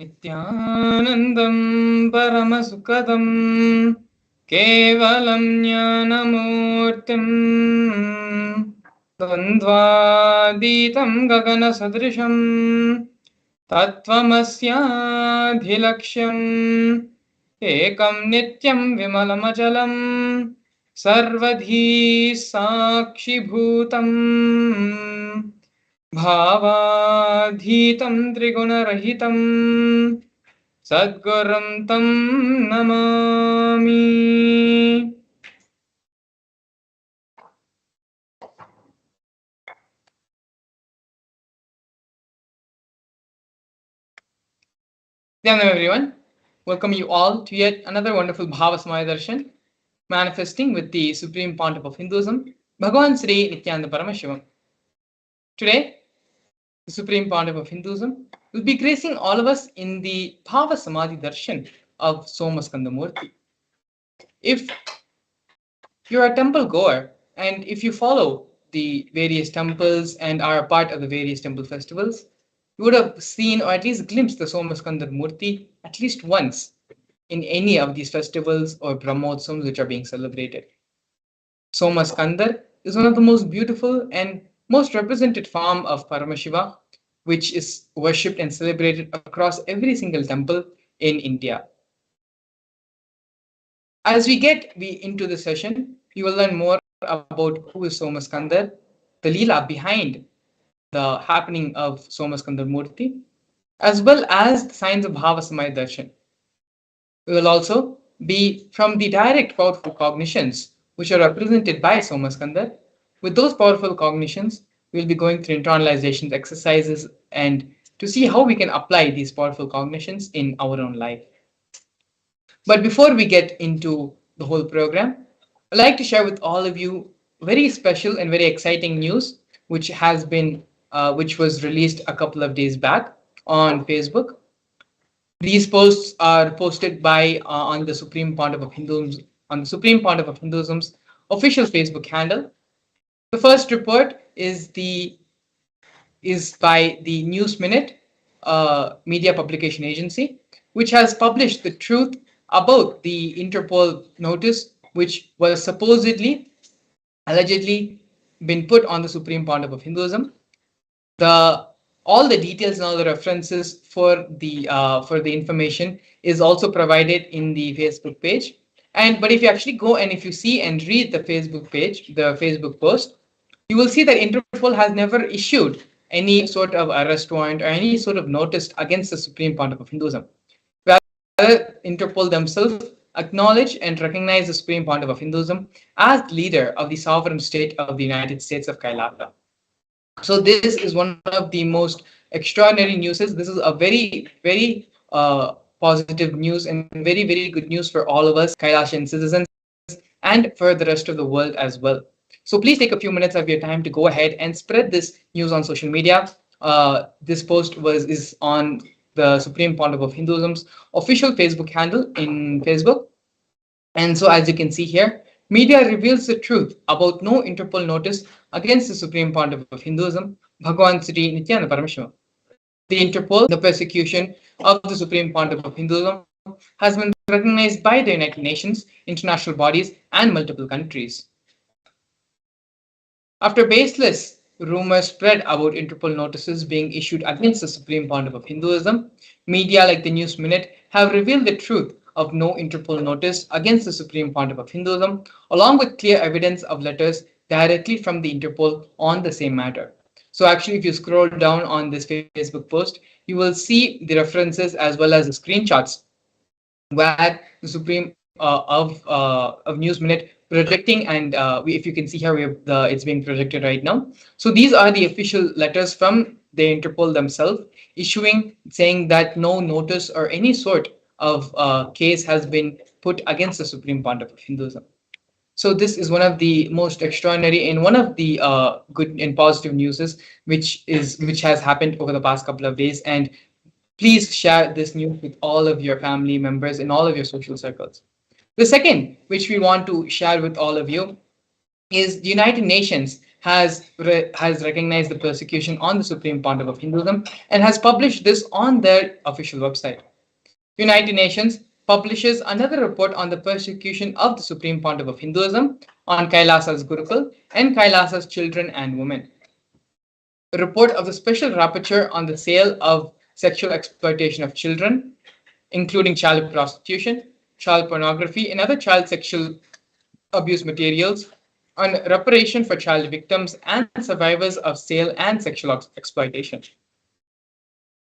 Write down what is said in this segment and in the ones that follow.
Nithyanandam Paramasukadam Kevalam Jnanamurtim Dvandvaditam Gagana Sadrisham Tattvamasyadhilaksham Ekam Nityam Vimalamachalam Sarvadhi Sakshi Bhutam Bhavadhitam Triguna-rahitam Sadgurum Tam Namami. Hello everyone. Welcome you all to yet another wonderful Bhava Samadhi Darshan, manifesting with the Supreme Pontiff of Hinduism, Bhagavan Sri Nithyananda Paramashivam. Today, the Supreme Pontiff of Hinduism will be gracing all of us in the Bhava Samadhi Darshan of Somaskandhar Murthy. If you're a temple goer and if you follow the various temples and are a part of the various temple festivals, you would have seen or at least glimpsed the Somaskandhar Murthy at least once in any of these festivals or Brahmotsams which are being celebrated. Somaskandhar is one of the most beautiful and most represented form of Paramashiva, which is worshipped and celebrated across every single temple in India. As we get into the session, you will learn more about who is Somaskandhar, the Leela behind the happening of Somaskandhar Murthy, as well as the signs of Bhava Samadhi Darshan. We will also be from the direct powerful cognitions which are represented by Somaskandhar. With those powerful cognitions, we will be going through internalization exercises and to see how we can apply these powerful cognitions in our own life. But before we get into the whole program, I'd like to share with all of you very special and very exciting news, which which was released a couple of days back on Facebook. These posts are posted by on the Supreme Pontiff of Hinduism on the Supreme Pontiff of Hinduism's official Facebook handle. The first report is by the News Minute media publication agency, which has published the truth about the Interpol notice, which was allegedly been put on the Supreme Pontiff of Hinduism. All the details and all the references for the information is also provided in the Facebook page. But if you actually go and if you see and read the Facebook page, the Facebook post, you will see that Interpol has never issued any sort of arrest warrant or any sort of notice against the Supreme Pontiff of Hinduism. Rather, Interpol themselves acknowledge and recognize the Supreme Pontiff of Hinduism as leader of the sovereign state of the United States of KAILASA. So this is one of the most extraordinary news. This is a very, very positive news and very, very good news for all of us Kailasian citizens and for the rest of the world as well. So please take a few minutes of your time to go ahead and spread this news on social media. This post is on the Supreme Pontiff of Hinduism's official Facebook handle in Facebook. And so as you can see here, media reveals the truth about no Interpol notice against the Supreme Pontiff of Hinduism, Bhagavan Sri Nithyananda Paramashivam. The Interpol, the persecution of the Supreme Pontiff of Hinduism, has been recognized by the United Nations, international bodies, and multiple countries. After baseless rumors spread about Interpol notices being issued against the Supreme Pontiff of Hinduism, media like the News Minute have revealed the truth of no Interpol notice against the Supreme Pontiff of Hinduism, along with clear evidence of letters directly from the Interpol on the same matter. So actually, if you scroll down on this Facebook post, you will see the references as well as the screenshots where the Supreme of News Minute projecting, and if you can see here, it's being projected right now. So these are the official letters from the Interpol themselves issuing, saying that no notice or any sort of case has been put against the Supreme Pontiff of Hinduism. So this is one of the most extraordinary and one of the good and positive newses which has happened over the past couple of days. And please share this news with all of your family members in all of your social circles. The second, which we want to share with all of you, is the United Nations has recognized the persecution on the Supreme Pontiff of Hinduism and has published this on their official website. United Nations publishes another report on the persecution of the Supreme Pontiff of Hinduism on Kailasa's Gurukul and Kailasa's children and women. A report of the special rapporteur on the sale of sexual exploitation of children, including child prostitution, child pornography, and other child sexual abuse materials, on reparation for child victims and survivors of sale and sexual exploitation.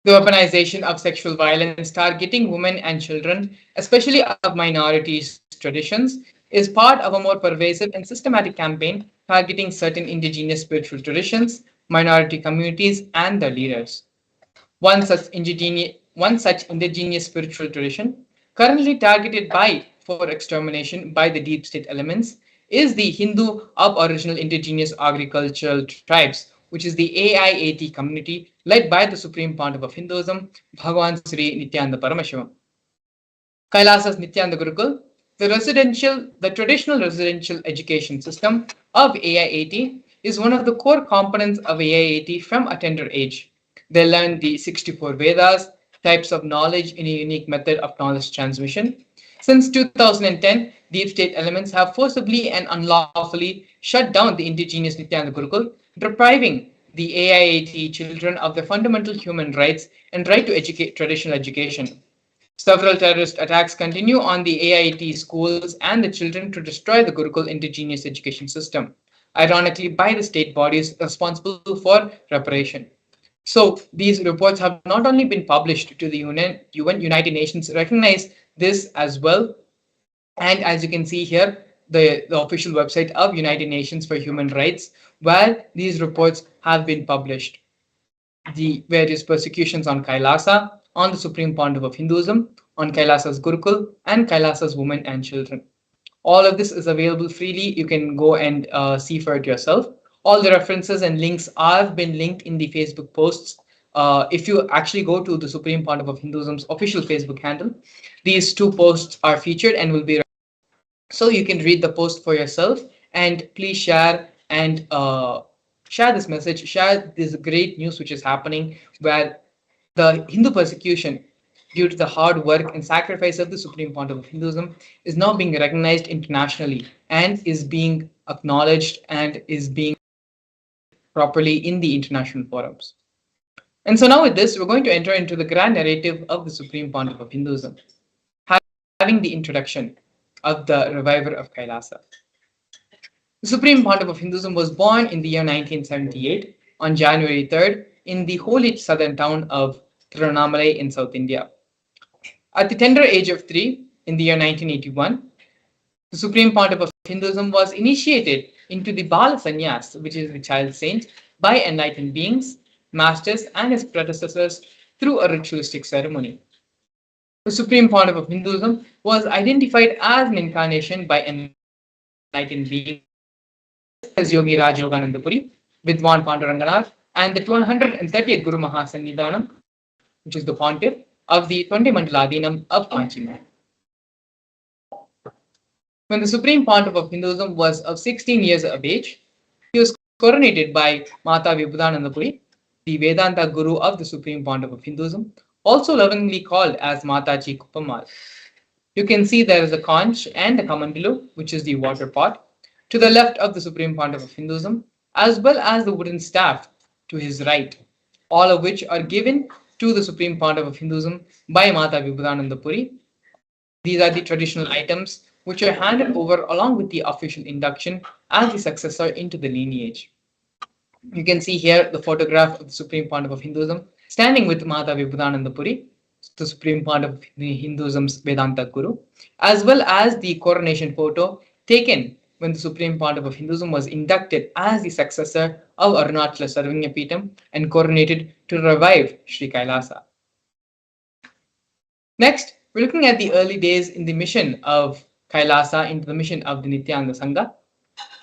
The weaponization of sexual violence targeting women and children, especially of minorities' traditions, is part of a more pervasive and systematic campaign targeting certain indigenous spiritual traditions, minority communities, and their leaders. One such indigenous spiritual tradition, currently targeted for extermination by the deep state elements, is the Hindu Aboriginal Indigenous Agricultural Tribes, which is the AIAT community led by the Supreme Pontiff of Hinduism, Bhagavan Sri Nithyananda Paramashivam. Kailasa's Nithyananda Gurukul, the traditional residential education system of AIAT, is one of the core components of AIAT from a tender age. They learn the 64 Vedas, types of knowledge in a unique method of knowledge transmission. Since 2010, deep state elements have forcibly and unlawfully shut down the indigenous Nithyananda Gurukul, depriving the AIAT children of their fundamental human rights and right to traditional education. Several terrorist attacks continue on the AIT schools and the children to destroy the Gurukul indigenous education system, ironically by the state bodies responsible for reparation. So these reports have not only been published to the UN, United Nations recognize this as well. And as you can see here, the official website of United Nations for Human Rights, where these reports have been published. The various persecutions on Kailasa, on the Supreme Pontiff of Hinduism, on Kailasa's Gurukul, and Kailasa's women and children. All of this is available freely. You can go and see for it yourself. All the references and links have been linked in the Facebook posts. If you actually go to the Supreme Pontiff of Hinduism's official Facebook handle, these two posts are featured and will be. So you can read the post for yourself, and please share and share this message, share this great news which is happening, where the Hindu persecution due to the hard work and sacrifice of the Supreme Pontiff of Hinduism is now being recognized internationally and is being acknowledged and is being properly in the international forums. And so now with this, we're going to enter into the grand narrative of the Supreme Pontiff of Hinduism, having the introduction of the reviver of Kailasa. The Supreme Pontiff of Hinduism was born in the year 1978 on January 3rd in the holy southern town of Tiruvannamalai in South India. At the tender age of 3, in the year 1981, the Supreme Pontiff of Hinduism was initiated into the Bala Sannyas, which is the child saint, by enlightened beings, masters, and his predecessors through a ritualistic ceremony. The Supreme Pontiff of Hinduism was identified as an incarnation by enlightened beings as Yogi Raj Yoganandapuri, Vidwan Panduranganath, and the 130th Guru Mahasannidhanam, which is the pontiff of the Tonde Mandaladinam of Kanchima. When the Supreme Pontiff of Hinduism was of 16 years of age, he was coronated by Mata Vibhudanandapuri, the Vedanta Guru of the Supreme Pontiff of Hinduism, also lovingly called as Mataji Kuppamal. You can see there is a conch and a kamandalu, which is the water pot, to the left of the Supreme Pontiff of Hinduism, as well as the wooden staff to his right, all of which are given to the Supreme Pontiff of Hinduism by Mata Vibhudanandapuri. These are the traditional items which are handed over along with the official induction as the successor into the lineage. You can see here the photograph of the Supreme Pontiff of Hinduism standing with Mata Vibhudanandapuri, the Supreme Pontiff of Hinduism's Vedanta Guru, as well as the coronation photo taken when the Supreme Pontiff of Hinduism was inducted as the successor of Arunachala Sarvagnapeetham and coronated to revive Sri Kailasa. Next, we're looking at the early days in the mission of Kailasa into the mission of the Nithyananda Sangha.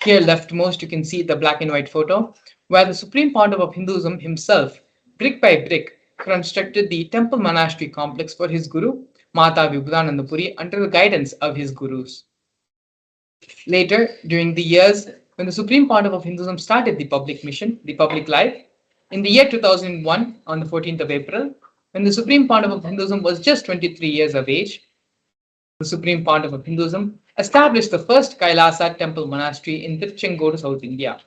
Here leftmost, you can see the black and white photo where the Supreme Pontiff of Hinduism himself, brick by brick, constructed the temple monastery complex for his guru, Mata Vibhudanandapuri, under the guidance of his gurus. Later, during the years, when the Supreme Pontiff of Hinduism started the public mission, the public life, in the year 2001, on the 14th of April, when the Supreme Pontiff of Hinduism was just 23 years of age, the Supreme Pontiff of Hinduism established the first Kailasa temple monastery in Tirchengodu, South India.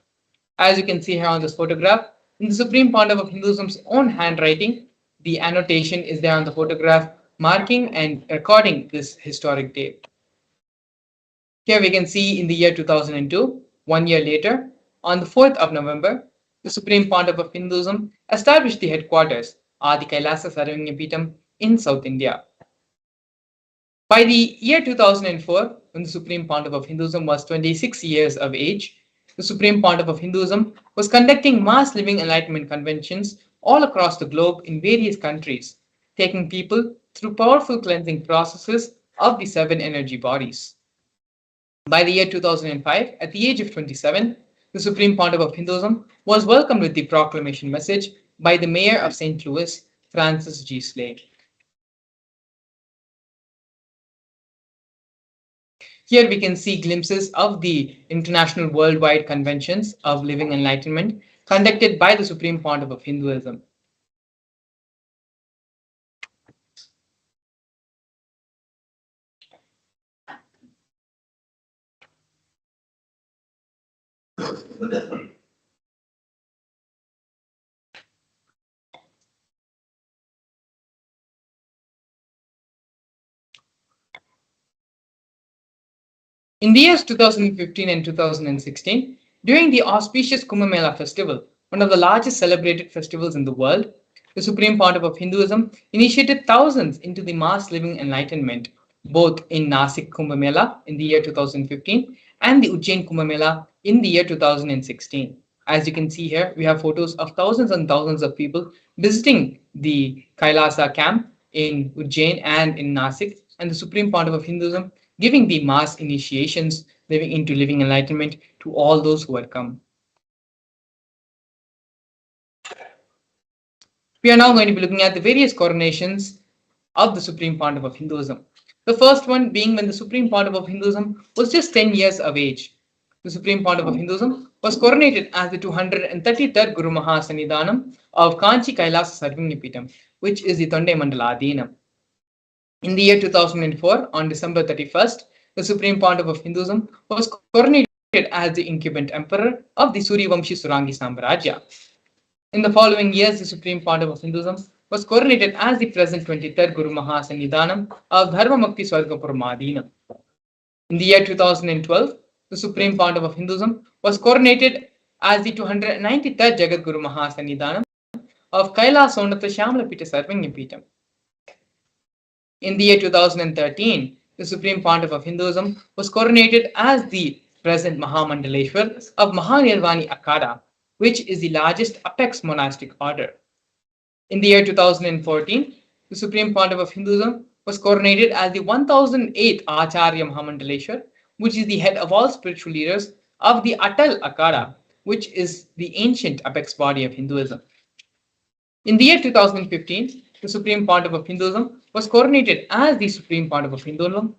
As you can see here on this photograph, in the Supreme Pontiff of Hinduism's own handwriting, the annotation is there on the photograph, marking and recording this historic date. Here we can see in the year 2002, 1 year later, on the 4th of November, the Supreme Pontiff of Hinduism established the headquarters, Adi Kailasa Sarvanyapeetham, in South India. By the year 2004, when the Supreme Pontiff of Hinduism was 26 years of age, the Supreme Pontiff of Hinduism was conducting mass living enlightenment conventions all across the globe in various countries, taking people through powerful cleansing processes of the seven energy bodies. By the year 2005, at the age of 27, the Supreme Pontiff of Hinduism was welcomed with the proclamation message by the Mayor of St. Louis, Francis G. Slade. Here we can see glimpses of the international worldwide conventions of living enlightenment conducted by the Supreme Pontiff of Hinduism. In the years 2015 and 2016, during the auspicious Kumbh Mela festival, one of the largest celebrated festivals in the world, the Supreme Pontiff of Hinduism initiated thousands into the mass living enlightenment, both in Nasik Kumbh Mela in the year 2015 and the Ujjain Kumbh Mela in the year 2016. As you can see here, we have photos of thousands and thousands of people visiting the Kailasa camp in Ujjain and in Nasik, and the Supreme Pontiff of Hinduism giving the mass initiations living into living enlightenment to all those who had come. We are now going to be looking at the various coronations of the Supreme Pontiff of Hinduism. The first one being when the Supreme Pontiff of Hinduism was just 10 years of age. The Supreme Pontiff of Hinduism was coronated as the 233rd Guru Mahasannidhanam of Kanchi Kailasa Sarvanyapeetham, which is the Tondai Mandala Adhinam. In the year 2004, on December 31st, the Supreme Pontiff of Hinduism was coronated as the incumbent emperor of the Suryavamshi Surangi Samrajya. In the following years, the Supreme Pontiff of Hinduism was coronated as the present 23rd Guru Mahasannidhanam of Dharmamukti Swargapuram. In the year 2012, the Supreme Pontiff of Hinduism was coronated as the 293rd Jagat Guru Mahasannidhanam of Kailasonatha Shyamlapita Sarvanyapeetham. In the year 2013, the Supreme Pontiff of Hinduism was coronated as the present Mahamandaleshwar of Mahanirvani Akhada, which is the largest apex monastic order. In the year 2014, the Supreme Pontiff of Hinduism was coronated as the 1008th Acharya Mahamandaleshwar, which is the head of all spiritual leaders of the Atal Akhada, which is the ancient apex body of Hinduism. In the year 2015, the Supreme Pontiff of Hinduism was coronated as the Supreme Pontiff of Hinduism,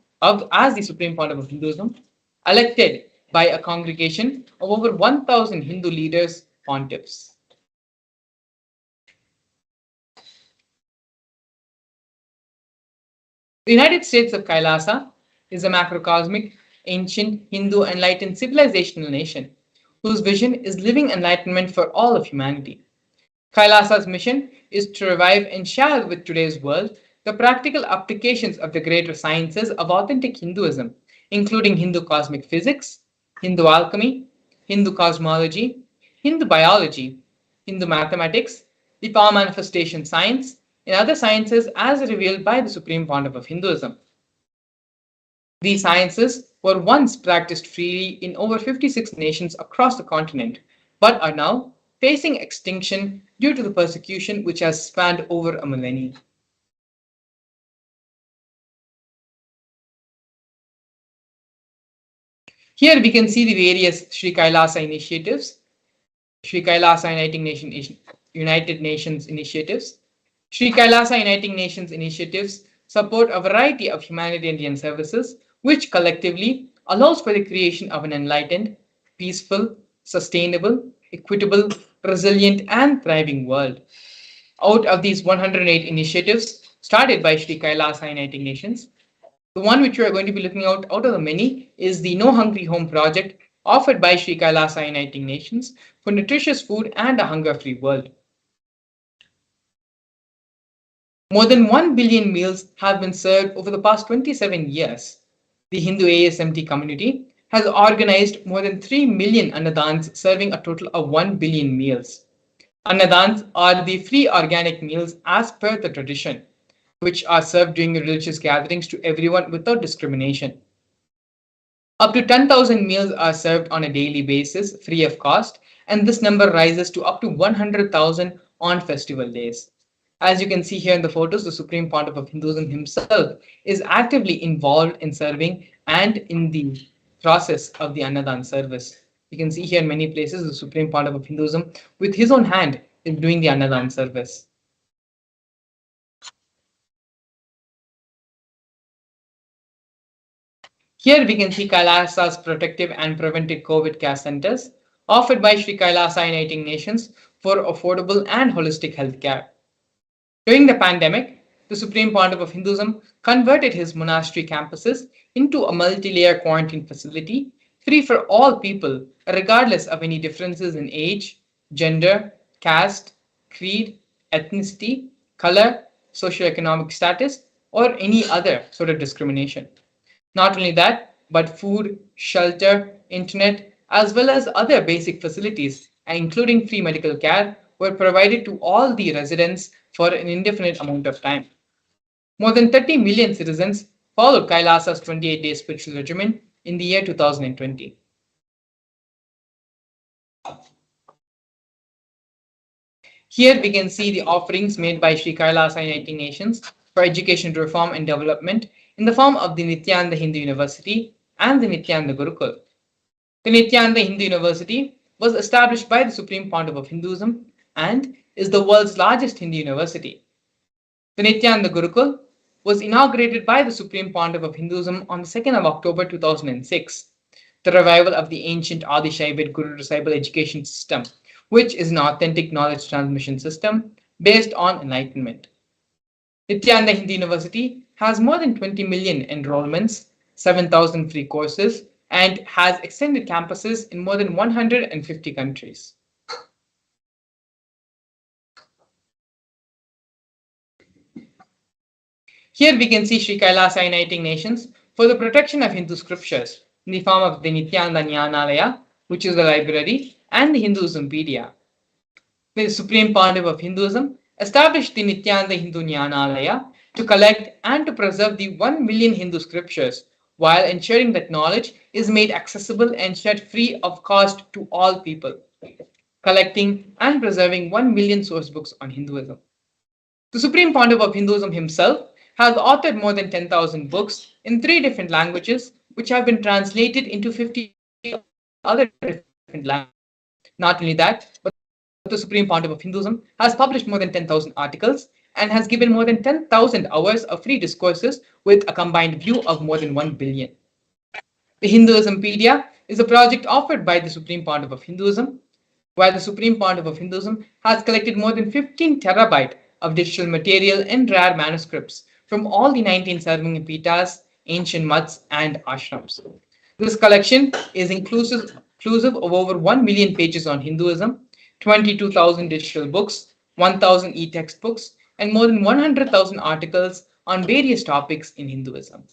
elected by a congregation of over 1,000 Hindu leaders, pontiffs. The United States of Kailasa is a macrocosmic, ancient, Hindu enlightened civilizational nation whose vision is living enlightenment for all of humanity. Kailasa's mission is to revive and share with today's world the practical applications of the greater sciences of authentic Hinduism, including Hindu cosmic physics, Hindu alchemy, Hindu cosmology, Hindu biology, Hindu mathematics, the power manifestation science, and other sciences as revealed by the Supreme Pontiff of Hinduism. These sciences were once practiced freely in over 56 nations across the continent, but are now facing extinction due to the persecution which has spanned over a millennium. Here we can see the various Sri Kailasa initiatives, Sri Kailasa United Nations initiatives. Sri Kailasa Uniting Nations initiatives support a variety of humanitarian services which collectively allows for the creation of an enlightened, peaceful, sustainable, equitable, resilient, and thriving world. Out of these 108 initiatives started by Sri Kailasa Uniting Nations, the one which we are going to be looking out of the many is the No Hungry Home project offered by Sri Kailasa Uniting Nations for nutritious food and a hunger-free world. More than 1 billion meals have been served over the past 27 years. The Hindu ASMT community has organized more than 3 million annadans serving a total of 1 billion meals. Annadans are the free organic meals as per the tradition, which are served during religious gatherings to everyone without discrimination. Up to 10,000 meals are served on a daily basis, free of cost, and this number rises to up to 100,000 on festival days. As you can see here in the photos, the Supreme Pontiff of Hinduism himself is actively involved in serving and in the process of the Annadan service. You can see here in many places the Supreme Pontiff of Hinduism with his own hand is doing the Annadan service. Here we can see Kailasa's protective and preventive COVID care centers offered by Sri Kailasa Uniting Nations for affordable and holistic health care. During the pandemic, the Supreme Pontiff of Hinduism converted his monastery campuses into a multi-layer quarantine facility free for all people, regardless of any differences in age, gender, caste, creed, ethnicity, color, socioeconomic status, or any other sort of discrimination. Not only that, but food, shelter, internet, as well as other basic facilities, including free medical care, were provided to all the residents for an indefinite amount of time. More than 30 million citizens followed Kailasa's 28-day spiritual regimen in the year 2020. Here we can see the offerings made by Sri Kailasa Uniting Nations for education reform and development in the form of the Nithyananda Hindu University and the Nithyananda Gurukul. The Nithyananda Hindu University was established by the Supreme Pontiff of Hinduism and is the world's largest Hindu university. The Nithyananda Gurukul was inaugurated by the Supreme Pontiff of Hinduism on the 2nd of October 2006, the revival of the ancient Adi Shaivid Guru Disciple education system, which is an authentic knowledge transmission system based on Enlightenment. Nithyananda Hindu University has more than 20 million enrollments, 7,000 free courses, and has extended campuses in more than 150 countries. Here we can see Sri Kailasa Uniting Nations for the protection of Hindu scriptures in the form of the Nithyananda Jnanalaya, which is the library, and the Hinduismpedia. The Supreme Pontiff of Hinduism established the Nithyananda Hindu Jnanalaya to collect and to preserve the 1 million Hindu scriptures while ensuring that knowledge is made accessible and shared free of cost to all people, collecting and preserving 1 million source books on Hinduism. The Supreme Pontiff of Hinduism himself has authored more than 10,000 books in 3 different languages, which have been translated into 50 other different languages. Not only that, but the Supreme Pontiff of Hinduism has published more than 10,000 articles and has given more than 10,000 hours of free discourses with a combined view of more than 1 billion. The Hinduismpedia is a project offered by the Supreme Pontiff of Hinduism, where the Supreme Pontiff of Hinduism has collected more than 15 terabyte of digital material and rare manuscripts from all the 19 serving pitas, ancient mutts, and ashrams. This collection is inclusive of over 1 million pages on Hinduism, 22,000 digital books, 1,000 e-textbooks, and more than 100,000 articles on various topics in Hinduism.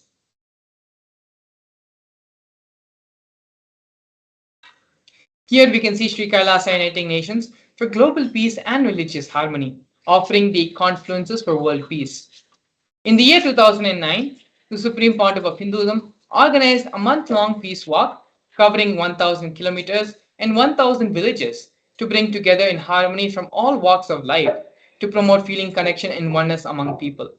Here we can see Sri Kailasa Uniting Nations for global peace and religious harmony, offering the confluences for world peace. In the year 2009, the Supreme Pontiff of Hinduism organized a month-long peace walk covering 1,000 kilometers and 1,000 villages to bring together in harmony from all walks of life to promote feeling connection and oneness among people.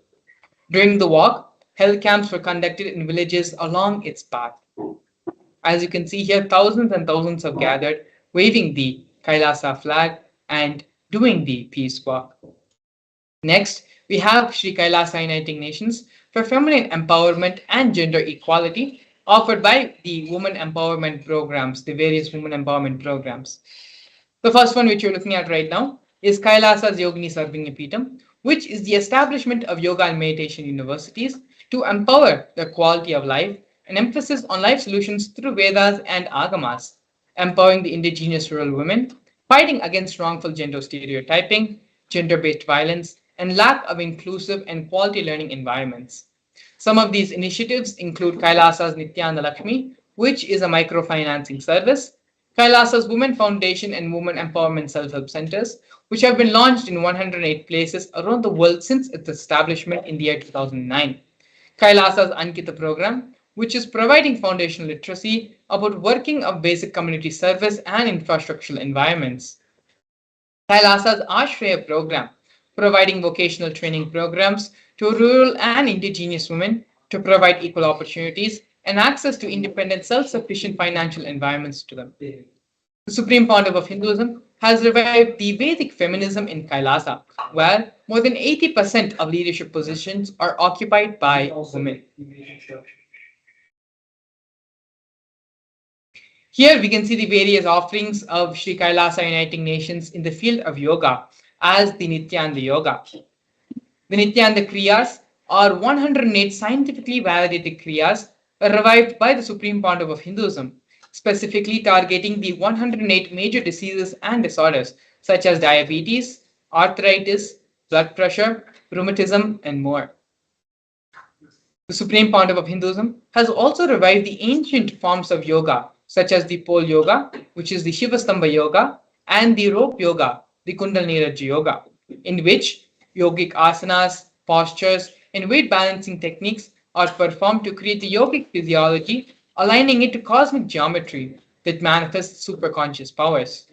During the walk, health camps were conducted in villages along its path. As you can see here, thousands and thousands have gathered, waving the Kailasa flag and doing the peace walk. Next, we have Sri Kailasa Uniting Nations for feminine empowerment and gender equality, offered by the women empowerment programs, the various women empowerment programs. The first one, which you're looking at right now, is Kailasa's Yogini Sarvingyapeetham, which is the establishment of yoga and meditation universities to empower the quality of life and emphasis on life solutions through Vedas and Agamas, empowering the indigenous rural women, fighting against wrongful gender stereotyping, gender based violence, and lack of inclusive and quality learning environments. Some of these initiatives include Kailasa's Nithyananda Lakshmi, which is a microfinancing service, Kailasa's Women Foundation and Women Empowerment Self-Help Centers, which have been launched in 108 places around the world since its establishment in the year 2009. Kailasa's Ankita program, which is providing foundational literacy about working of basic community service and infrastructural environments. Kailasa's Ashraya program, providing vocational training programs to rural and indigenous women to provide equal opportunities and access to independent, self-sufficient financial environments to them. The Supreme Pontiff of Hinduism has revived the Vedic feminism in Kailasa, where more than 80% of leadership positions are occupied by women. Here we can see the various offerings of Sri Kailasa Uniting Nations in the field of yoga as the Nityananda Yoga. The Nityananda Kriyas are 108 scientifically validated Kriyas revived by the Supreme Pontiff of Hinduism, specifically targeting the 108 major diseases and disorders such as diabetes, arthritis, blood pressure, rheumatism, and more. The Supreme Pontiff of Hinduism has also revived the ancient forms of yoga, such as the pole yoga, which is the Shivastambha yoga, and the rope yoga, the Kundalini Raja yoga, in which yogic asanas, postures, and weight balancing techniques are performed to create the yogic physiology, aligning it to cosmic geometry that manifests superconscious powers.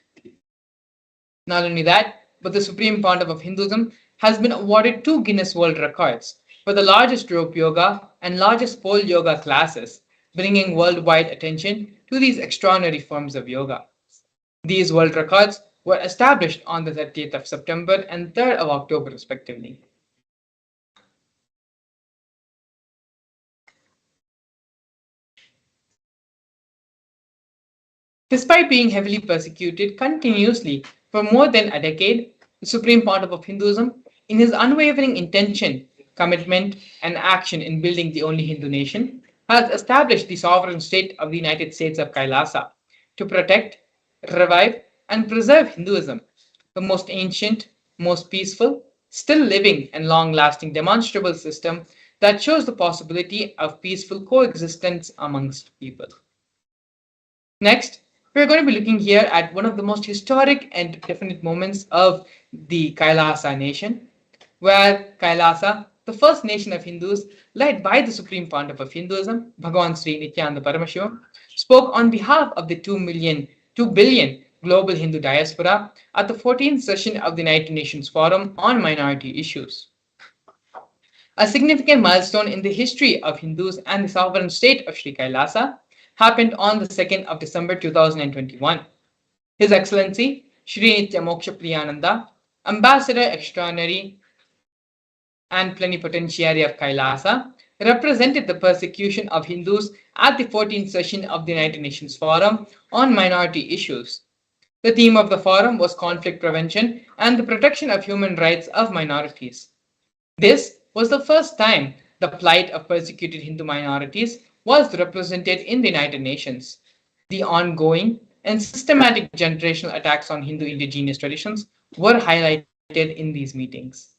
Not only that, but the Supreme Pontiff of Hinduism has been awarded 2 Guinness World Records for the largest rope yoga and largest pole yoga classes, bringing worldwide attention to these extraordinary forms of yoga. These world records were established on the 30th of September and 3rd of October, respectively. Despite being heavily persecuted continuously for more than a decade, the Supreme Pontiff of Hinduism, in his unwavering intention, commitment, and action in building the only Hindu nation, has established the sovereign state of the United States of Kailasa to protect, revive, and preserve Hinduism, the most ancient, most peaceful, still living, and long lasting demonstrable system that shows the possibility of peaceful coexistence amongst people. Next, we're going to be looking here at one of the most historic and definite moments of the Kailasa nation, where Kailasa, the first nation of Hindus led by the Supreme Pontiff of Hinduism, Bhagavan Sri Nithyananda Paramashivam, spoke on behalf of the 2 billion global Hindu diaspora at the 14th session of the United Nations Forum on Minority Issues. A significant milestone in the history of Hindus and the sovereign state of Sri Kailasa happened on the 2nd of December 2021. His Excellency Shri Nitya Moksha Priyananda, Ambassador Extraordinary and Plenipotentiary of Kailasa, represented the persecution of Hindus at the 14th session of the United Nations Forum on Minority Issues. The theme of the forum was conflict prevention and the protection of human rights of minorities. This was the first time the plight of persecuted Hindu minorities was represented in the United Nations. The ongoing and systematic generational attacks on Hindu indigenous traditions were highlighted in these meetings.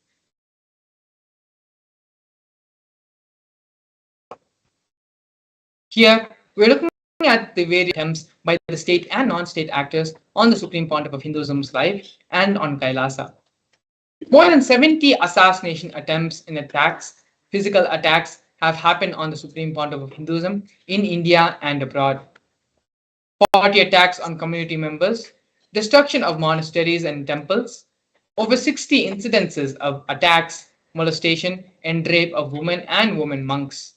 Here, we're looking at the various attempts by the state and non-state actors on the Supreme Pontiff of Hinduism's life and on Kailasa. More than 70 assassination attempts and attacks, physical attacks, have happened on the Supreme Pontiff of Hinduism in India and abroad. 40 attacks on community members, destruction of monasteries and temples, over 60 incidences of attacks, molestation, and rape of women and women monks.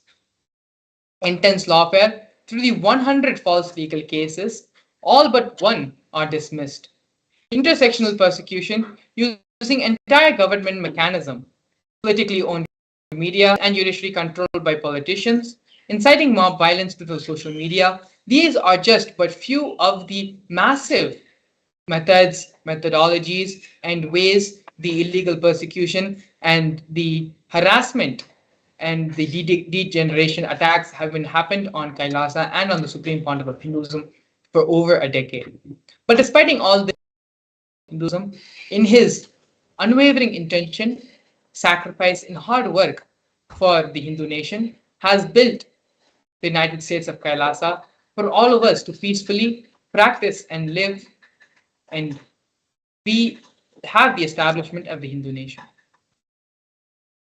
Intense lawfare through the 100 false legal cases, all but one are dismissed. Intersectional persecution using entire government mechanism, politically owned media and judiciary controlled by politicians, inciting mob violence through social media. These are just but few of the massive methods, methodologies, and ways the illegal persecution and the harassment and the degeneration attacks have been happened on Kailasa and on the Supreme Pontiff of Hinduism for over a decade. But despite all this, Hinduism, in his unwavering intention, sacrifice, and hard work for the Hindu nation, has built the United States of Kailasa for all of us to peacefully practice and live, and we have the establishment of the Hindu nation.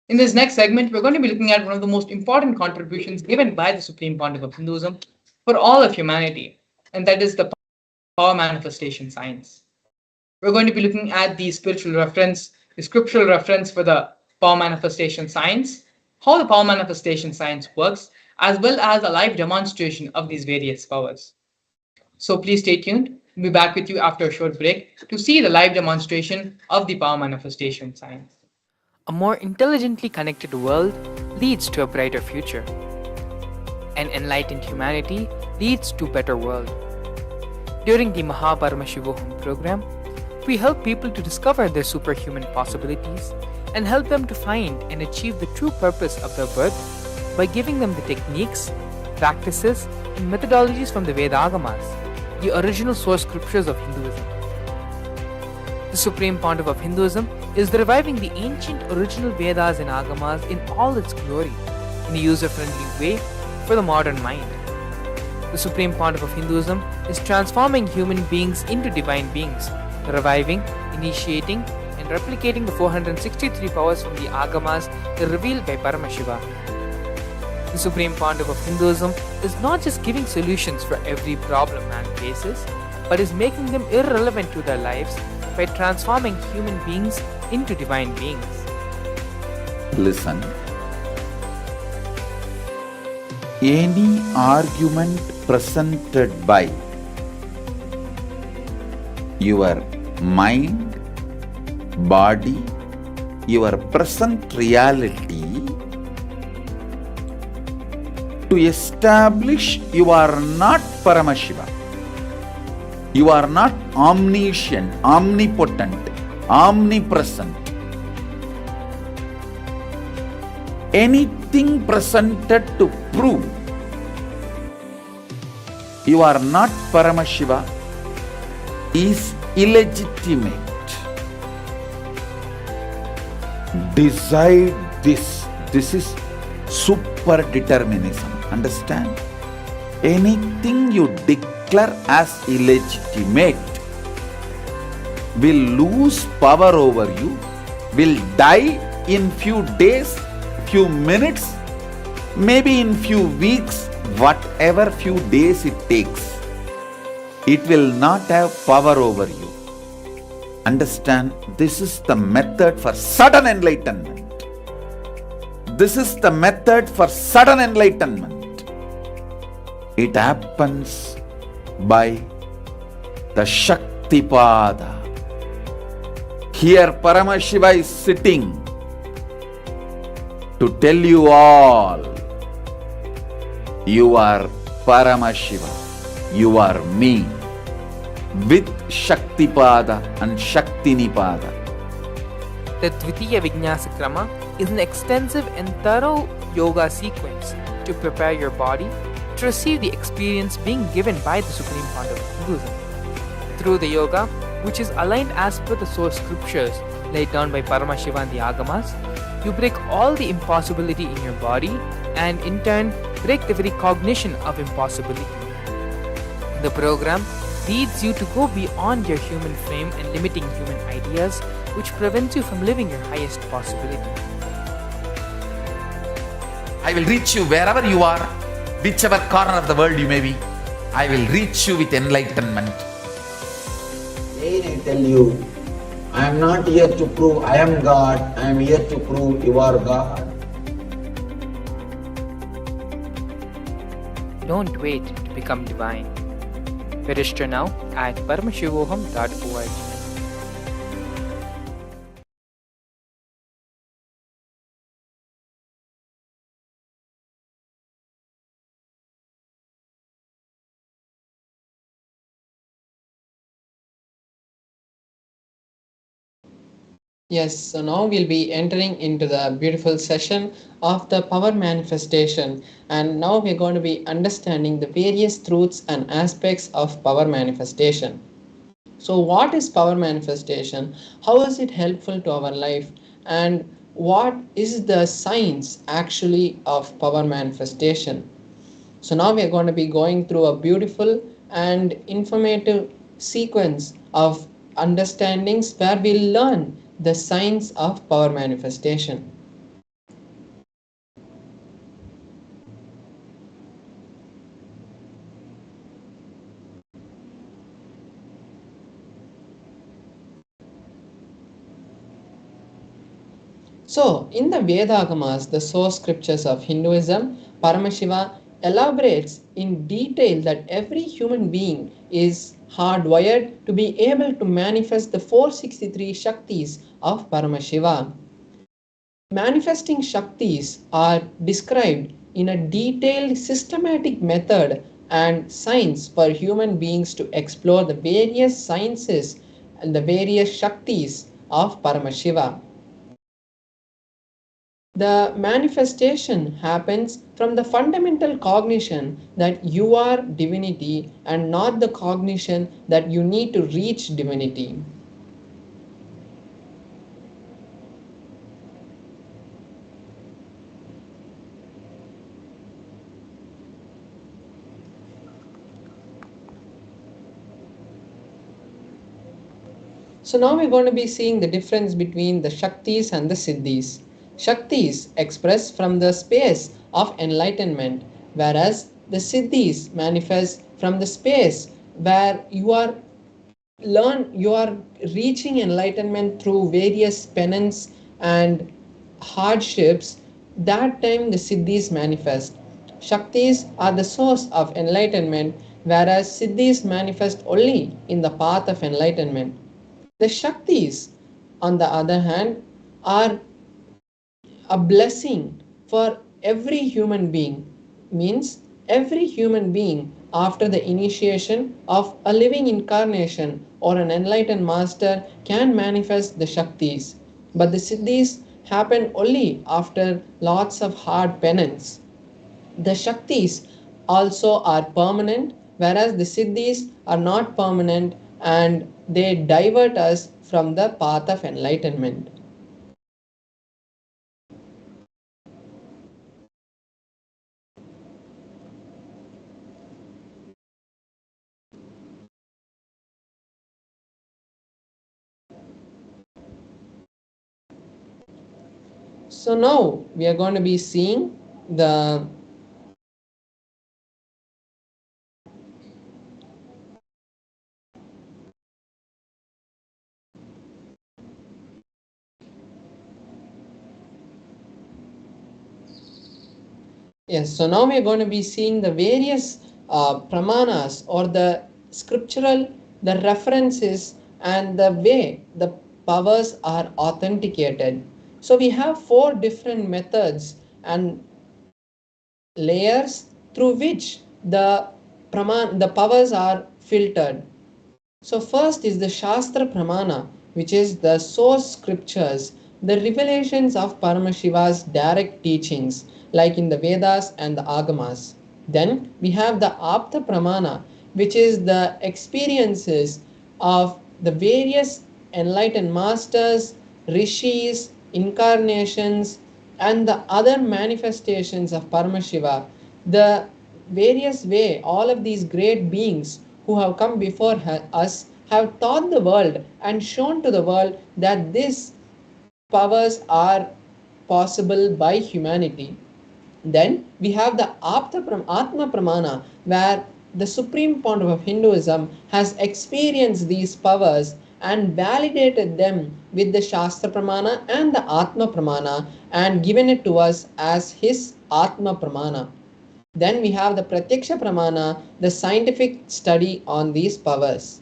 In this next segment, we're going to be looking at one of the most important contributions given by the Supreme Pontiff of Hinduism for all of humanity, and that is the power manifestation science. We're going to be looking at the spiritual reference, the scriptural reference for the power manifestation science, how the power manifestation science works, as well as a live demonstration of these various powers. So please stay tuned. We'll be back with you after a short break to see the live demonstration of the power manifestation science. A more intelligently connected world leads to a brighter future. An enlightened humanity leads to a better world. During the Paramashivoham program, we help people to discover their superhuman possibilities and help them to find and achieve the true purpose of their birth by giving them the techniques, practices, and methodologies from the Vedagamas, the original source scriptures of Hinduism. The Supreme Pontiff of Hinduism is reviving the ancient original Vedas and Agamas in all its glory, in a user-friendly way for the modern mind. The Supreme Pontiff of Hinduism is transforming human beings into divine beings, reviving, initiating, and replicating the 463 powers from the Agamas revealed by Paramashiva. The Supreme Pontiff of Hinduism is not just giving solutions for every problem man faces, but is making them irrelevant to their lives by transforming human beings into divine beings. Listen. Any argument presented by your mind, body, your present reality to establish you are not Paramashiva. You are not omniscient, omnipotent, omnipresent. Anything presented to prove you are not Paramashiva is illegitimate. Decide this. This is super determinism. Understand? Anything you declare as illegitimate will lose power over you, will die in few days, few minutes, maybe in few weeks, whatever few days it takes. It will not have power over you. Understand, this is the method for sudden enlightenment. This is the method for sudden enlightenment. It happens by the Shaktipada. Here Paramashiva is sitting to tell you all, you are Paramashiva, you are me, with Shaktipada and Shaktinipada. The Dvitiya Vijnasa Krama is an extensive and thorough yoga sequence to prepare your body to receive the experience being given by the Supreme Pontiff of Hinduism. Through the yoga, which is aligned as per the source scriptures laid down by Paramashiva and the Agamas, you break all the impossibility in your body and in turn break the very cognition of impossibility. The program leads you to go beyond your human frame and limiting human ideas, which prevents you from living your highest possibility. I will reach you wherever you are, whichever corner of the world you may be. I will reach you with enlightenment. Again I tell you, I am not here to prove I am God, I am here to prove you are God. Don't wait to become divine. Register now at paramashivoham.org. Yes, so now we'll be entering into the beautiful session of the power manifestation, and now we're going to be understanding the various truths and aspects of power manifestation. So, what is power manifestation? How is it helpful to our life? And what is the science actually of power manifestation? So, now we are going to be going through a beautiful and informative sequence of understandings where we learn the science of power manifestation. So, in the Vedagamas, the source scriptures of Hinduism, Paramashiva elaborates in detail that every human being is hardwired to be able to manifest the 463 Shaktis of Paramashiva. Manifesting Shaktis are described in a detailed systematic method and science for human beings to explore the various sciences and the various Shaktis of Paramashiva. The manifestation happens from the fundamental cognition that you are divinity and not the cognition that you need to reach divinity. So now we're going to be seeing the difference between the Shaktis and the Siddhis. Shaktis express from the space of enlightenment, whereas the Siddhis manifest from the space where you are reaching enlightenment through various penance and hardships. That time the Siddhis manifest. Shaktis are the source of enlightenment, whereas Siddhis manifest only in the path of enlightenment. The Shaktis, on the other hand, are a blessing for every human being. Means every human being after the initiation of a living incarnation or an enlightened master can manifest the Shaktis. But the Siddhis happen only after lots of hard penance. The Shaktis also are permanent, whereas the Siddhis are not permanent and they divert us from the path of enlightenment. So now we are going to be seeing the Yes, so now we are going to be seeing the various pramanas or the scriptural, the references, and the way the powers are authenticated. So we have four different methods and layers through which the powers are filtered. So first is the Shastra Pramana, which is the source scriptures, the revelations of Paramashiva's direct teachings, like in the Vedas and the Agamas. Then we have the Apta Pramana, which is the experiences of the various enlightened masters, rishis, incarnations, and the other manifestations of Paramashiva. The various way all of these great beings who have come before us have taught the world and shown to the world that these powers are possible by humanity. Then we have the Atma Pramana, where the supreme pontiff of Hinduism has experienced these powers and validated them with the Shastra Pramana and the Atma Pramana and given it to us as his Atma Pramana. Then we have the Pratyaksha Pramana, the scientific study on these powers.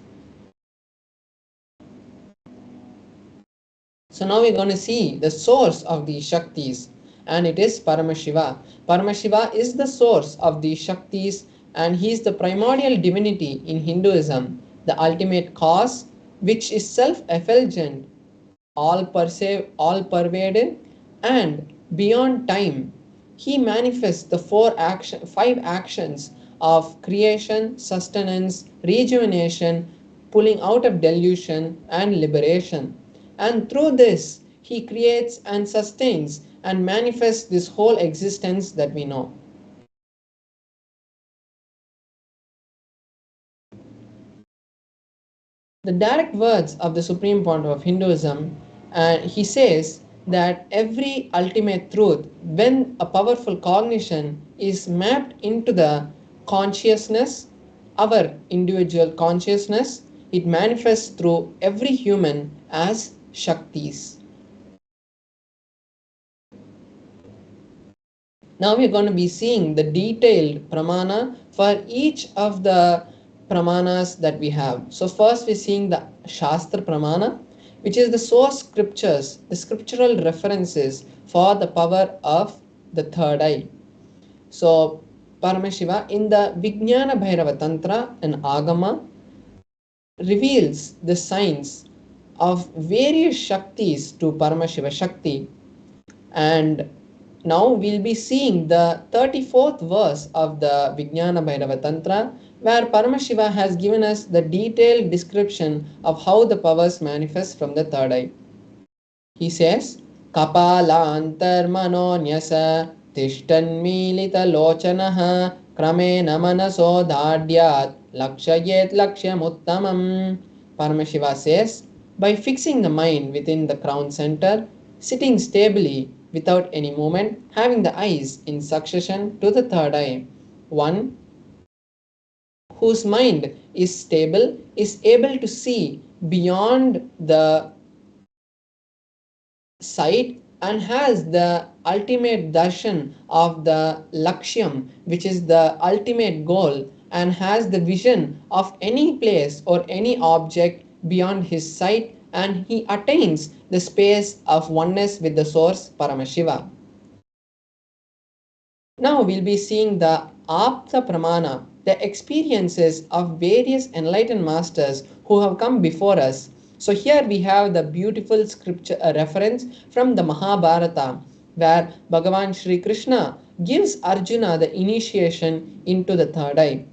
So now we're going to see the source of these Shaktis, and it is Paramashiva. Paramashiva is the source of these Shaktis, and he is the primordial divinity in Hinduism, the ultimate cause, which is self effulgent, all pervading, and beyond time. He manifests the five actions of creation, sustenance, rejuvenation, pulling out of delusion, and liberation. And through this, he creates and sustains and manifests this whole existence that we know. The direct words of the Supreme Pontiff of Hinduism, and he says that every ultimate truth, when a powerful cognition is mapped into the consciousness, our individual consciousness, it manifests through every human as Shaktis. Now we are going to be seeing the detailed pramana for each of the pramanas that we have. So first we're seeing the Shastra pramana, which is the source scriptures, the scriptural references for the power of the third eye. So Paramashiva in the Vijnana Bhairava Tantra and Agama reveals the signs of various Shaktis to Paramashiva Shakti, and now we'll be seeing the 34th verse of the Vijnana Bhairava Tantra, where Paramashiva has given us the detailed description of how the powers manifest from the third eye. He says, Kapala mano nyasa tishtanmilita lochanaha kramena manaso dhadyat lakshayet lakshyamuttamam. Paramashiva says, by fixing the mind within the crown center, sitting stably without any movement, having the eyes in succession to the third eye, one whose mind is stable is able to see beyond the sight and has the ultimate darshan of the lakshyam, which is the ultimate goal, and has the vision of any place or any object beyond his sight, and he attains the space of oneness with the source Paramashiva. Now we'll be seeing the Apta Pramana, the experiences of various enlightened masters who have come before us. So here we have the beautiful scripture reference from the Mahabharata, where Bhagavan Shri Krishna gives Arjuna the initiation into the third eye.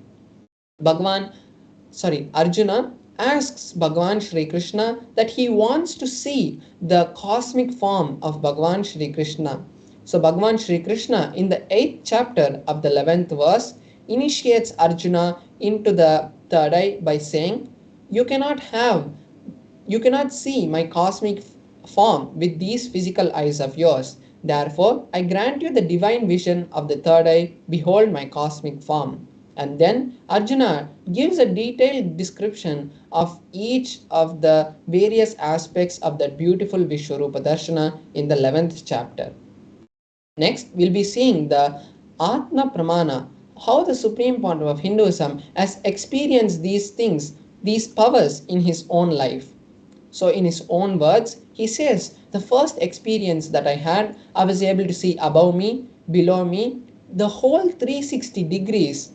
Arjuna asks Bhagavan Shri Krishna that he wants to see the cosmic form of Bhagavan Shri Krishna. So Bhagavan Shri Krishna in the 8th chapter of the 11th verse initiates Arjuna into the third eye by saying, you cannot see my cosmic form with these physical eyes of yours. Therefore, I grant you the divine vision of the third eye. Behold my cosmic form. And then Arjuna gives a detailed description of each of the various aspects of that beautiful Vishwarupa Darshana in the 11th chapter. Next, we'll be seeing the Atma Pramana, how the Supreme Pontiff of Hinduism has experienced these things, these powers in his own life. So in his own words, he says, the first experience that I had, I was able to see above me, below me, the whole 360 degrees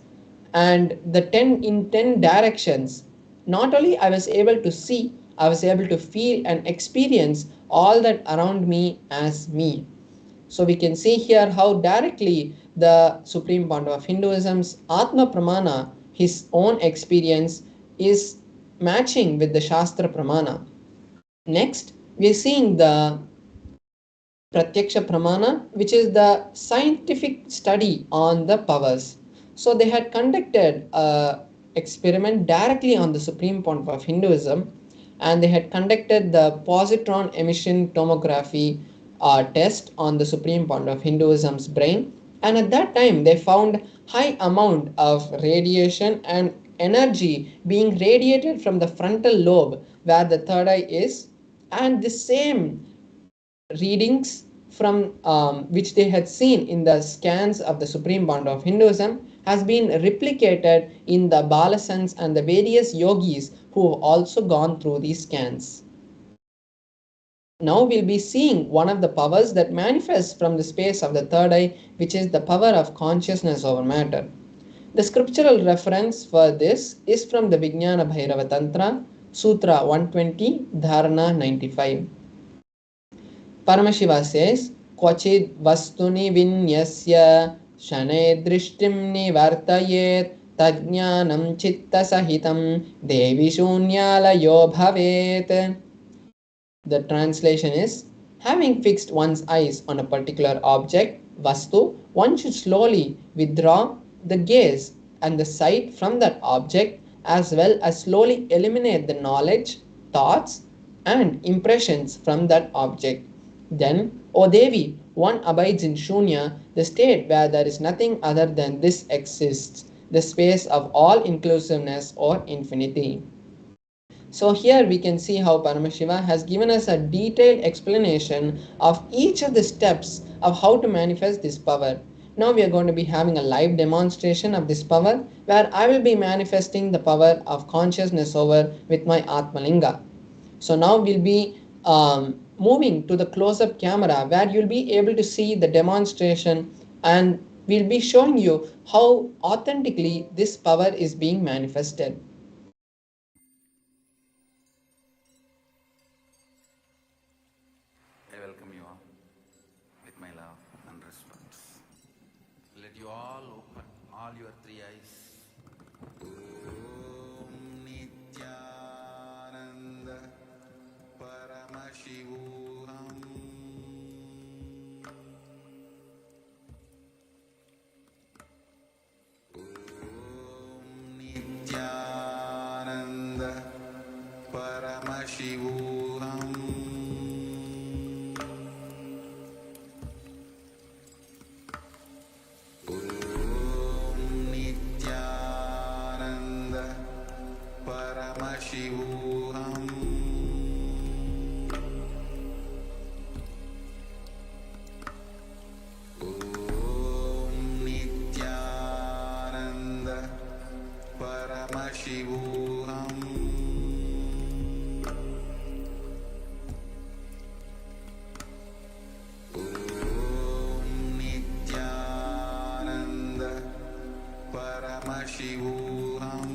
and the 10 directions. Not only I was able to see, I was able to feel and experience all that around me as me. So we can see here how directly the Supreme Pontiff of Hinduism's Atma Pramana, his own experience, is matching with the Shastra Pramana. Next, we are seeing the Pratyaksha Pramana, which is the scientific study on the powers. So they had conducted an experiment directly on the Supreme Pontiff of Hinduism, and they had conducted the positron emission tomography test on the Supreme Pontiff of Hinduism's brain, and at that time they found high amount of radiation and energy being radiated from the frontal lobe where the third eye is, and the same readings from which they had seen in the scans of the Supreme Pontiff of Hinduism has been replicated in the Balasans and the various yogis who have also gone through these scans. Now we'll be seeing one of the powers that manifests from the space of the third eye, which is the power of consciousness over matter. The scriptural reference for this is from the Vijnana Bhairava Tantra, Sutra 120, Dharana 95. Paramashiva says, Kvachid vastuni vinyasya shane drishtim nivartayet tajnanam chitta sahitam devi shunyalayo bhavet. The translation is, having fixed one's eyes on a particular object, vastu, one should slowly withdraw the gaze and the sight from that object, as well as slowly eliminate the knowledge, thoughts, and impressions from that object. Then, O Devi, one abides in Shunya, the state where there is nothing other than this exists, the space of all inclusiveness or infinity. So here we can see how Paramashiva has given us a detailed explanation of each of the steps of how to manifest this power. Now we are going to be having a live demonstration of this power where I will be manifesting the power of consciousness over with my Atmalinga. So now we'll be moving to the close-up camera where you'll be able to see the demonstration, and we'll be showing you how authentically this power is being manifested. I welcome you all with my love and respect. Let you all open all your three eyes. Om Nithyananda Paramashivoham. Om Nithyananda Paramashivoham. Paramashivoham. Om Nithyananda Paramashivoham. Om Nithyananda Paramashivoham.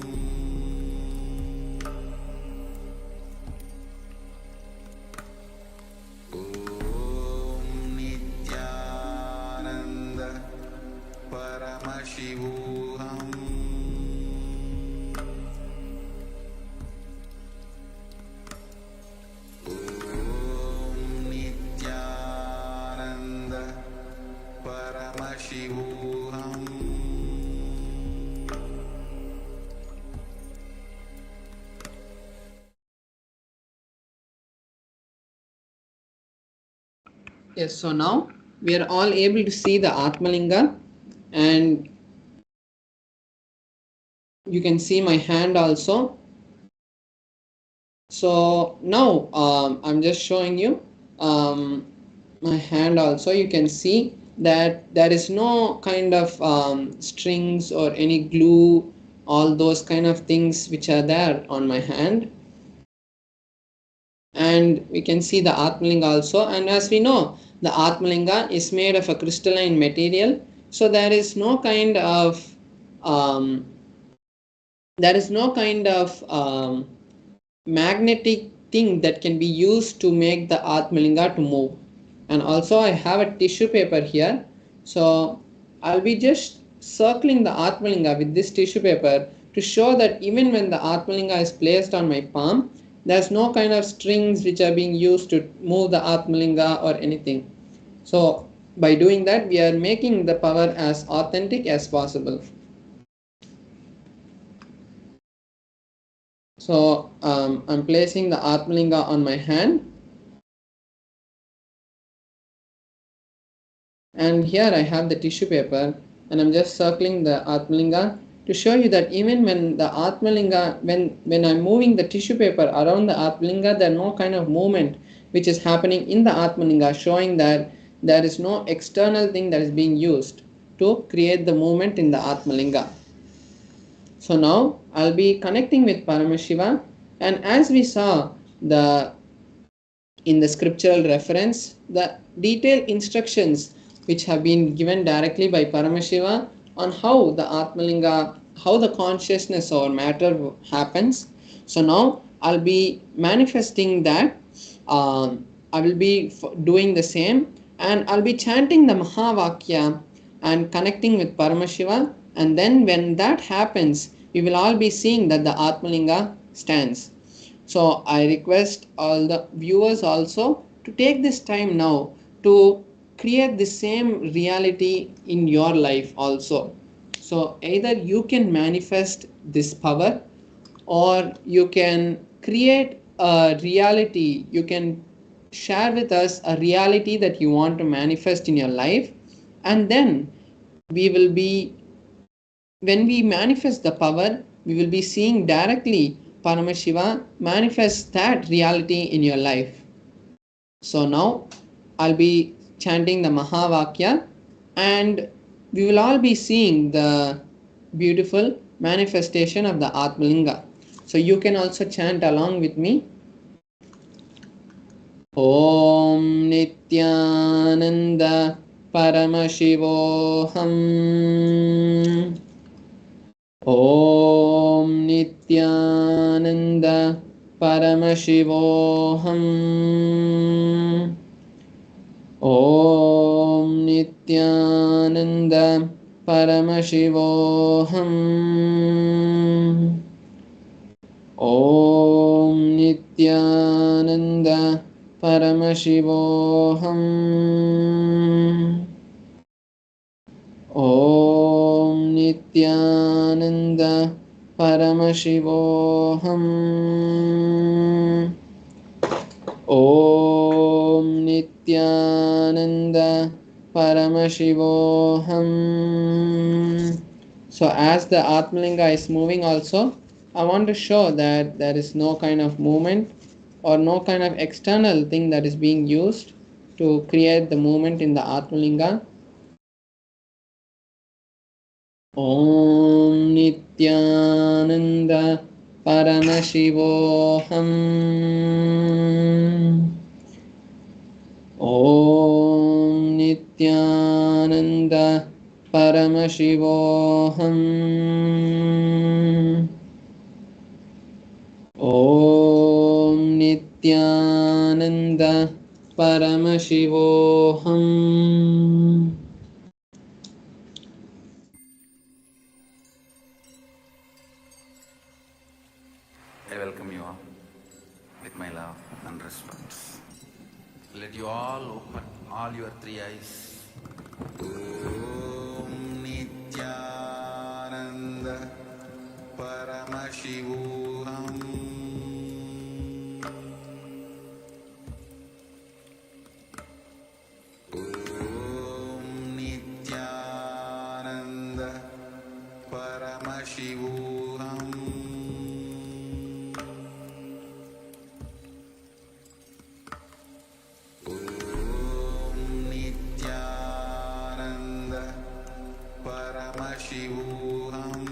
Paramashivoham. Om Nithyananda Paramashivoham. Yes, so now we are all able to see the Atmalinga, and you can see my hand also. So now I'm just showing you my hand also. You can see that there is no kind of strings or any glue, all those kind of things which are there on my hand. And we can see the Atmalinga also, and as we know, the Atmalinga is made of a crystalline material, so there is no kind of magnetic thing that can be used to make the Atmalinga to move. And also I have a tissue paper here, so I'll be just circling the Atmalinga with this tissue paper to show that even when the Atmalinga is placed on my palm, there's no kind of strings which are being used to move the Atmalinga or anything. So by doing that, we are making the power as authentic as possible. So I'm placing the Atmalinga on my hand, and here I have the tissue paper, and I'm just circling the Atmalinga to show you that even when the Atmalinga, when I'm moving the tissue paper around the Atmalinga, there is no kind of movement which is happening in the Atmalinga, showing that there is no external thing that is being used to create the movement in the Atmalinga. So now I'll be connecting with Paramashiva, and as we saw in the scriptural reference, the detailed instructions which have been given directly by Paramashiva on how the Atmalinga, how the consciousness or matter happens. So now I'll be manifesting that. I'll I will be doing the same, and I'll be chanting the Mahavakya and connecting with Paramashiva, and then when that happens, we will all be seeing that the Atmalinga stands. So I request all the viewers also to take this time now to create the same reality in your life also. So either you can manifest this power, or you can create a reality, you can share with us a reality that you want to manifest in your life, and then we will be, when we manifest the power, we will be seeing directly Paramashiva manifest that reality in your life. So now I'll be chanting the Mahavakya, and we will all be seeing the beautiful manifestation of the Atmalinga. So you can also chant along with me. Om Nithyananda Paramashivoham. Om Nithyananda Paramashivoham. Om Nithyananda Paramashivoham. Om Nithyananda Paramashivoham. Om Nithyananda Paramashivoham. Om Nithyananda Paramashivoham. So as the Atmalinga is moving also, I want to show that there is no kind of movement or no kind of external thing that is being used to create the movement in the Atmalinga. Om Nithyananda Paramashivoham. Om Nithyananda Paramashivoham. Om Nithyananda Paramashivoham. I welcome you all with my love and respect. Let you all open all your three eyes. Om Nithyananda Paramashivoham. Om Nithyananda Paramashivoham. Om Nithyananda Paramashivoham.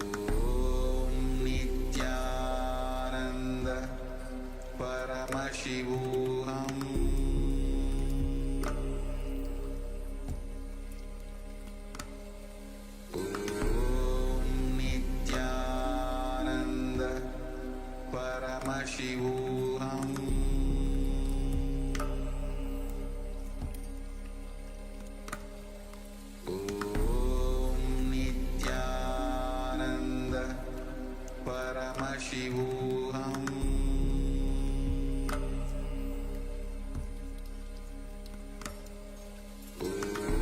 Om Nithyananda Paramashivoham. Om Nithyananda Paramashivoham. Om Nithyananda Paramashivoham.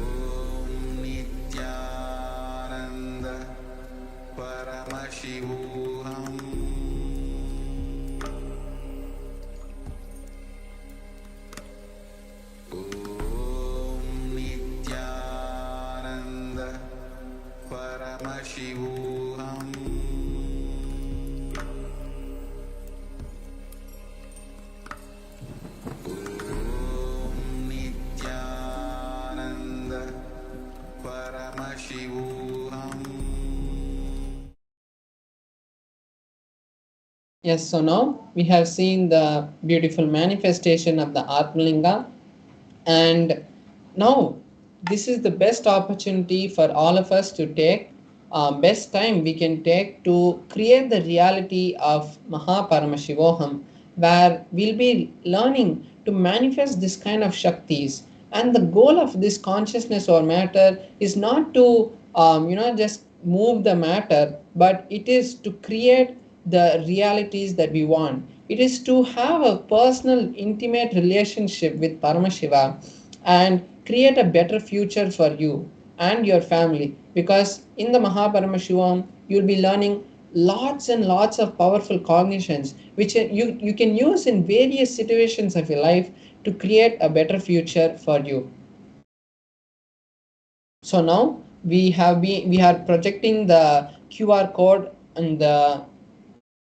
Om Nithyananda Paramashivoham. Om Nithyananda Paramashivoham. Om Nithyananda Paramashivoham. Yes, so now we have seen the beautiful manifestation of the Atmalinga, and now this is the best opportunity for all of us to take best time we can take to create the reality of Paramashivoham, where we'll be learning to manifest this kind of Shaktis. And the goal of this consciousness or matter is not to, just move the matter, but it is to create the realities that we want. It is to have a personal, intimate relationship with Paramashiva and create a better future for you and your family, because in the Paramashivam you'll be learning lots and lots of powerful cognitions which you can use in various situations of your life to create a better future for you. So now we are projecting the QR code on the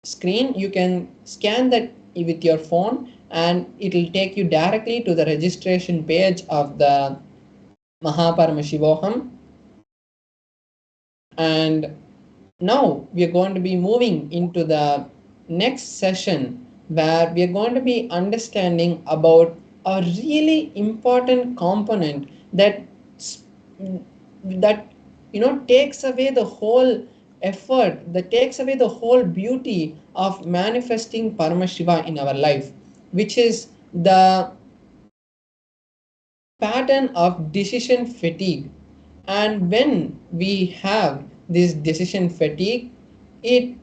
screen. You can scan that with your phone and it will take you directly to the registration page of the Paramashivoham. And now we are going to be moving into the next session where we are going to be understanding about a really important component that takes away the whole effort, that takes away the whole beauty of manifesting Paramashiva in our life, which is the pattern of decision fatigue. And when we have this decision fatigue, it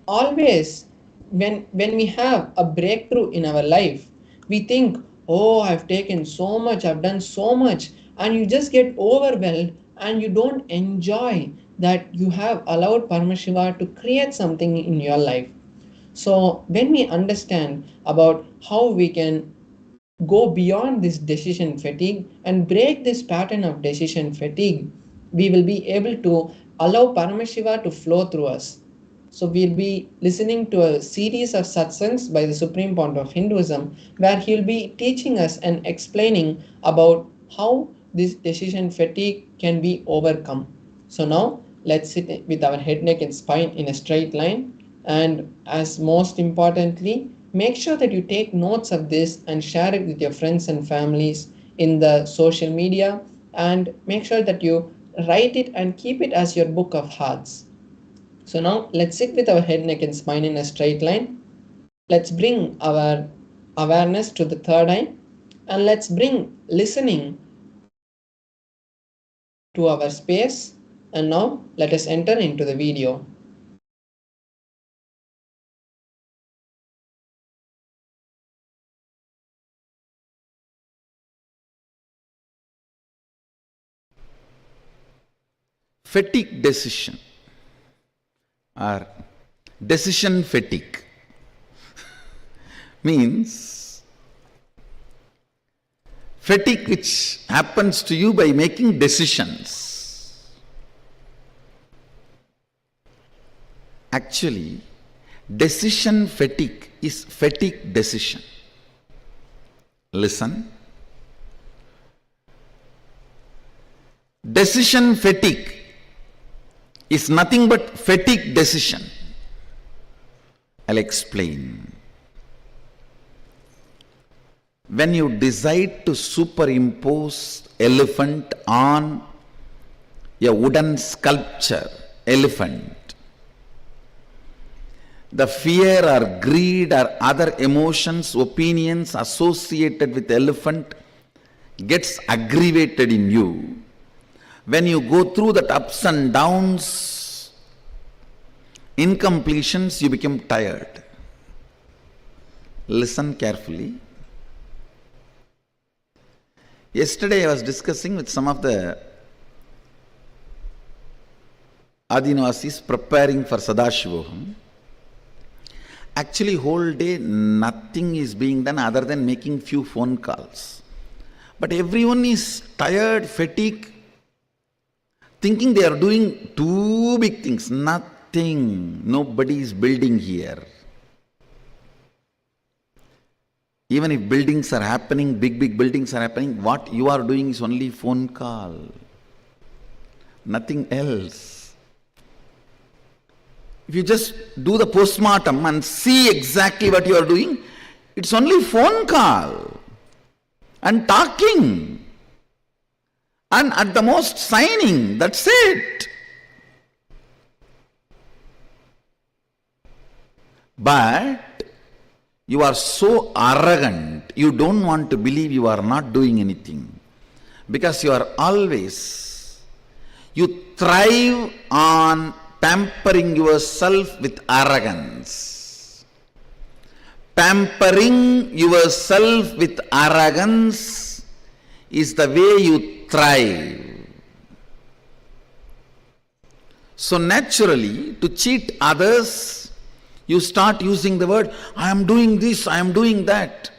always, when we have a breakthrough in our life, we think, oh, I've taken so much, I've done so much, and you just get overwhelmed and you don't enjoy that you have allowed Paramashiva to create something in your life. So when we understand about how we can go beyond this decision fatigue and break this pattern of decision fatigue, we will be able to allow Paramashiva to flow through us. So we'll be listening to a series of satsangs by the Supreme Point of Hinduism, where he'll be teaching us and explaining about how this decision fatigue can be overcome. So now let's sit with our head, neck and spine in a straight line. And as most importantly, make sure that you take notes of this and share it with your friends and families in the social media, and make sure that you write it and keep it as your book of hearts. So now let's sit with our head, neck and spine in a straight line. Let's bring our awareness to the third eye, and let's bring listening to our space. And now let us enter into the video. Fatigue decision or decision fatigue means fatigue which happens to you by making decisions. Actually, decision fatigue is fatigue decision. Listen. Decision fatigue is nothing but fatigue decision. I'll explain. When you decide to superimpose elephant on a wooden sculpture, elephant, the fear or greed or other emotions, opinions associated with elephant gets aggravated in you. When you go through that ups and downs, incompletions, you become tired. Listen carefully. Yesterday I was discussing with some of the Adinavasis preparing for Sadashivoham. Actually, whole day nothing is being done other than making few phone calls. But everyone is tired, fatigued, thinking they are doing two big things. Nothing. Nobody is building here. Even if buildings are happening, big buildings are happening, what you are doing is only phone call. Nothing else. If you just do the postmortem and see exactly what you are doing, it's only phone call and talking. And at the most signing, that's it. But you are so arrogant, you don't want to believe you are not doing anything. Because you are always, you thrive on pampering yourself with arrogance. Pampering yourself with arrogance is the way you thrive. So naturally, to cheat others, you start using the word, I am doing this, I am doing that.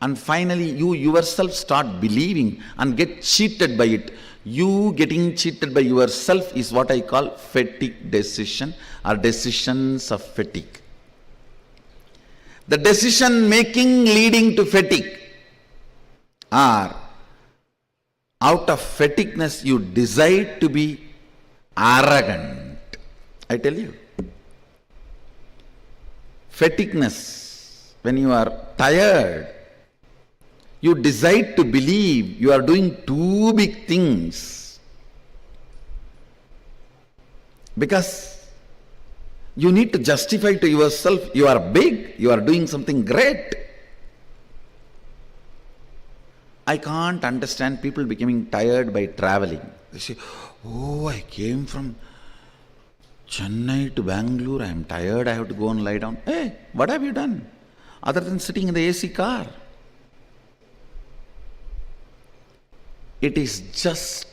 And finally, you yourself start believing and get cheated by it. You getting cheated by yourself is what I call fatigue decision or decisions of fatigue. The decision making leading to fatigue, or out of fatigueness you decide to be arrogant. I tell you, fatigueness, when you are tired, you decide to believe you are doing too big things. Because you need to justify to yourself you are big, you are doing something great. I can't understand people becoming tired by traveling. They say, oh, I came from Chennai to Bangalore, I am tired, I have to go and lie down. Hey, what have you done? Other than sitting in the AC car. It is just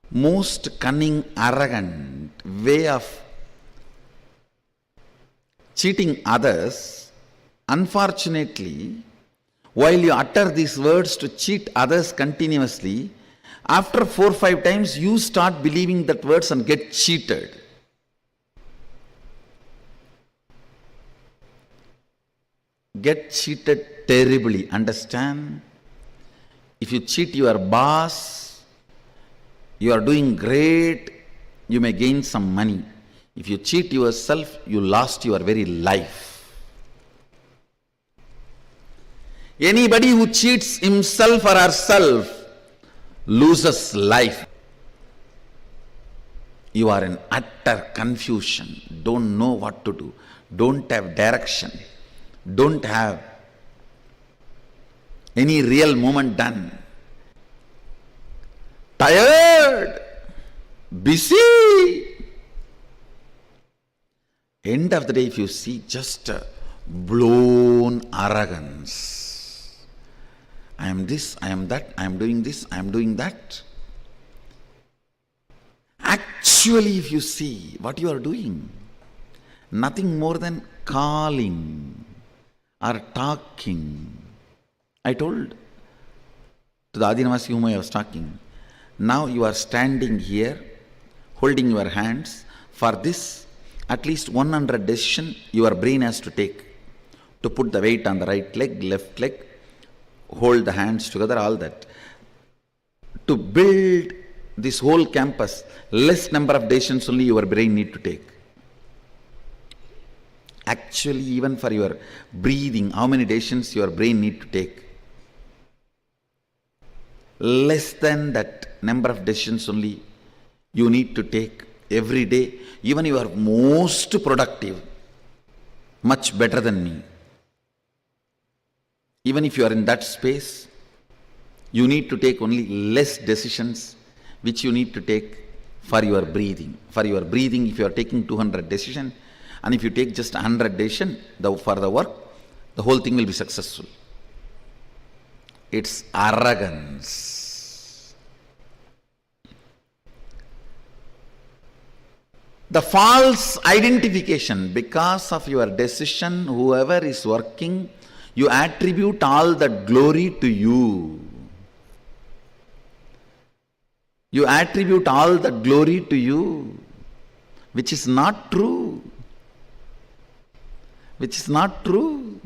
most cunning, arrogant way of cheating others. Unfortunately, while you utter these words to cheat others continuously, after 4 or 5 times you start believing that words and get cheated. Get cheated terribly, understand? If you cheat your boss, you are doing great, you may gain some money. If you cheat yourself, you lost your very life. Anybody who cheats himself or herself loses life. You are in utter confusion, don't know what to do, don't have direction, don't have any real movement done. Tired, busy. End of the day, if you see just blown arrogance. I am this, I am that, I am doing this, I am doing that. Actually, if you see what you are doing, nothing more than calling or talking. I told to the Adinavasi whom I was talking, now you are standing here, holding your hands. For this, at least 100 decisions your brain has to take. To put the weight on the right leg, left leg, hold the hands together, all that. To build this whole campus, less number of decisions only your brain need to take. Actually, even for your breathing, how many decisions your brain need to take? Less than that number of decisions only you need to take every day. Even you are most productive, much better than me. Even if you are in that space, you need to take only less decisions which you need to take for your breathing. For your breathing, if you are taking 200 decisions, and if you take just 100 decisions for the work, the whole thing will be successful. It's arrogance. The false identification, because of your decision, whoever is working, you attribute all that glory to you. You attribute all that glory to you, which is not true. Which is not true.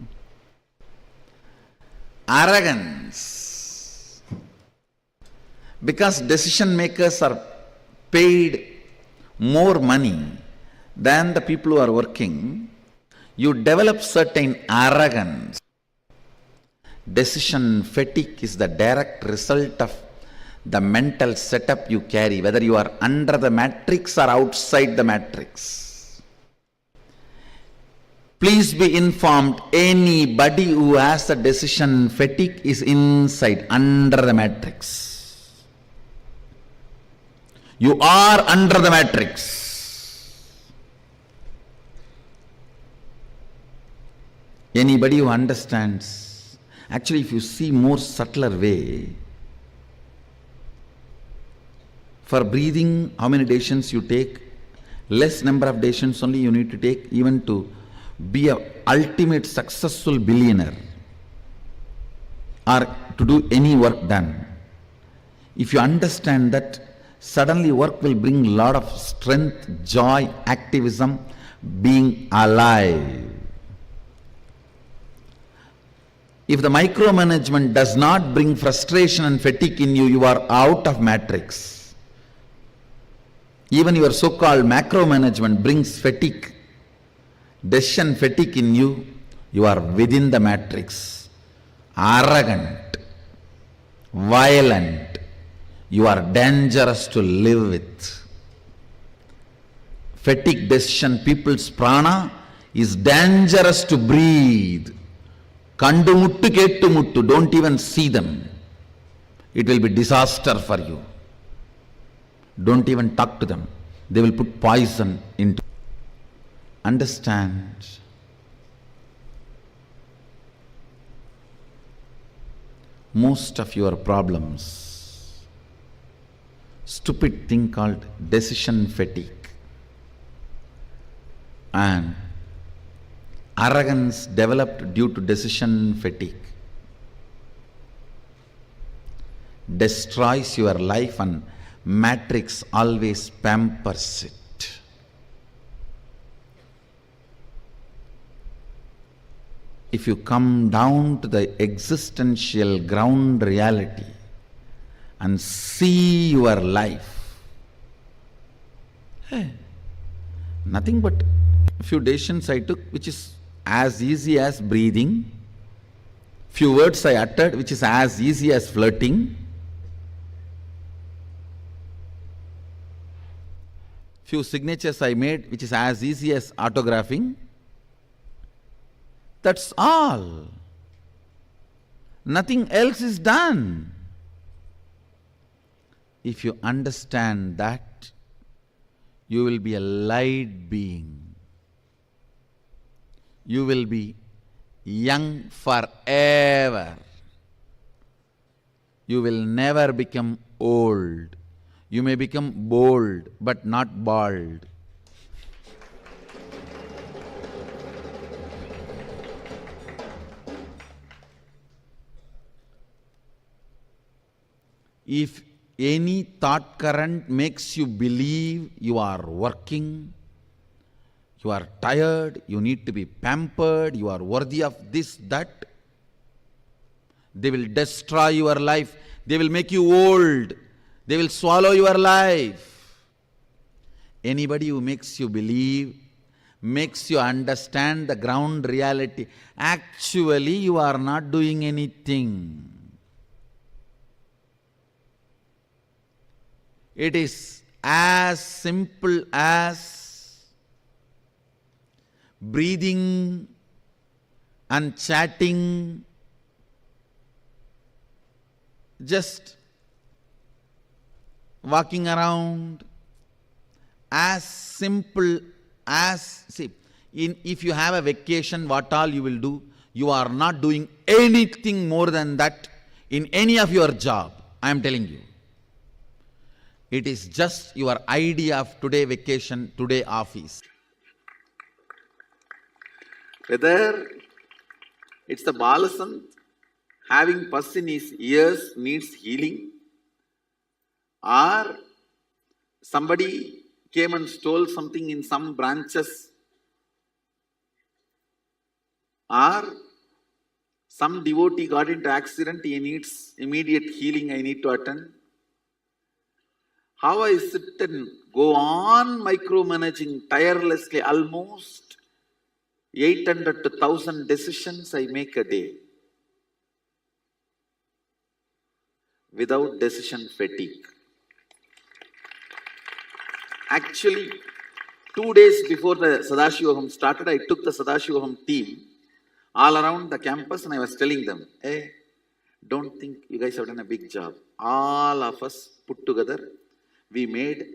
Arrogance. Because decision makers are paid more money than the people who are working, you develop certain arrogance. Decision fatigue is the direct result of the mental setup you carry, whether you are under the matrix or outside the matrix. Please be informed, anybody who has a decision fatigue is inside, under the matrix. You are under the matrix. Anybody who understands, actually if you see more subtler way, for breathing, how many decisions you take? Less number of decisions only you need to take, even to be a ultimate successful billionaire or to do any work done. If you understand that, suddenly work will bring lot of strength, joy, activism, being alive. If the micromanagement does not bring frustration and fatigue in you, you are out of matrix. Even your so-called macromanagement brings fatigue, decision fatigue in you, you are within the matrix. Arrogant, violent, you are dangerous to live with. Fatigue decision, people's prana is dangerous to breathe. Kandu muttu kettu muttu, don't even see them. It will be disaster for you. Don't even talk to them. They will put poison into. Understand. Most of your problems, stupid thing called decision fatigue and arrogance developed due to decision fatigue, destroys your life, and matrix always pampers it. If you come down to the existential ground reality and see your life, nothing but a few decisions I took, which is as easy as breathing, few words I uttered, which is as easy as flirting, few signatures I made, which is as easy as autographing. That's all. Nothing else is done. If you understand that, you will be a light being. You will be young forever. You will never become old. You may become bold, but not bald. If any thought current makes you believe you are working, you are tired, you need to be pampered, you are worthy of this, that, they will destroy your life. They will make you old. They will swallow your life. Anybody who makes you believe, makes you understand the ground reality, actually you are not doing anything. It is as simple as breathing and chatting, just walking around, as simple as, see, if you have a vacation, what all you will do, you are not doing anything more than that in any of your job, I am telling you. It is just your idea of today vacation, today office. Whether it's the Balasant having pus in his ears needs healing, or somebody came and stole something in some branches, or some devotee got into accident, he needs immediate healing, I need to attend. How I sit and go on micromanaging tirelessly, almost 800 to 1000 decisions I make a day without decision fatigue. Actually, 2 days before the Sadashivoham started, I took the Sadashivoham team all around the campus and I was telling them, hey, don't think you guys have done a big job. All of us put together, we made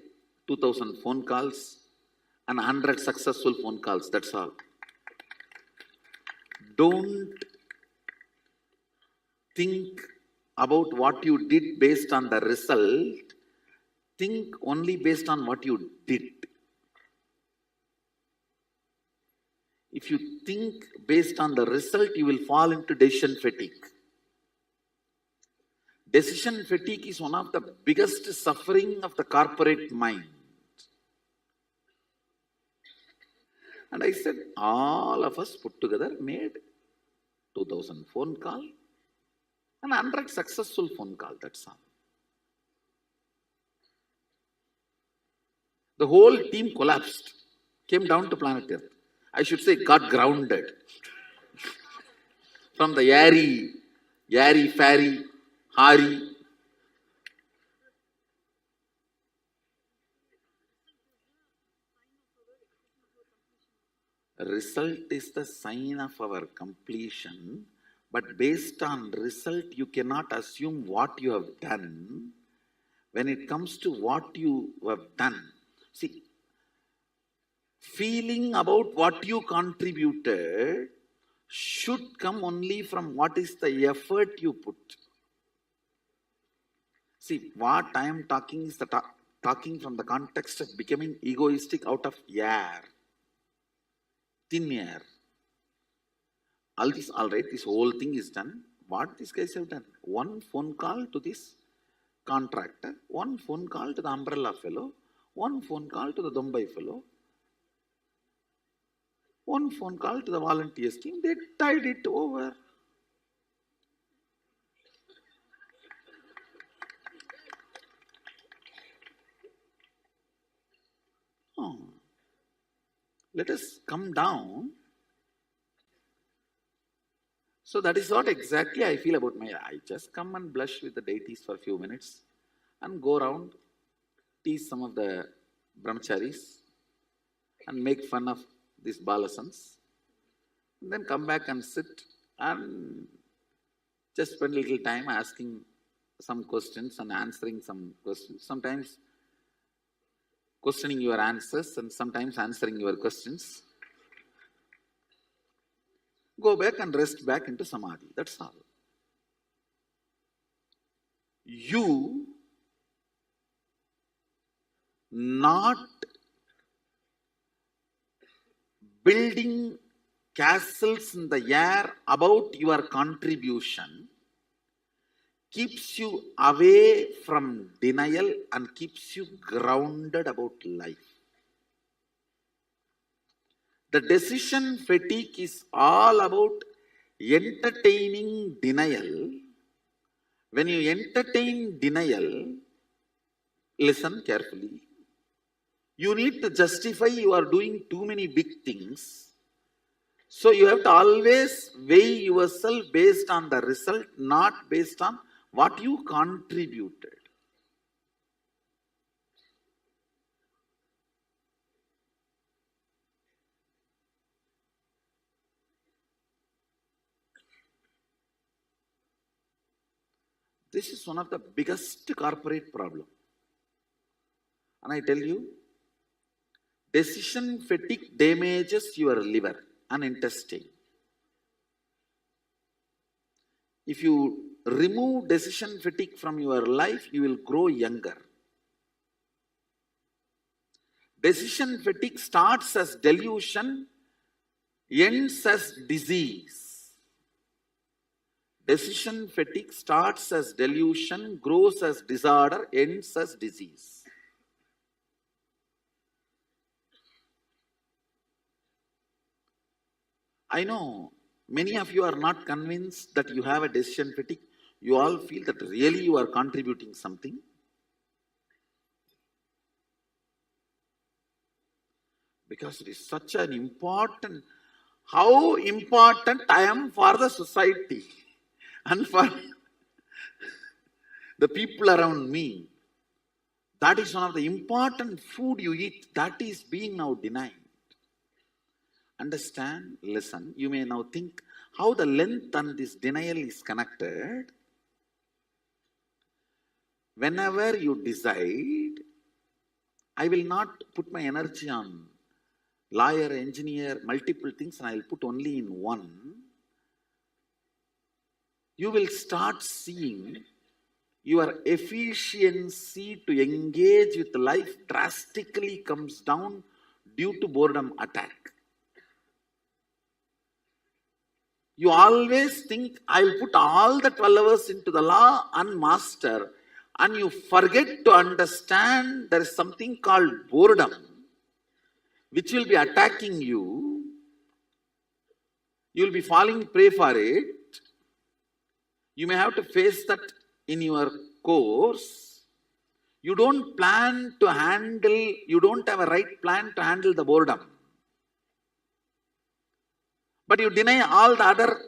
2000 phone calls and 100 successful phone calls. That's all. Don't think about what you did based on the result. Think only based on what you did. If you think based on the result, you will fall into decision fatigue. Decision fatigue is one of the biggest suffering of the corporate mind. And I said, all of us put together made 2000 phone call and 100 successful phone call, that's all. The whole team collapsed, came down to planet Earth. I should say got grounded from the airy, fairy, Hari. Result is the sign of our completion, but based on result, you cannot assume what you have done. When it comes to what you have done, see, feeling about what you contributed should come only from what is the effort you put. See, what I am talking is talking from the context of becoming egoistic out of air, thin air. All right, this whole thing is done. What these guys have done? One phone call to this contractor, one phone call to the umbrella fellow, one phone call to the Dumbai fellow, one phone call to the volunteer scheme. They tied it over. Let us come down. So that is what exactly I feel about I just come and blush with the deities for a few minutes and go around, tease some of the brahmacharis and make fun of these balasans. And then come back and sit and just spend a little time asking some questions and answering some questions. Sometimes questioning your answers and sometimes answering your questions. Go back and rest back into Samadhi. That's all. You not building castles in the air about your contribution keeps you away from denial and keeps you grounded about life. The decision fatigue is all about entertaining denial. When you entertain denial, listen carefully. You need to justify you are doing too many big things. So you have to always weigh yourself based on the result, not based on what you contributed. This is one of the biggest corporate problem. And I tell you, decision fatigue damages your liver and intestine. If you remove decision fatigue from your life, you will grow younger. Decision fatigue starts as delusion, ends as disease. Decision fatigue starts as delusion, grows as disorder, ends as disease. I know many of you are not convinced that you have a decision fatigue. You all feel that really you are contributing something. Because it is such an important, how important I am for the society and for the people around me. That is one of the important food you eat. That is being now denied. Understand? Listen. You may now think how the length and this denial is connected. Whenever you decide, I will not put my energy on lawyer, engineer, multiple things, and I will put only in one. You will start seeing your efficiency to engage with life drastically comes down due to boredom attack. You always think, I will put all the 12 hours into the law and master, and you forget to understand there is something called boredom, which will be attacking you. You will be falling prey for it. You may have to face that in your course. You don't plan to handle, you don't have a right plan to handle the boredom. But you deny all the other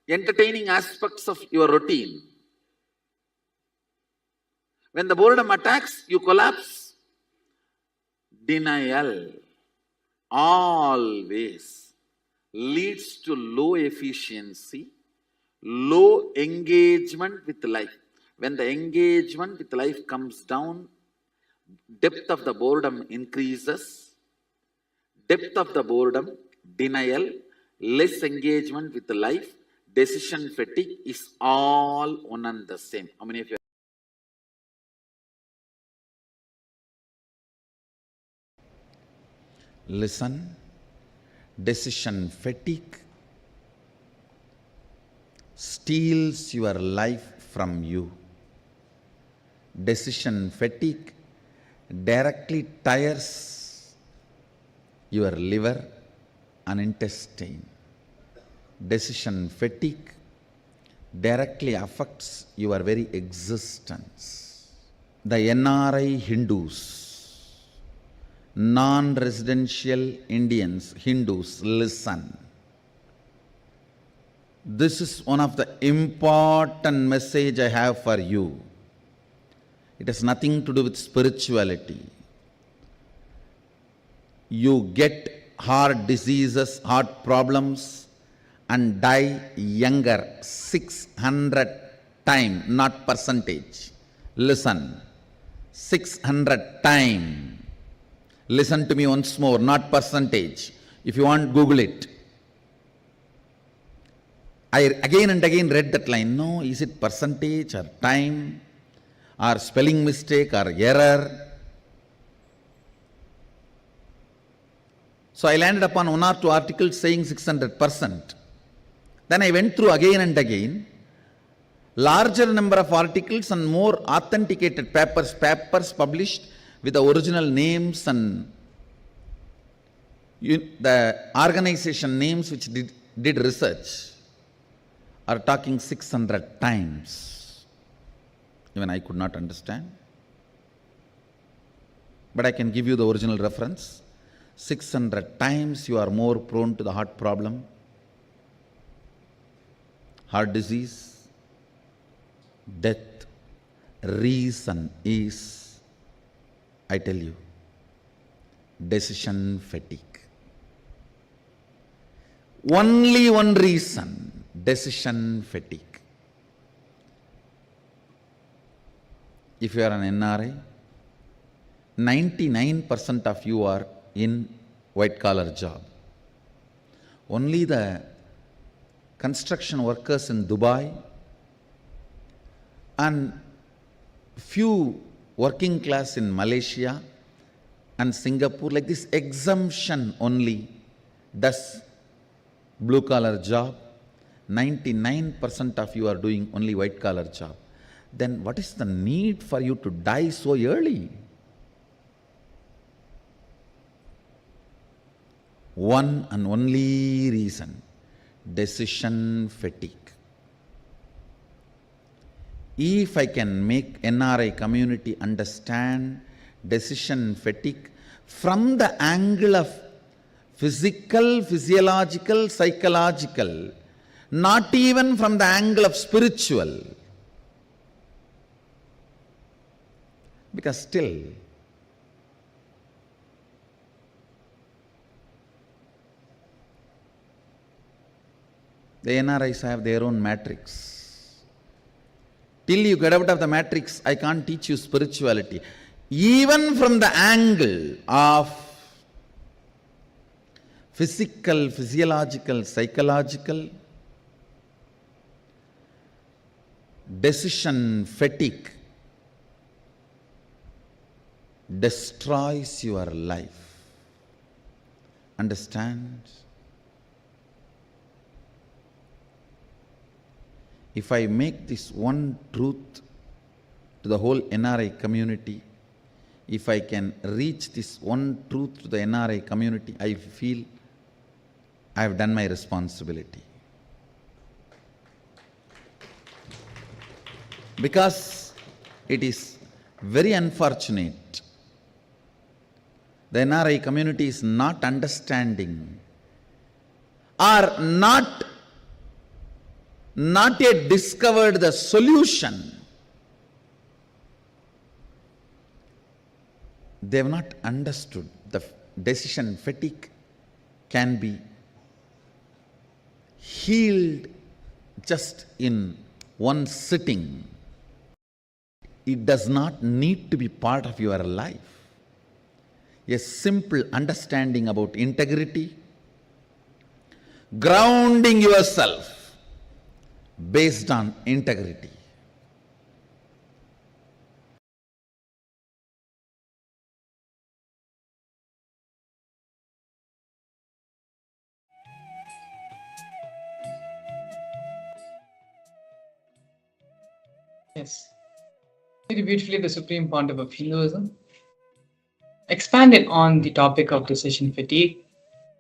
entertaining aspects of your routine. When the boredom attacks, you collapse. Denial always leads to low efficiency, low engagement with life. When the engagement with life comes down, depth of the boredom increases. Depth of the boredom, denial, less engagement with life, decision fatigue is all one and the same. How many of you? Listen, decision fatigue steals your life from you. Decision fatigue directly tires your liver and intestine. Decision fatigue directly affects your very existence. The NRI Hindus, non-residential Indians, Hindus, listen. This is one of the important message I have for you. It has nothing to do with spirituality. You get heart diseases, heart problems, and die younger 600 times, not percentage. Listen, 600 times. Listen to me once more, not percentage. If you want, Google it. I again and again read that line. No, is it percentage or time or spelling mistake or error? So I landed upon one or two articles saying 600%. Then I went through again and again. Larger number of articles and more authenticated papers published with the original names and the organization names which did research are talking 600 times. Even I could not understand. But I can give you the original reference. 600 times you are more prone to the heart problem, heart disease, death. Reason is, I tell you, decision fatigue. Only one reason, decision fatigue. If you are an NRI, 99% of you are in white collar job. Only the construction workers in Dubai and few working class in Malaysia and Singapore, like this exemption only does blue collar job. 99% of you are doing only white collar job. Then what is the need for you to die so early? One and only reason, decision fatigue. If I can make NRI community understand decision fatigue from the angle of physical, physiological, psychological, not even from the angle of spiritual, Because still, the NRIs have their own matrix. Till you get out of the matrix, I can't teach you spirituality. Even from the angle of physical, physiological, psychological, decision fatigue destroys your life. Understand? If I make this one truth to the whole NRI community, if I can reach this one truth to the NRI community, I feel I have done my responsibility. Because it is very unfortunate, the NRI community is not understanding or not yet discovered the solution. They have not understood the decision fatigue can be healed just in one sitting. It does not need to be part of your life. A simple understanding about integrity, grounding yourself based on integrity. Yes. Very beautifully, the Supreme Pontiff of Hinduism expanded on the topic of decision fatigue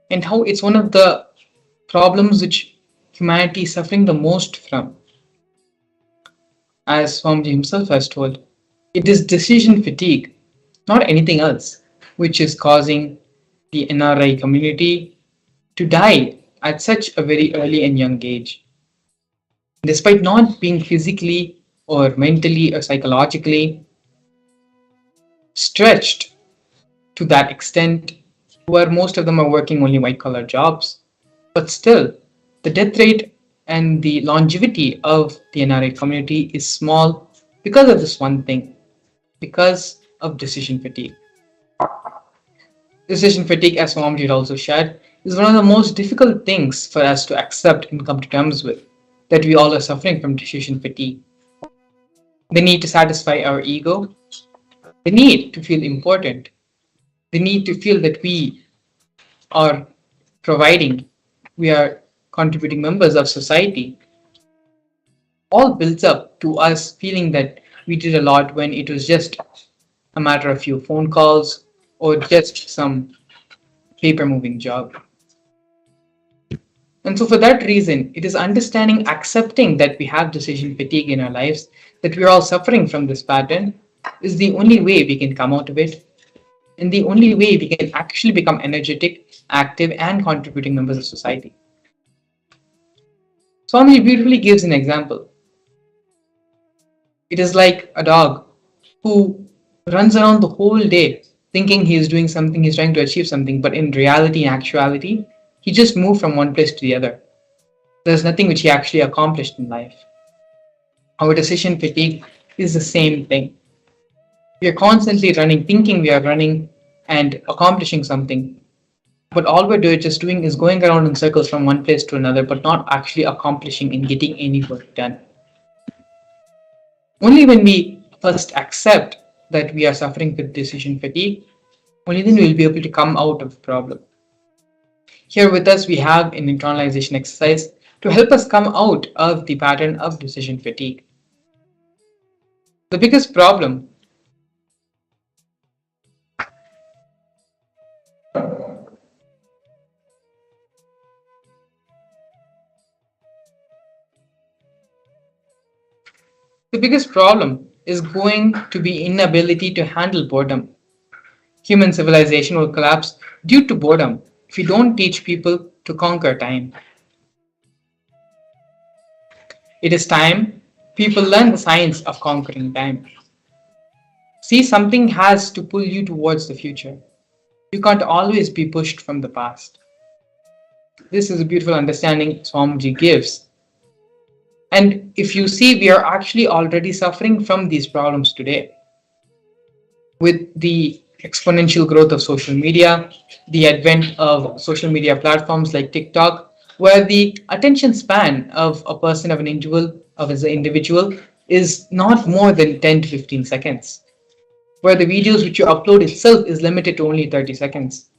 and how it's one of the problems which humanity is suffering the most from. As Swamiji himself has told, it is decision fatigue, not anything else, which is causing the NRI community to die at such a very early and young age. Despite not being physically or mentally or psychologically stretched to that extent, where most of them are working only white collar jobs, but still the death rate and the longevity of the NRI community is small because of this one thing, because of decision fatigue. Decision fatigue, as Swamiji had also shared, is one of the most difficult things for us to accept and come to terms with, that we all are suffering from decision fatigue. The need to satisfy our ego, the need to feel important, the need to feel that we are providing, we are contributing members of society, all builds up to us feeling that we did a lot when it was just a matter of a few phone calls or just some paper moving job. And so for that reason, it is understanding, accepting that we have decision fatigue in our lives, that we are all suffering from this pattern, is the only way we can come out of it, and the only way we can actually become energetic, active, and contributing members of society. Swami beautifully gives an example. It is like a dog who runs around the whole day thinking he is doing something, he's trying to achieve something, but in reality, in actuality, he just moved from one place to the other. There's nothing which he actually accomplished in life. Our decision fatigue is the same thing. We are constantly running, thinking we are running and accomplishing something, but all we're just doing is going around in circles from one place to another, but not actually accomplishing and getting any work done. Only when we first accept that we are suffering with decision fatigue, only then we'll be able to come out of the problem. Here with us, we have an internalization exercise to help us come out of the pattern of decision fatigue. The biggest problem is going to be inability to handle boredom. Human civilization will collapse due to boredom if we don't teach people to conquer time. It is time people learn the science of conquering time. See, something has to pull you towards the future. You can't always be pushed from the past. This is a beautiful understanding Swamiji gives. And if you see, we are actually already suffering from these problems today. With the exponential growth of social media, the advent of social media platforms like TikTok, where the attention span of a person, of an individual, is not more than 10 to 15 seconds, where the videos which you upload itself is limited to only 30 seconds.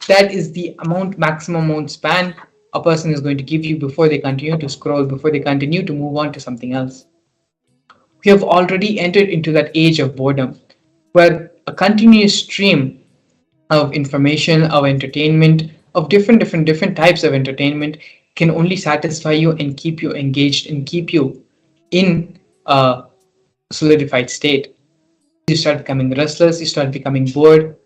That is the maximum amount span a person is going to give you before they continue to scroll, before they continue to move on to something else. We have already entered into that age of boredom, where a continuous stream of information, of entertainment, of different types of entertainment can only satisfy you and keep you engaged and keep you in a solidified state. You start becoming restless, you start becoming bored.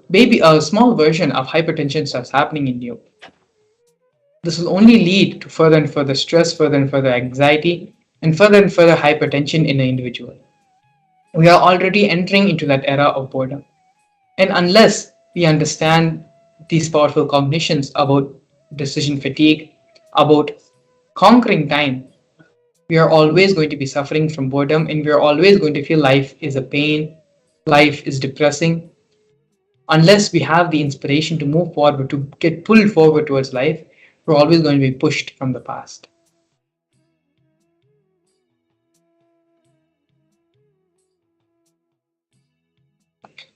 Maybe a small version of hypertension starts happening in you. This will only lead to further and further stress, further and further anxiety, and further hypertension in an individual. We are already entering into that era of boredom. And unless we understand these powerful cognitions about decision fatigue, about conquering time, we are always going to be suffering from boredom, and we are always going to feel life is a pain, life is depressing. Unless we have the inspiration to move forward, to get pulled forward towards life, we're always going to be pushed from the past.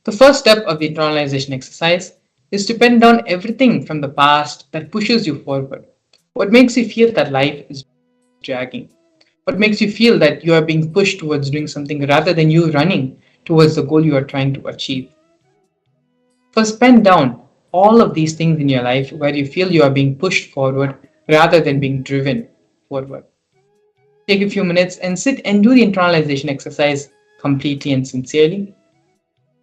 The first step of the internalization exercise is to pen down everything from the past that pushes you forward. What makes you feel that life is dragging? What makes you feel that you are being pushed towards doing something rather than you running towards the goal you are trying to achieve? First, pen down all of these things in your life where you feel you are being pushed forward rather than being driven forward. Take a few minutes and sit and do the internalization exercise completely and sincerely.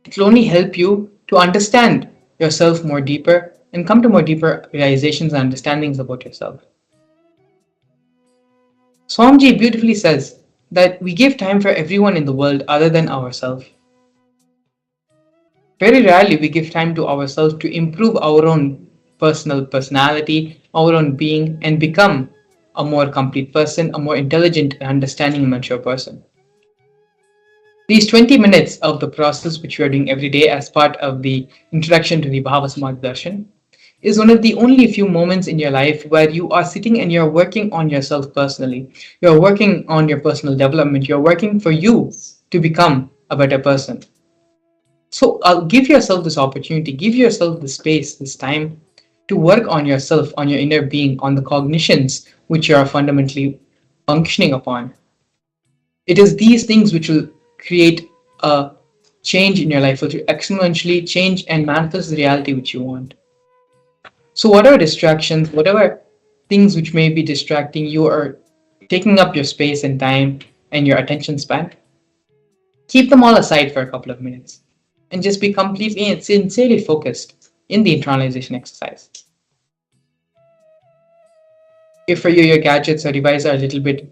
It will only help you to understand yourself more deeper and come to more deeper realizations and understandings about yourself. Swamiji beautifully says that we give time for everyone in the world other than ourselves. Very rarely we give time to ourselves to improve our own personal personality, our own being, and become a more complete person, a more intelligent and understanding and mature person. These 20 minutes of the process which we are doing every day as part of the introduction to the Bhava Samadhi Darshan is one of the only few moments in your life where you are sitting and you're working on yourself personally. You're working on your personal development. You're working for you to become a better person. So give yourself this opportunity, give yourself the space, this time to work on yourself, on your inner being, on the cognitions which you are fundamentally functioning upon. It is these things which will create a change in your life, which will exponentially change and manifest the reality which you want. So whatever distractions, whatever things which may be distracting you or taking up your space and time and your attention span, keep them all aside for a couple of minutes and just be completely and sincerely focused in the internalization exercise. If for you your gadgets or devices are a little bit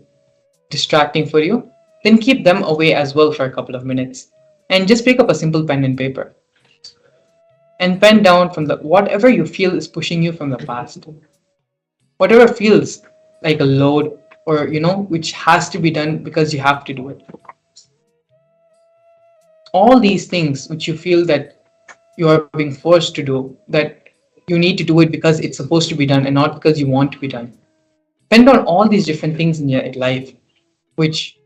distracting for you, then keep them away as well for a couple of minutes and just pick up a simple pen and paper and pen down from the whatever you feel is pushing you from the past, whatever feels like a load or which has to be done because you have to do it. All these things which you feel that you are being forced to do, that you need to do it because it's supposed to be done and not because you want to be done. Pen down all these different things in your life which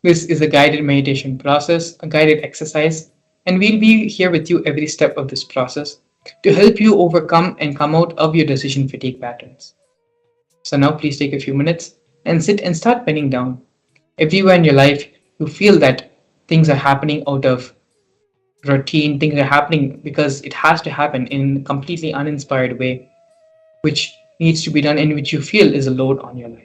this is a guided meditation process, a guided exercise, and we'll be here with you every step of this process to help you overcome and come out of your decision fatigue patterns. So now please take a few minutes and sit and start penning down. Everywhere in your life you feel that things are happening out of routine, things are happening because it has to happen in a completely uninspired way, which needs to be done and which you feel is a load on your life.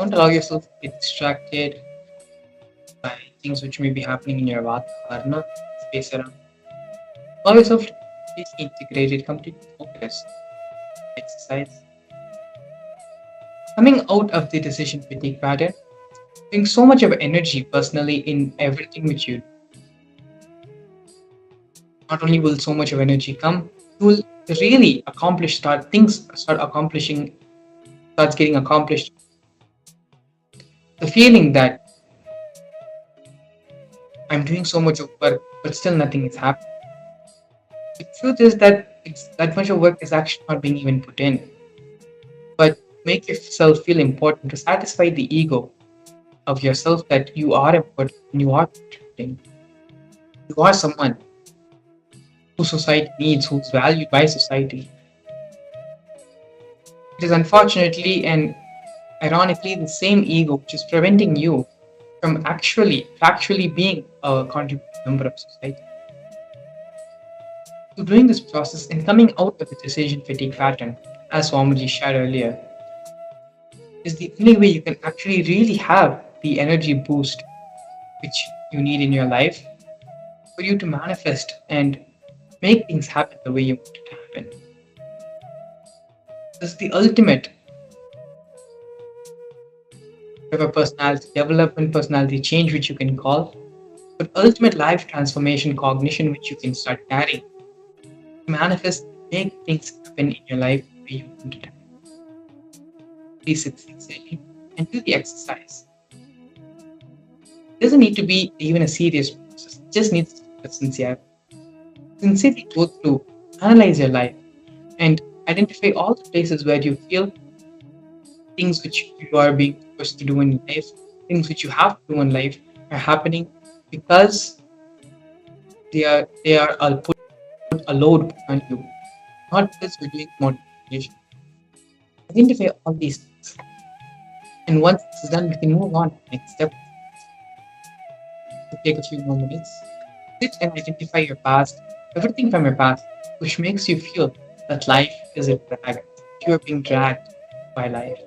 Don't allow yourself to get distracted by things which may be happening in your Varna space around. Allow yourself to be completely integrated, completely focused. Exercise. Coming out of the decision fatigue pattern, doing so much of energy personally in everything which you do. Not only will so much of energy come, you will really starts getting accomplished. The feeling that I'm doing so much of work, but still nothing is happening. The truth is that that much of work is actually not being even put in. But make yourself feel important to satisfy the ego of yourself that you are important and you are contributing. You are someone who society needs, who's valued by society. It is unfortunately and ironically the same ego which is preventing you from actually being a contributing member of society. So doing this process and coming out of the decision fatigue pattern, as Swamiji shared earlier, is the only way you can actually really have the energy boost which you need in your life for you to manifest and make things happen the way you want it to happen. This is the ultimate of a personality development, personality change, which you can call, but ultimate life transformation cognition, which you can start carrying, manifest, make things happen in your life the way you want it to happen. Please sit sincerely and do the exercise. It doesn't need to be even a serious process, it just needs to be sincere. Sincerely go through, analyze your life, and identify all the places where you feel things which you are being forced to do in life, things which you have to do in life are happening because they are put a load on you, not because you're doing motivation. Identify all these things. And once this is done, we can move on to the next step. Take a few more minutes. Sit and identify your past, everything from your past, which makes you feel that life is a drag. You are being dragged by life.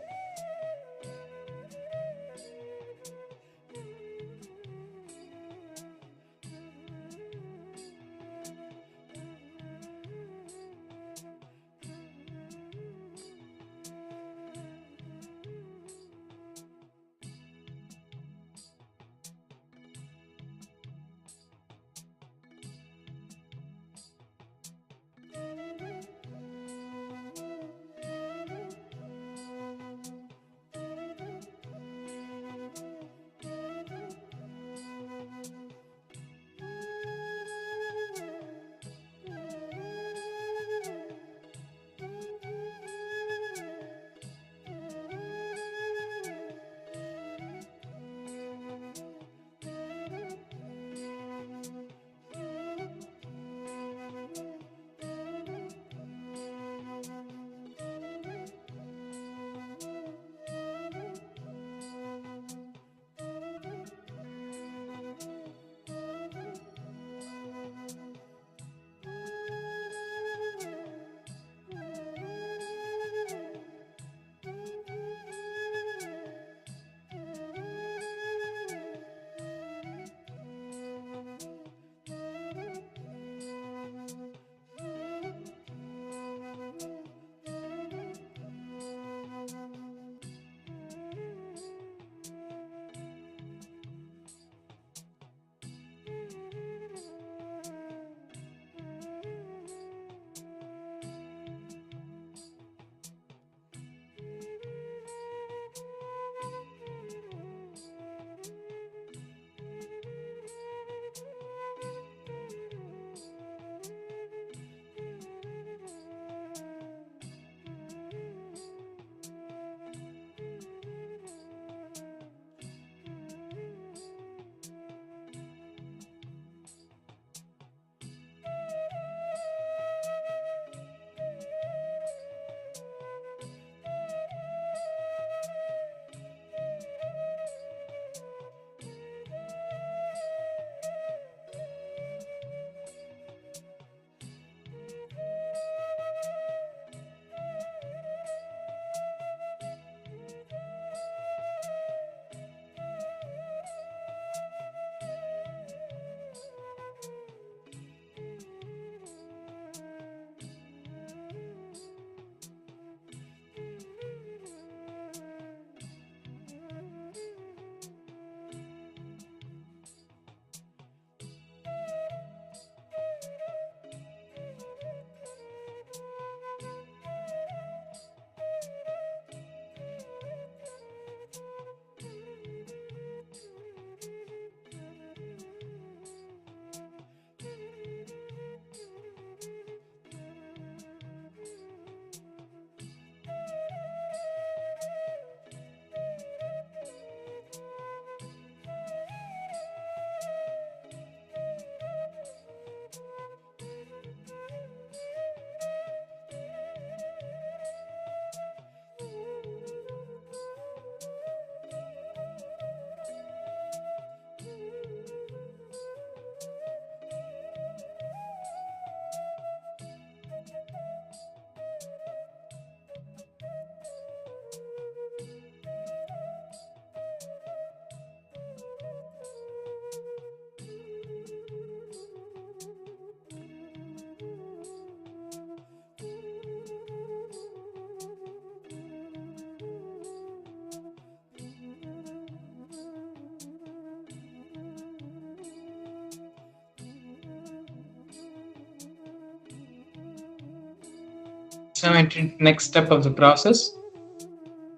now entering the next step of the process.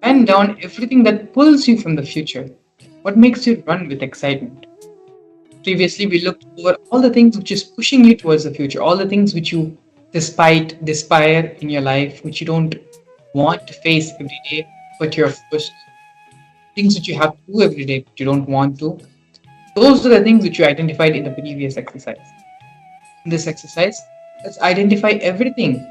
Pen down everything that pulls you from the future. What makes you run with excitement? Previously, we looked over all the things which is pushing you towards the future, all the things which you despair in your life, which you don't want to face every day, but you're forced, things which you have to do every day, but you don't want to. Those are the things which you identified in the previous exercise. In this exercise, let's identify everything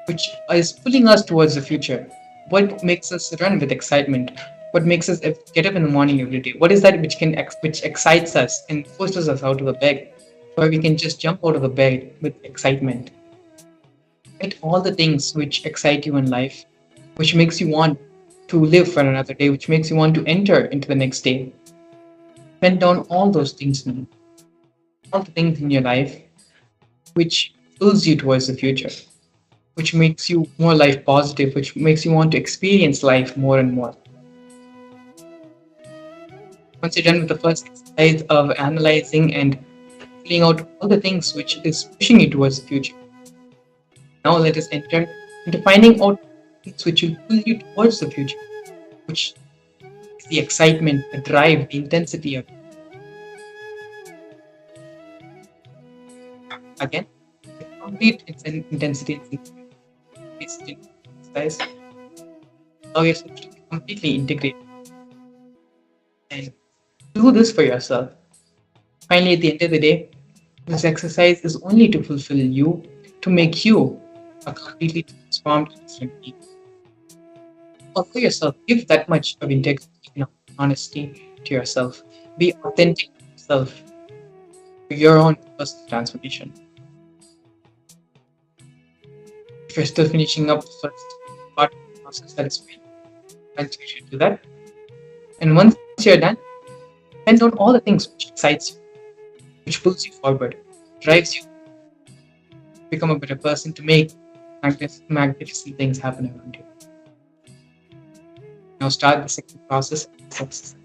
which is pulling us towards the future. What makes us run with excitement? What makes us get up in the morning every day? What is that which excites us and forces us out of the bed, where we can just jump out of the bed with excitement? Write all the things which excite you in life, which makes you want to live for another day, which makes you want to enter into the next day. Pen down all those things now, all the things in your life which pulls you towards the future, which makes you more life positive, which makes you want to experience life more and more. Once you're done with the first exercise of analyzing and filling out all the things which is pushing you towards the future, now let us enter into finding out things which will pull you towards the future, which is the excitement, the drive, the intensity of it. Again, the complete intensity exercise. Allow yourself to be completely integrated and do this for yourself. Finally, at the end of the day, this exercise is only to fulfill you, to make you a completely transformed different being. Allow yourself, give that much of integrity and honesty to yourself. Be authentic to yourself, to your own personal transformation. If you're still finishing up the first part of the process, that is fine. Continue to do that. And once you're done, pen down all the things which excites you, which pulls you forward, drives you to become a better person, to make magnificent things happen around you. Now start the second process of this exercise.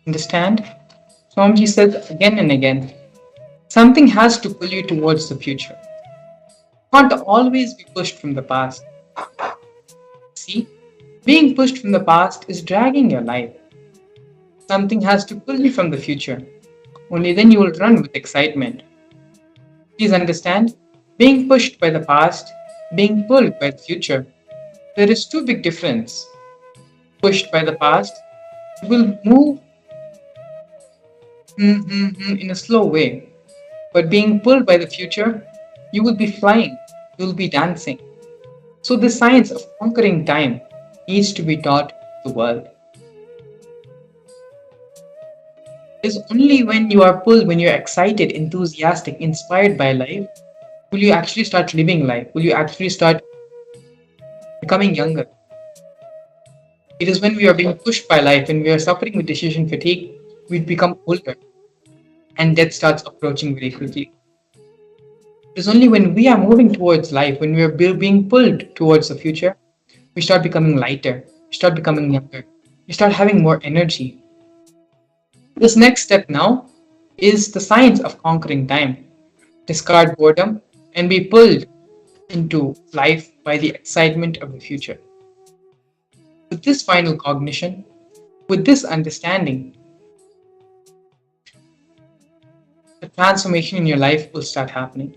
Understand? Swamiji said again and again, something has to pull you towards the future. You can't always be pushed from the past. See, being pushed from the past is dragging your life. Something has to pull you from the future. Only then you will run with excitement. Please understand, being pushed by the past, being pulled by the future. There is too big difference. Pushed by the past, you will move in a slow way. But being pulled by the future, you will be flying, you will be dancing. So the science of conquering time needs to be taught to the world. It is only when you are pulled, when you're excited, enthusiastic, inspired by life, will you actually start living life? Will you actually start becoming younger? It is when we are being pushed by life, when we are suffering with decision fatigue, we become older and death starts approaching very quickly. It is only when we are moving towards life, when we are being pulled towards the future, we start becoming lighter, we start becoming younger, we start having more energy. This next step now is the science of conquering time. Discard boredom and be pulled into life by the excitement of the future. With this final cognition, with this understanding, the transformation in your life will start happening.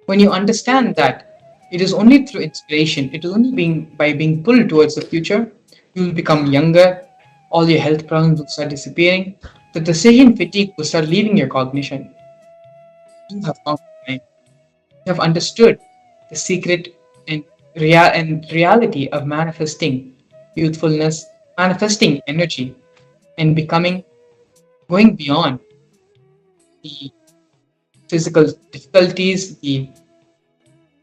When you understand that it is only through inspiration, it is only by being pulled towards the future, you will become younger, all your health problems will start disappearing, the decision fatigue will start leaving your cognition. You have conquered time. You have understood the secret and, reality of manifesting youthfulness, manifesting energy, and becoming, going beyond the physical difficulties, the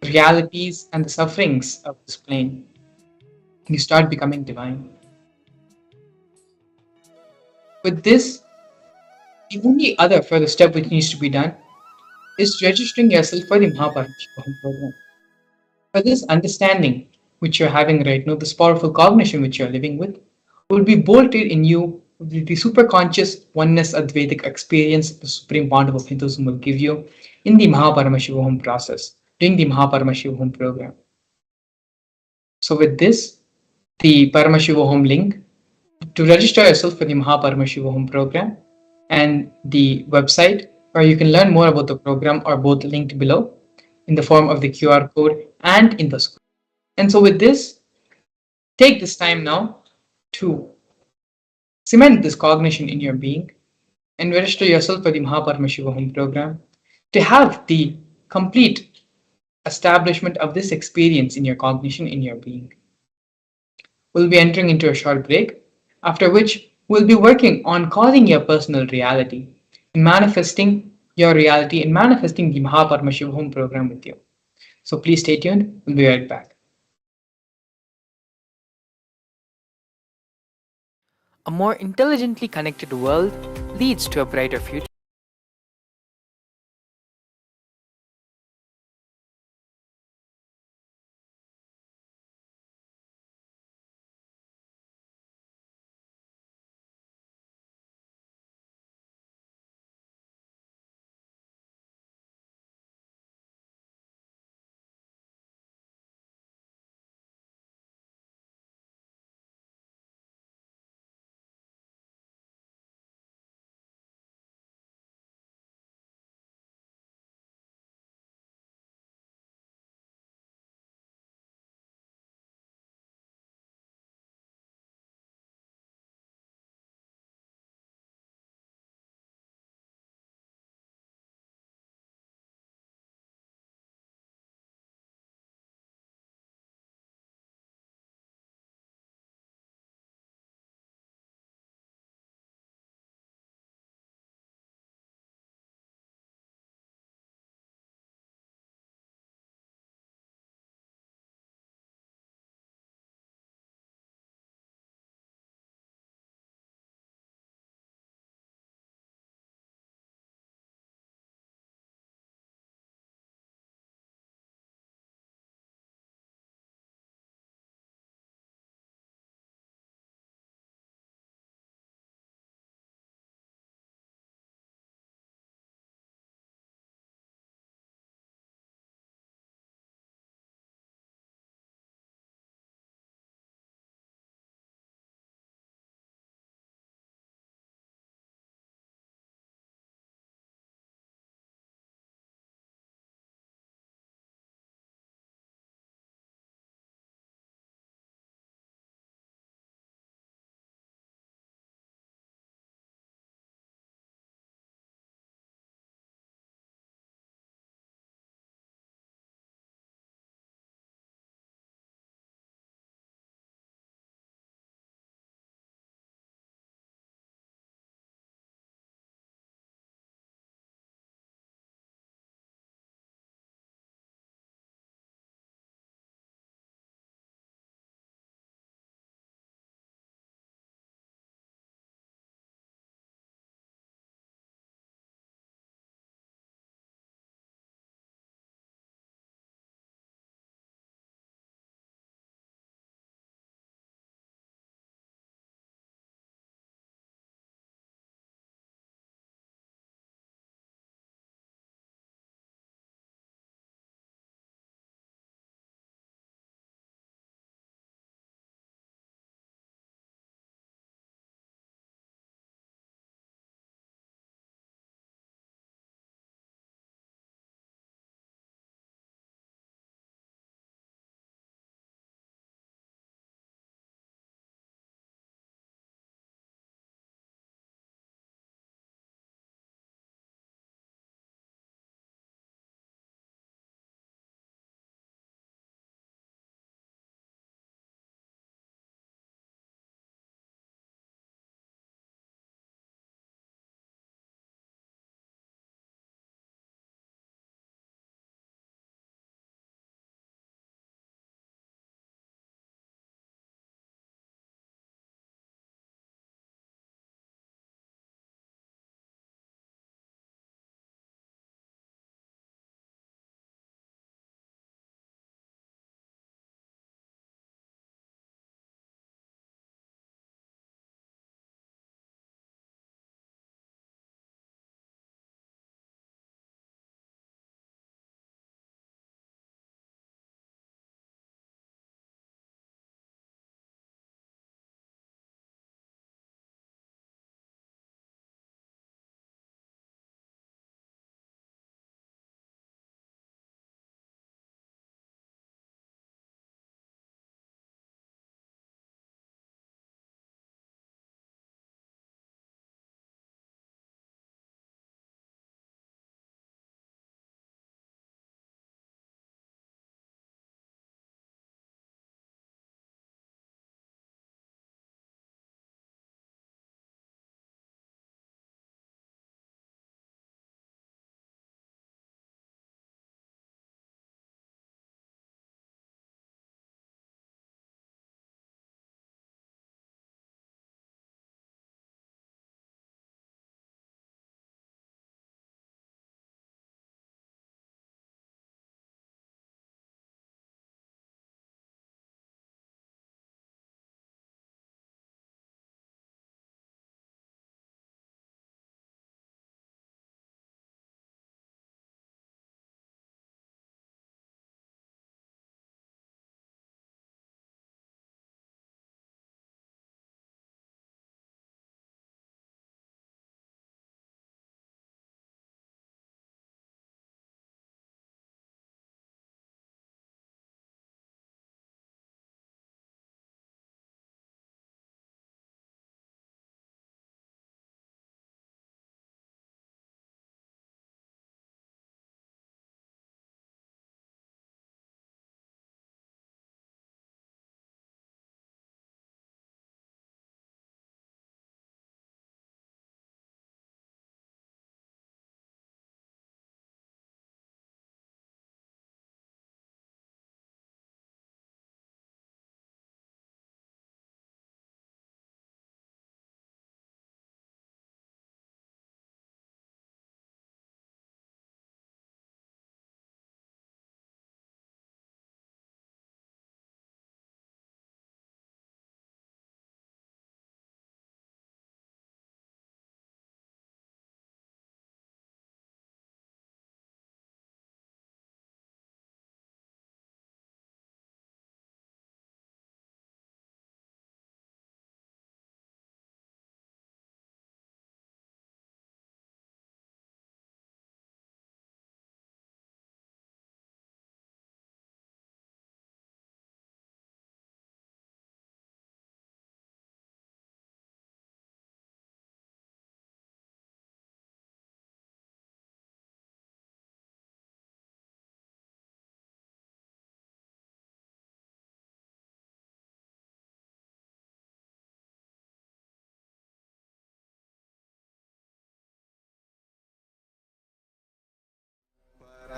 realities, and the sufferings of this plane. You start becoming divine. With this, the only other further step which needs to be done is registering yourself for the Paramashivoham program. For this understanding which you're having right now, this powerful cognition which you're living with, will be bolted in you with the superconscious oneness Advaitic experience the Supreme Pontiff of Hinduism will give you in the Paramashivoham process, during the Paramashivoham program. So with this, the Paramashivoham link to register yourself for the Paramashivoham program and the website where you can learn more about the program are both linked below in the form of the QR code and in the screen. And so with this, take this time now to cement this cognition in your being and register yourself for the Paramashivoham program to have the complete establishment of this experience in your cognition in your being. We'll be entering into a short break, after which we'll be working on causing your personal reality and manifesting your reality and manifesting the Paramashivoham program with you. So please stay tuned. We'll be right back. A more intelligently connected world leads to a brighter future.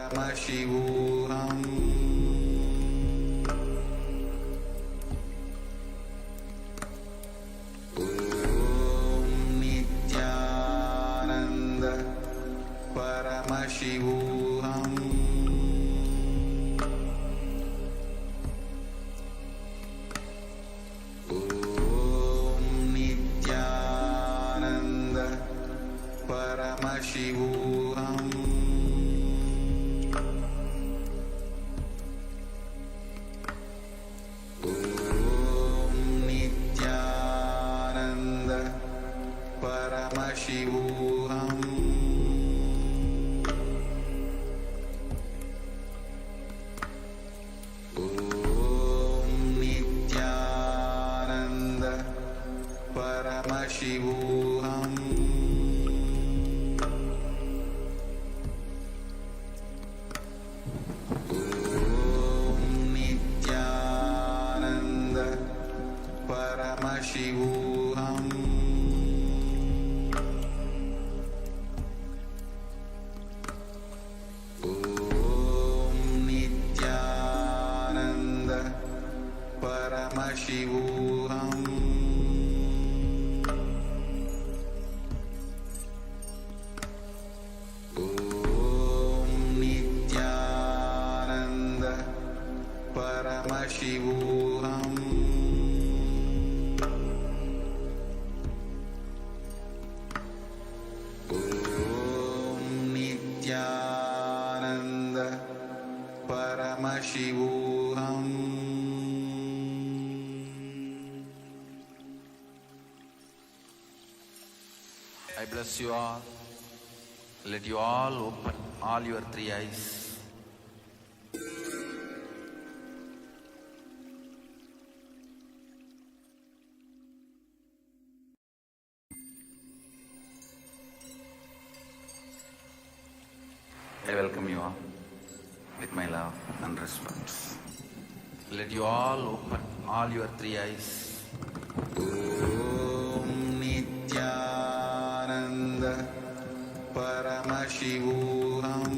Paramashivoham. Om Nithyananda Paramashivoham. Om Nithyananda Paramashivoham. Om Nithyananda Paramashivoham. Om Nithyananda Paramashivoham. Om Nithyananda Paramashivoham. Om Nithyananda Paramashivoham. Om Nithyananda Paramashivoham. Om Nithyananda Paramashivoham. I bless you all. Let you all open all your three eyes. I welcome you all with my love and respect. Let you all open all your three eyes. Om Nithyananda Paramashivoham.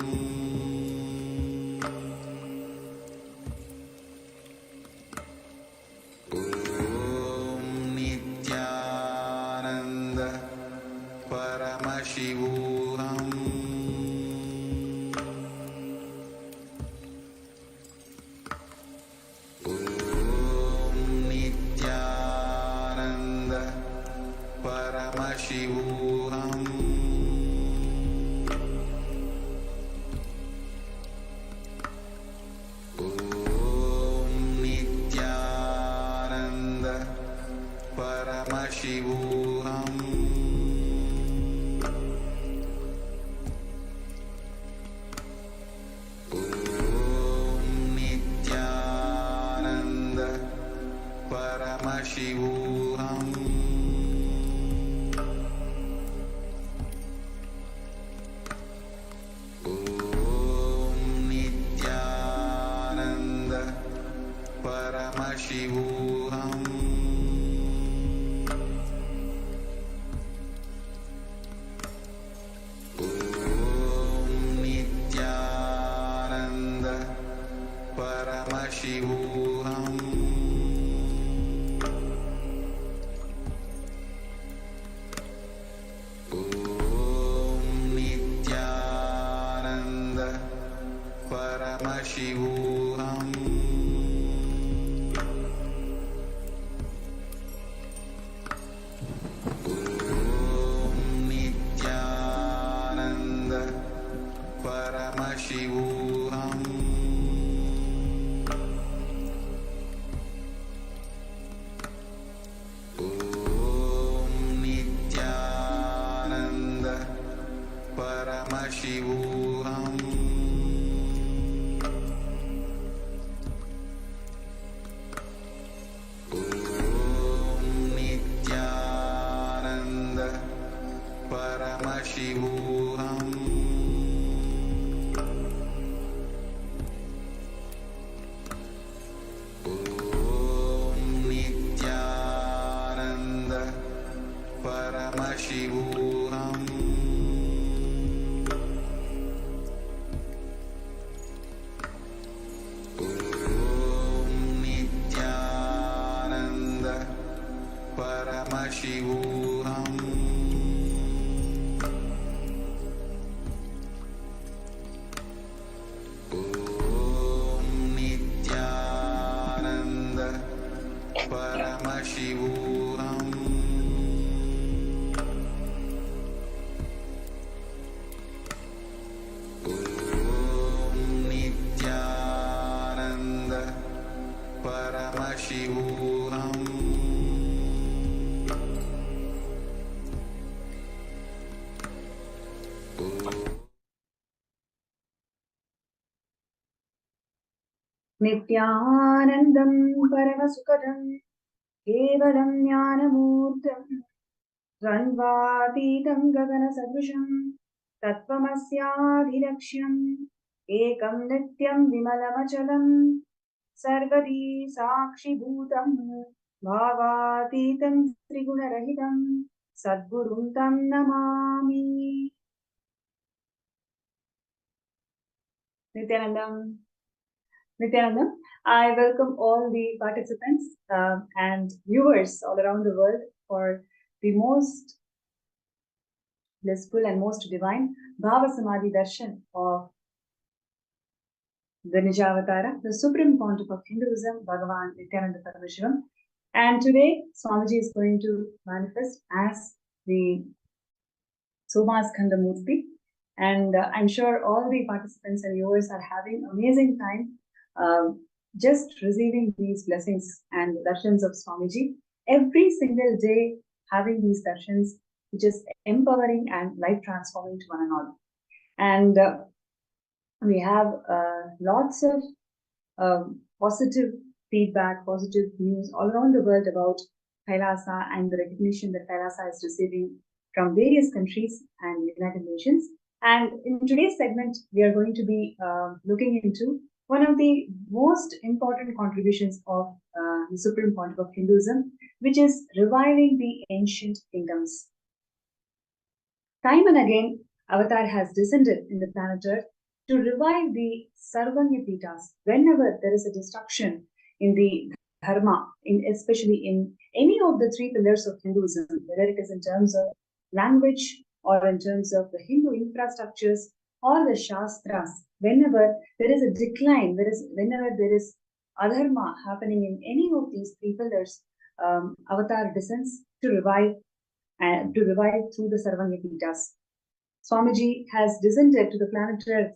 Om Nithyananda Paramashivoham. Om Nithyananda Paramashivoham. Om Nithyananda Paramashivoham. Om Nithyananda Paramashivoham. Om Nithyananda Paramashivoham. Om Nithyananda Paramashivoham. Om Nithyananda Paramashivoham. Paramashivoham. Om Nithyananda Paramashivoham. Om Nithyananda Paramashivoham. नित्यानन्दं परमसुखदं केवलं ज्ञानमूर्तं द्वन्द्वातीतं गगनसदृशं तत्त्वमस्याधिलक्ष्यम् एकं नित्यं विमलमचलं सर्वदी साक्षिभूतं भावातीतं त्रिगुणरहितं सद्गुरुं तं Namami. Nithyanandam, I welcome all the participants and viewers all around the world for the most blissful and most divine Bhava Samadhi Darshan of the Nijavatara, the Supreme Pontiff of Hinduism, Bhagavan Nithyananda Paramashivam. And today, Swamiji is going to manifest as the Somaskandhar Murthy. And I'm sure all the participants and viewers are having amazing time just receiving these blessings and darshans of Swamiji. Every single day having these darshans, which is empowering and life transforming to one and all. And we have lots of positive feedback, positive news all around the world about KAILASA and the recognition that KAILASA is receiving from various countries and United Nations. And in today's segment, we are going to be looking into one of the most important contributions of the Supreme Pontiff of Hinduism, which is reviving the ancient kingdoms. Time and again, Avatar has descended in the planet Earth to revive the Sarvanya Pitas whenever there is a destruction in the Dharma, especially in any of the three pillars of Hinduism, whether it is in terms of language or in terms of the Hindu infrastructures or the Shastras. Whenever there is a decline, whenever there is adharma happening in any of these three pillars, Avatar descends to revive through the Sarvanya Pitas. Swamiji has descended to the planet Earth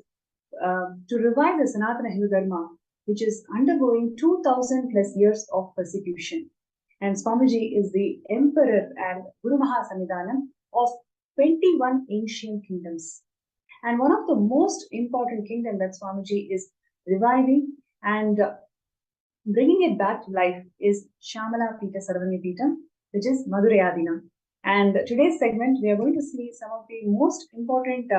to revive the Sanatana Hindu Dharma, which is undergoing 2000 plus years of persecution. And Swamiji is the emperor and Guru Mahasamidhanam of 21 ancient kingdoms. And one of the most important kingdom that Swamiji is reviving and bringing it back to life is Shamala Pita Sarvanya Pitam, which is Madhurayadinam. And today's segment, we are going to see some of the most important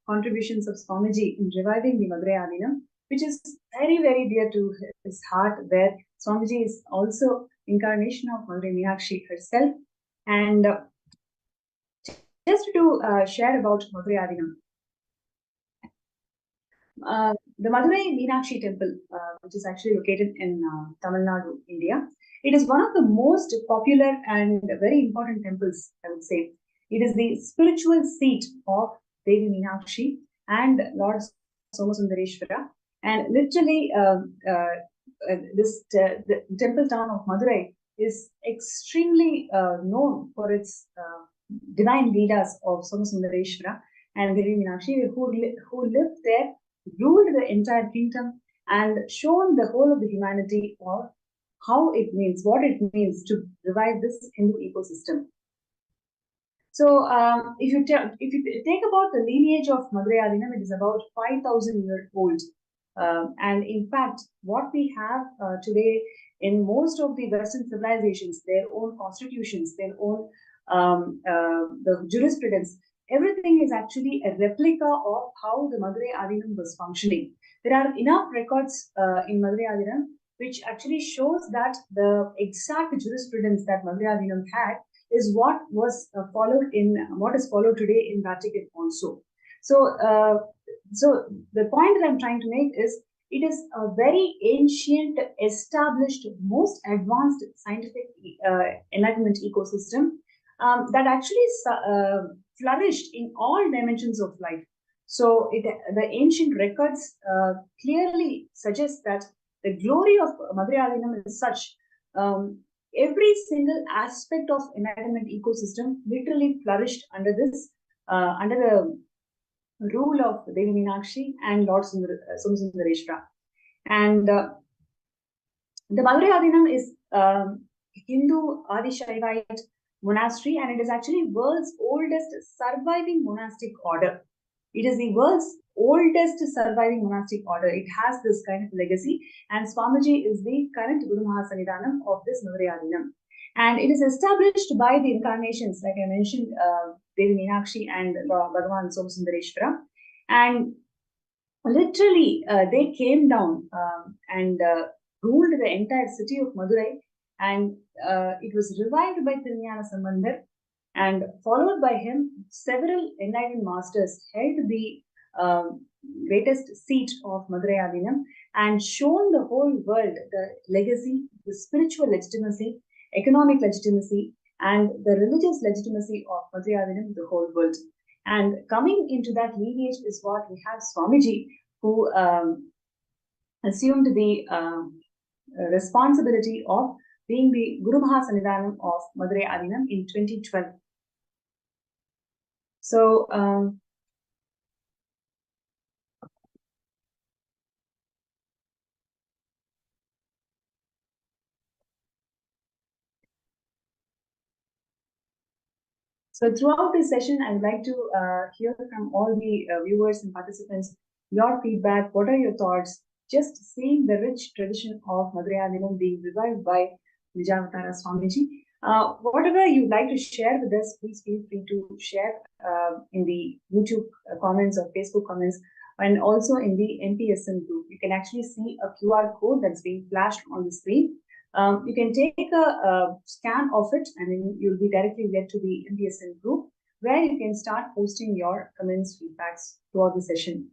contributions of Swamiji in reviving the Madhurayadinam, which is very, very dear to his heart, where Swamiji is also incarnation of Madurai Meenakshi herself. And just to share about Madhurayadinam, the Madurai Meenakshi temple, which is actually located in Tamil Nadu, India, it is one of the most popular and very important temples, I would say. It is the spiritual seat of Devi Meenakshi and Lord Somasundareshwara. And literally, the temple town of Madurai is extremely known for its divine leelas of Somasundareshwara and Devi Meenakshi, who lived there, ruled the entire kingdom, and shown the whole of the humanity of how it means, what it means to revive this Hindu ecosystem. So, if you take about the lineage of Madhurayadinam, it is about 5,000 years old. And in fact, what we have today in most of the Western civilizations, their own constitutions, their own the jurisprudence, everything is actually a replica of how the Madurai Adinam was functioning. There are enough records in Madurai Adinam which actually shows that the exact jurisprudence that Madurai Adinam had is what was what is followed today in Vatican also. So, so the point that I'm trying to make is it is a very ancient, established, most advanced scientific enlightenment ecosystem, that actually flourished in all dimensions of life. So the ancient records clearly suggest that the glory of Madurai Adinam is such. Every single aspect of enlightenment ecosystem literally flourished under this, under the rule of Devi Meenakshi and Lord Somasundareshwara. And the Madurai Adinam is Hindu Adi-Shaivite monastery, and it is actually world's oldest surviving monastic order. It is the world's oldest surviving monastic order. It has this kind of legacy, and Swamiji is the current Guru Mahasannidhanam of this Madurai Adinam. And it is established by the incarnations, like I mentioned, Devi Meenakshi and Bhagavan Somasundareshwara. And literally, they came down and ruled the entire city of Madurai, and it was revived by Tirunjana Sambandar, and followed by him, several enlightened masters held the greatest seat of Madurai Adinam and shown the whole world the legacy, the spiritual legitimacy, economic legitimacy, and the religious legitimacy of Madurai Adinam to the whole world. And coming into that lineage is what we have Swamiji, who assumed the responsibility of being the Guru Mahasannidhanam of Madurai Adinam in 2012. So, throughout this session, I would like to hear from all the viewers and participants your feedback. What are your thoughts? Just seeing the rich tradition of Madurai Adinam being revived by Vijayavatara Swamiji. Whatever you'd like to share with us, please feel free to share in the YouTube comments or Facebook comments, and also in the MPSN group. You can actually see a QR code that's being flashed on the screen. You can take a scan of it, and then you'll be directly led to the MPSN group, where you can start posting your comments, feedbacks throughout the session.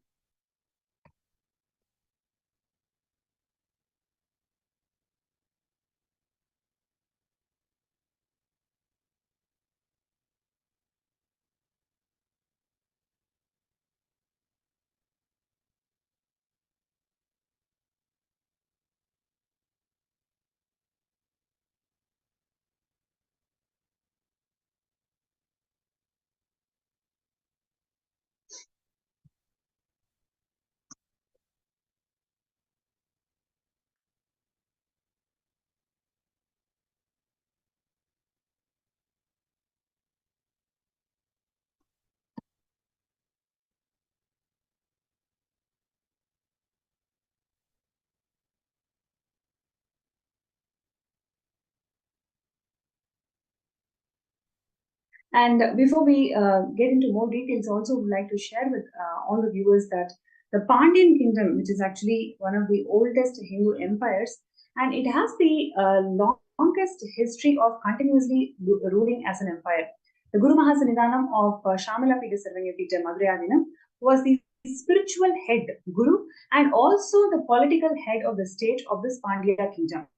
And before we get into more details, also would like to share with all the viewers that the Pandyan kingdom, which is actually one of the oldest Hindu empires, and it has the longest history of continuously ruling as an empire. The Guru Mahasannidhanam of Shamala Pita Sarvanya Pita Madurai Adinam was the spiritual head Guru and also the political head of the state of this Pandya kingdom,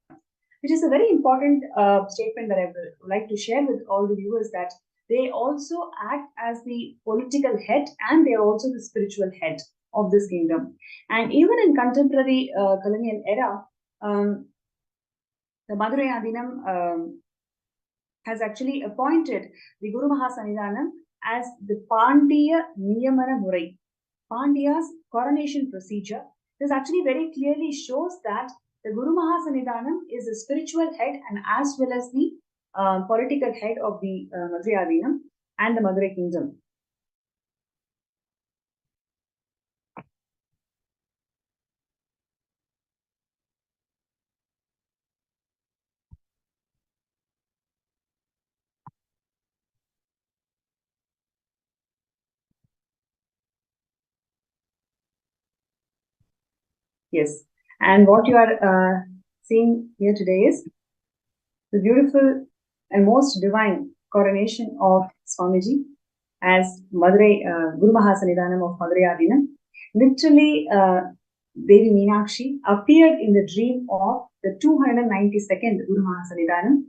which is a very important statement that I would like to share with all the viewers, that they also act as the political head and they are also the spiritual head of this kingdom. And even in contemporary colonial era, the Madurai Adinam has actually appointed the Guru Mahasannidhanam as the Pandya Niyamana Murai, Pandya's coronation procedure. This actually very clearly shows that the Guru Mahasannidhanam is the spiritual head and as well as the political head of the Madurai Adinam and the Madurai kingdom. Yes, and what you are seeing here today is the beautiful and most divine coronation of Swamiji as Madurai Guru Mahasannidhanam of Madurai Adinam. Literally, Devi Meenakshi appeared in the dream of the 292nd Guru Mahasannidhanam,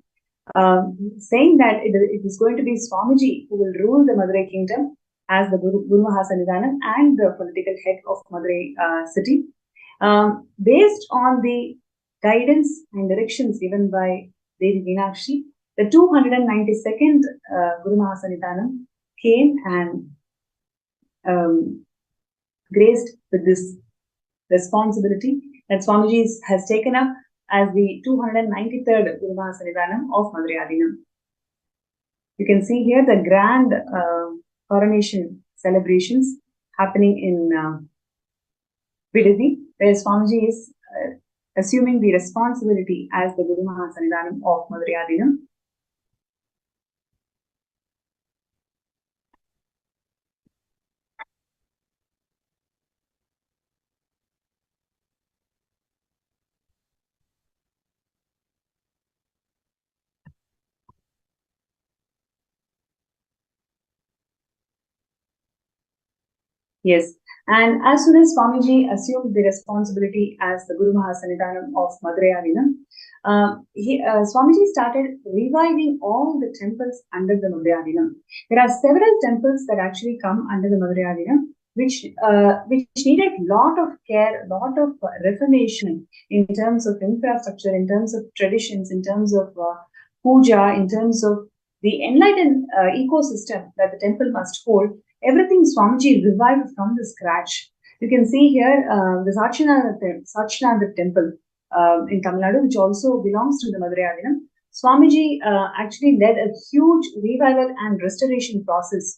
saying that it is going to be Swamiji who will rule the Madurai kingdom as the Guru Mahasannidhanam and the political head of Madurai city. Based on the guidance and directions given by Devi Meenakshi, the 292nd Guru Mahasannidhanam came and graced with this responsibility that Swamiji has taken up as the 293rd Guru Mahasannidhanam of Madurai Adinam. You can see here the grand coronation celebrations happening in Bidadi, where Swamiji is assuming the responsibility as the Guru Mahasannidhanam of Madurai Adinam. Yes, and as soon as Swamiji assumed the responsibility as the Guru Mahasannidhanam of Madurai Adinam, Swamiji started reviving all the temples under the Madurai Adinam. There are several temples that actually come under the Madurai Adinam, which needed lot of care, lot of reformation in terms of infrastructure, in terms of traditions, in terms of puja, in terms of the enlightened ecosystem that the temple must hold. Everything Swamiji revived from the scratch. You can see here the Sachinanda temple in Tamil Nadu, which also belongs to the Madurai Adinam. Swamiji actually led a huge revival and restoration process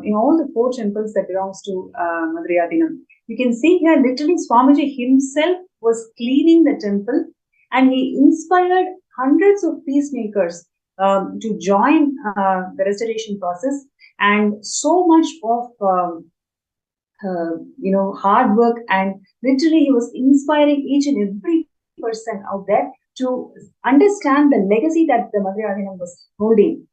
in all the 4 temples that belongs to Madurai Adinam. You can see here literally Swamiji himself was cleaning the temple, and he inspired hundreds of peacemakers to join the restoration process. And so much of hard work, and literally he was inspiring each and every person out there to understand the legacy that the Madurai Adinam was holding.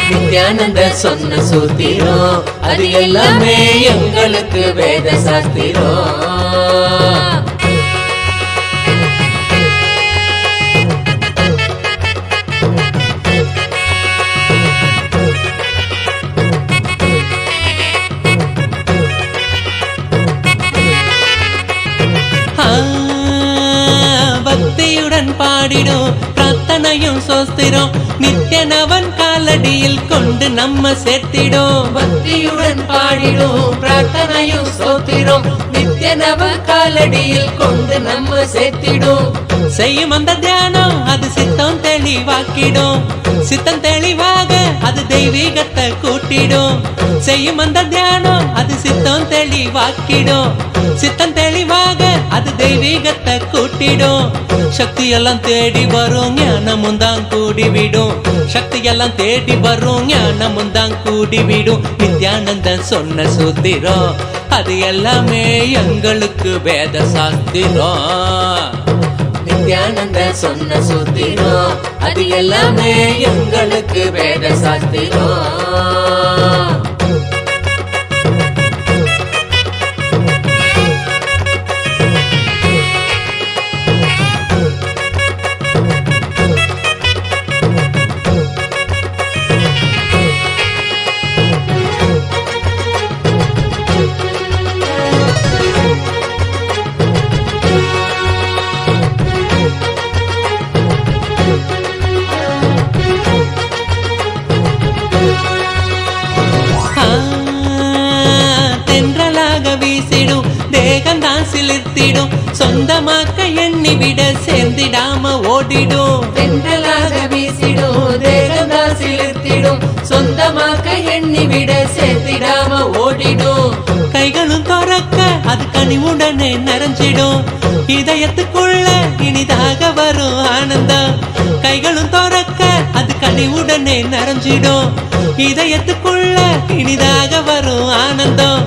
Nityananda சொன்ன சூத்திரம் அது எல்லாமே எங்களுக்கு வேத சாஸ்திரம். பக்தியுடன் பாடிடும் பிரார்த்தனையும் சோஸ்திரம் நித்யனவன் காலடியில் கொண்டு நம்ம சேர்த்திடும். பக்தியுடன் பாடிடும் பிரார்த்தனையும் சோஸ்திரம் நித்யனவன் காலடியில் கொண்டு நம்ம சேர்த்திடும். செய்யும் அந்த தியானம் அது சித்தம் தெளிவாக்கிடும். சித்தம் தெளிவாக அது தெய்வீகத்தை கூட்டிடும். செய்யும் அந்த தியானம் அது சித்தம் தெளிவாக்கிடும். சித்தம் தெளிவாக அது தெய்வீகத்தை கூட்டிடும். சக்தி எல்லாம் தேடி வரும் ஞானமும் தான் கூடிவிடும். சக்தி எல்லாம் தேடி வரும் ஞானமும் தான் கூடிவிடும். நித்யானந்தன் சொன்ன சூத்திரம் அது எல்லாமே எங்களுக்கு வேத சாஸ்திரம். நித்யானந்த சொன்ன சூத்திரம் அது எல்லாமே எங்களுக்கு வேத சாஸ்திரம். தென்றலாக வீசிடும் தேகந்தான் சிலிர்த்திடும் சொந்தமாக்க எண்ணிவிட சேர்ந்திடாம ஓடிடும். தென்றலாக வீசிடும் தேகந்தான் சிலிர்த்திடும் சொந்தமாக்க எண்ணிவிட சேர்ந்திடாம ஓடிடும். கைகளும் துறக்க அது கனிவுடனே நிறைஞ்சிடும் இதயத்துக்குள்ள இனிதாக வரும் ஆனந்தம். கைகளும் துறக்க அது கனிவுடனே நிறைஞ்சிடும் இதயத்துக்குள்ள இனிதாக வரும் ஆனந்தம்.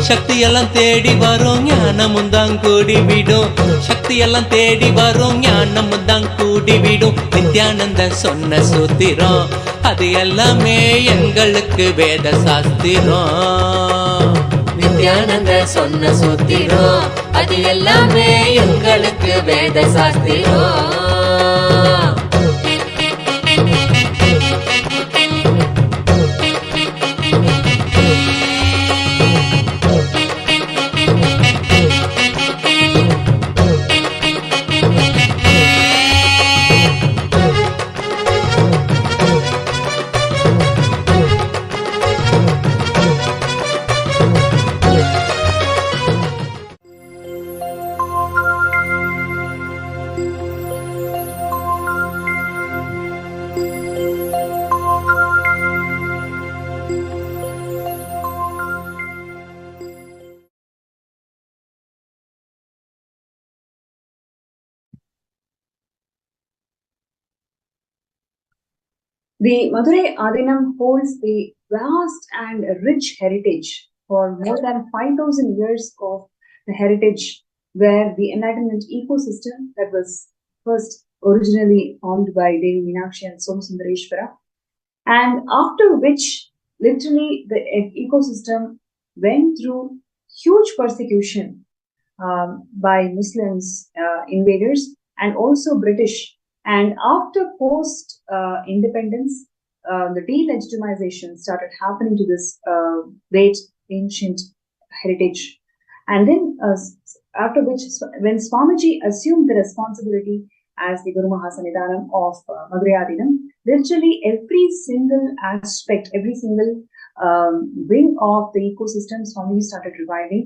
சக்தி எல்லாம் தேடி வரும் ஞானமும் தான் கூடிவிடும். சக்தி எல்லாம் தேடி வரும் ஞானமும் தான் கூடிவிடும். நித்யானந்த சொன்ன சூத்திரம் அது எல்லாமே எங்களுக்கு வேத சாஸ்திரம். நித்யானந்த சொன்ன சூத்திரம் அது எல்லாமே எங்களுக்கு வேத சாஸ்திரம். The Madurai Adinam holds the vast and rich heritage for more than 5,000 years of the heritage, where the Enlightenment ecosystem that was first originally formed by Devi Meenakshi and Somasundareshwara, and after which literally the ecosystem went through huge persecution by Muslims invaders and also British. And after post independence, the delegitimization started happening to this great ancient heritage. And then after which, when Swamiji assumed the responsibility as the Guru Mahasanidhanam of Madurai Adinam, literally every single aspect, every single wing of the ecosystem, Swamiji started reviving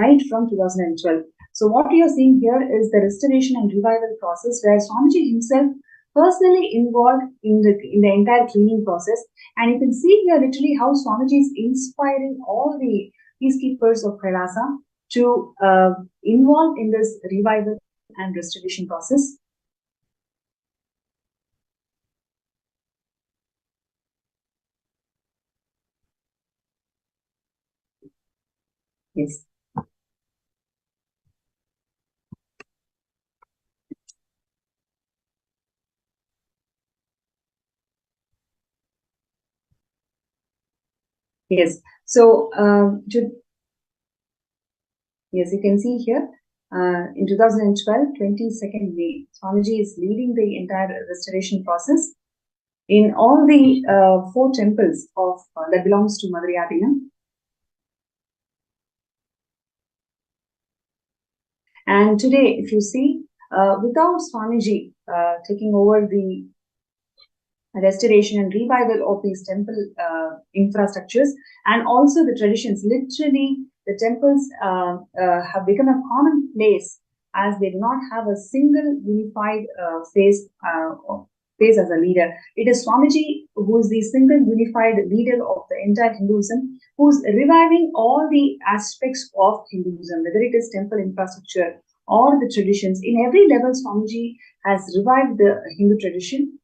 right from 2012. So what we are seeing here is the restoration and revival process, where Swamiji himself personally involved in the entire cleaning process. And you can see here literally how Swamiji is inspiring all the peacekeepers of KAILASA to involve in this revival and restoration process. Yes. Yes. So, yes, you can see here in 2012, 22nd May, Swamiji is leading the entire restoration process in all the 4 temples of that belongs to Madurai Adinam. And today, if you see, without Swamiji taking over the restoration and revival of these temple infrastructures and also the traditions, literally the temples have become a common place, as they do not have a single unified face as a leader. It is Swamiji who is the single unified leader of the entire Hinduism, who is reviving all the aspects of Hinduism, whether it is temple infrastructure or the traditions. In every level, Swamiji has revived the Hindu tradition.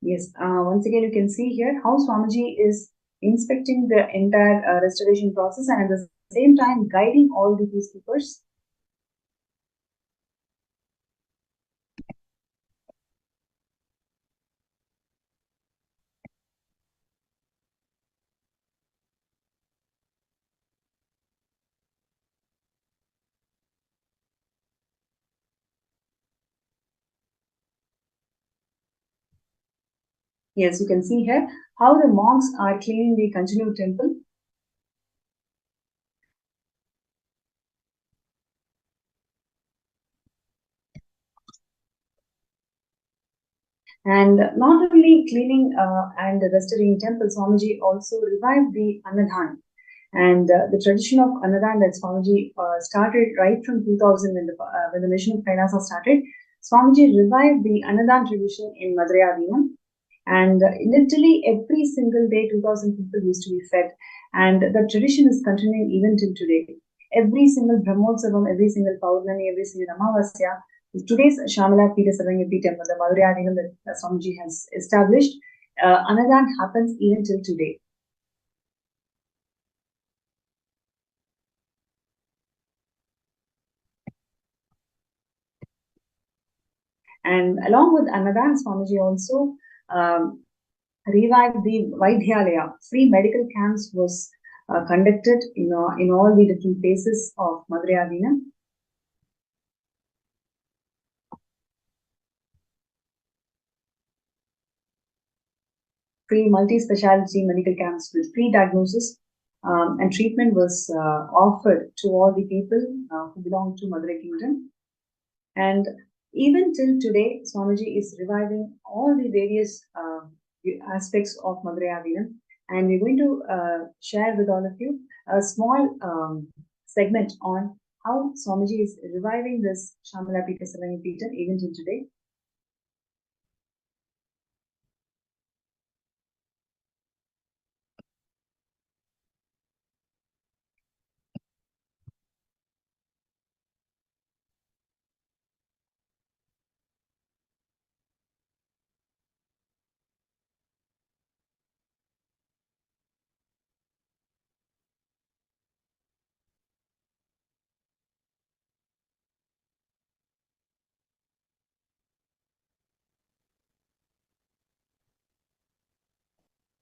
Yes, once again you can see here how Swamiji is inspecting the entire restoration process and at the same time guiding all the peacekeepers. Yes, you can see here how the monks are cleaning the continued temple. And not only cleaning and restoring temples, Swamiji also revived the Annadan. And the tradition of Annadan that Swamiji started right from 2000 when the mission of KAILASA started, Swamiji revived the Annadan tradition in Madurai Adinam. And literally every single day, 2000 people used to be fed. And the tradition is continuing even till today. Every single Brahmotsavam, every single Paurnami, every single Amavasya, today's Shamala Peter Sarvangati temple, the Madurai Adinam that Swamiji has established, Annadan happens even till today. And along with Annadan, Swamiji also revived the Vaidhyalaya. Free medical camps was conducted in all the different places of Madurai Adinam. Free multi-speciality medical camps with free diagnosis and treatment was offered to all the people who belong to Madurai Kingdom. And even till today, Swamiji is reviving all the various aspects of Madurai Adinam. And we're going to share with all of you a small segment on how Swamiji is reviving this Shamala Pita Sarangi Pita even till today.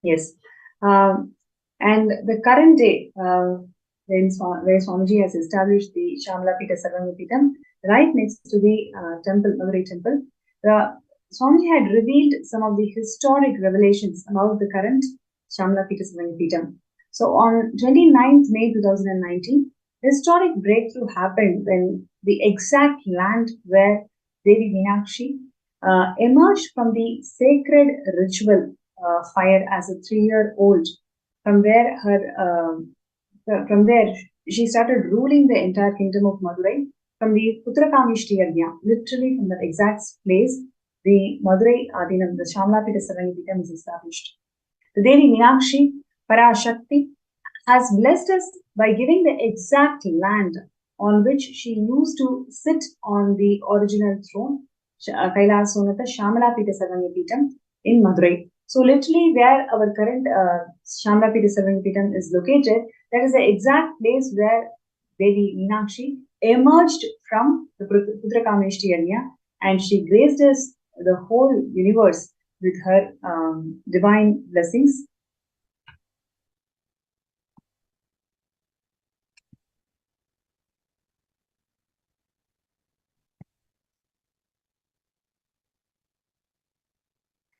Yes. And the current day, where Swamiji has established the Shamala Pita Sarvangapitam, right next to the temple, Madurai temple, Swamiji had revealed some of the historic revelations about the current Shamala Pita Sarvangapitam. So on 29th May 2019, historic breakthrough happened when the exact land where Devi Meenakshi emerged from the sacred ritual fire as a 3-year-old, from where from there she started ruling the entire kingdom of Madurai from the Putrakamishti Yajna, literally from that exact place, the Madurai Adinam, the Shamlapita Sarangipitam is established. The Devi Meenakshi Parashakti has blessed us by giving the exact land on which she used to sit on the original throne, Kailasonata Shamalapita Sarangipitam in Madurai. So literally where our current Shamlapita Sarangipitam is located, that is the exact place where Devi Meenakshi emerged from the Putrakameshti Yajna, and she graced us the whole universe with her divine blessings.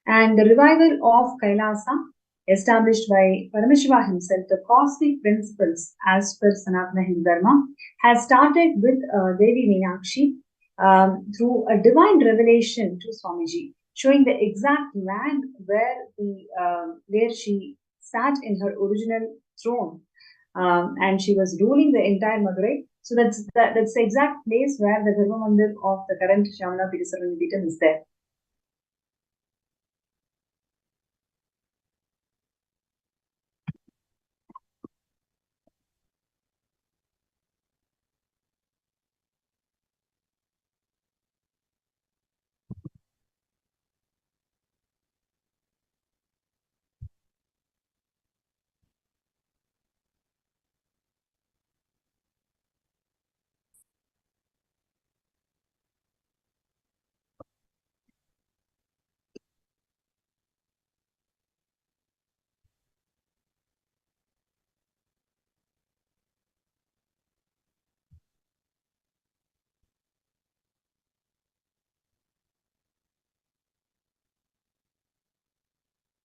And the revival of Kailasa, established by Paramashivoham himself, the cosmic principles as per Sanatana Hindu Dharma, has started with Devi Meenakshi through a divine revelation to Swamiji, showing the exact land where she sat in her original throne, and she was ruling the entire Madurai. So that's the exact place where the Garbha Mandir of the current Shamana Pitisaranipitam is there.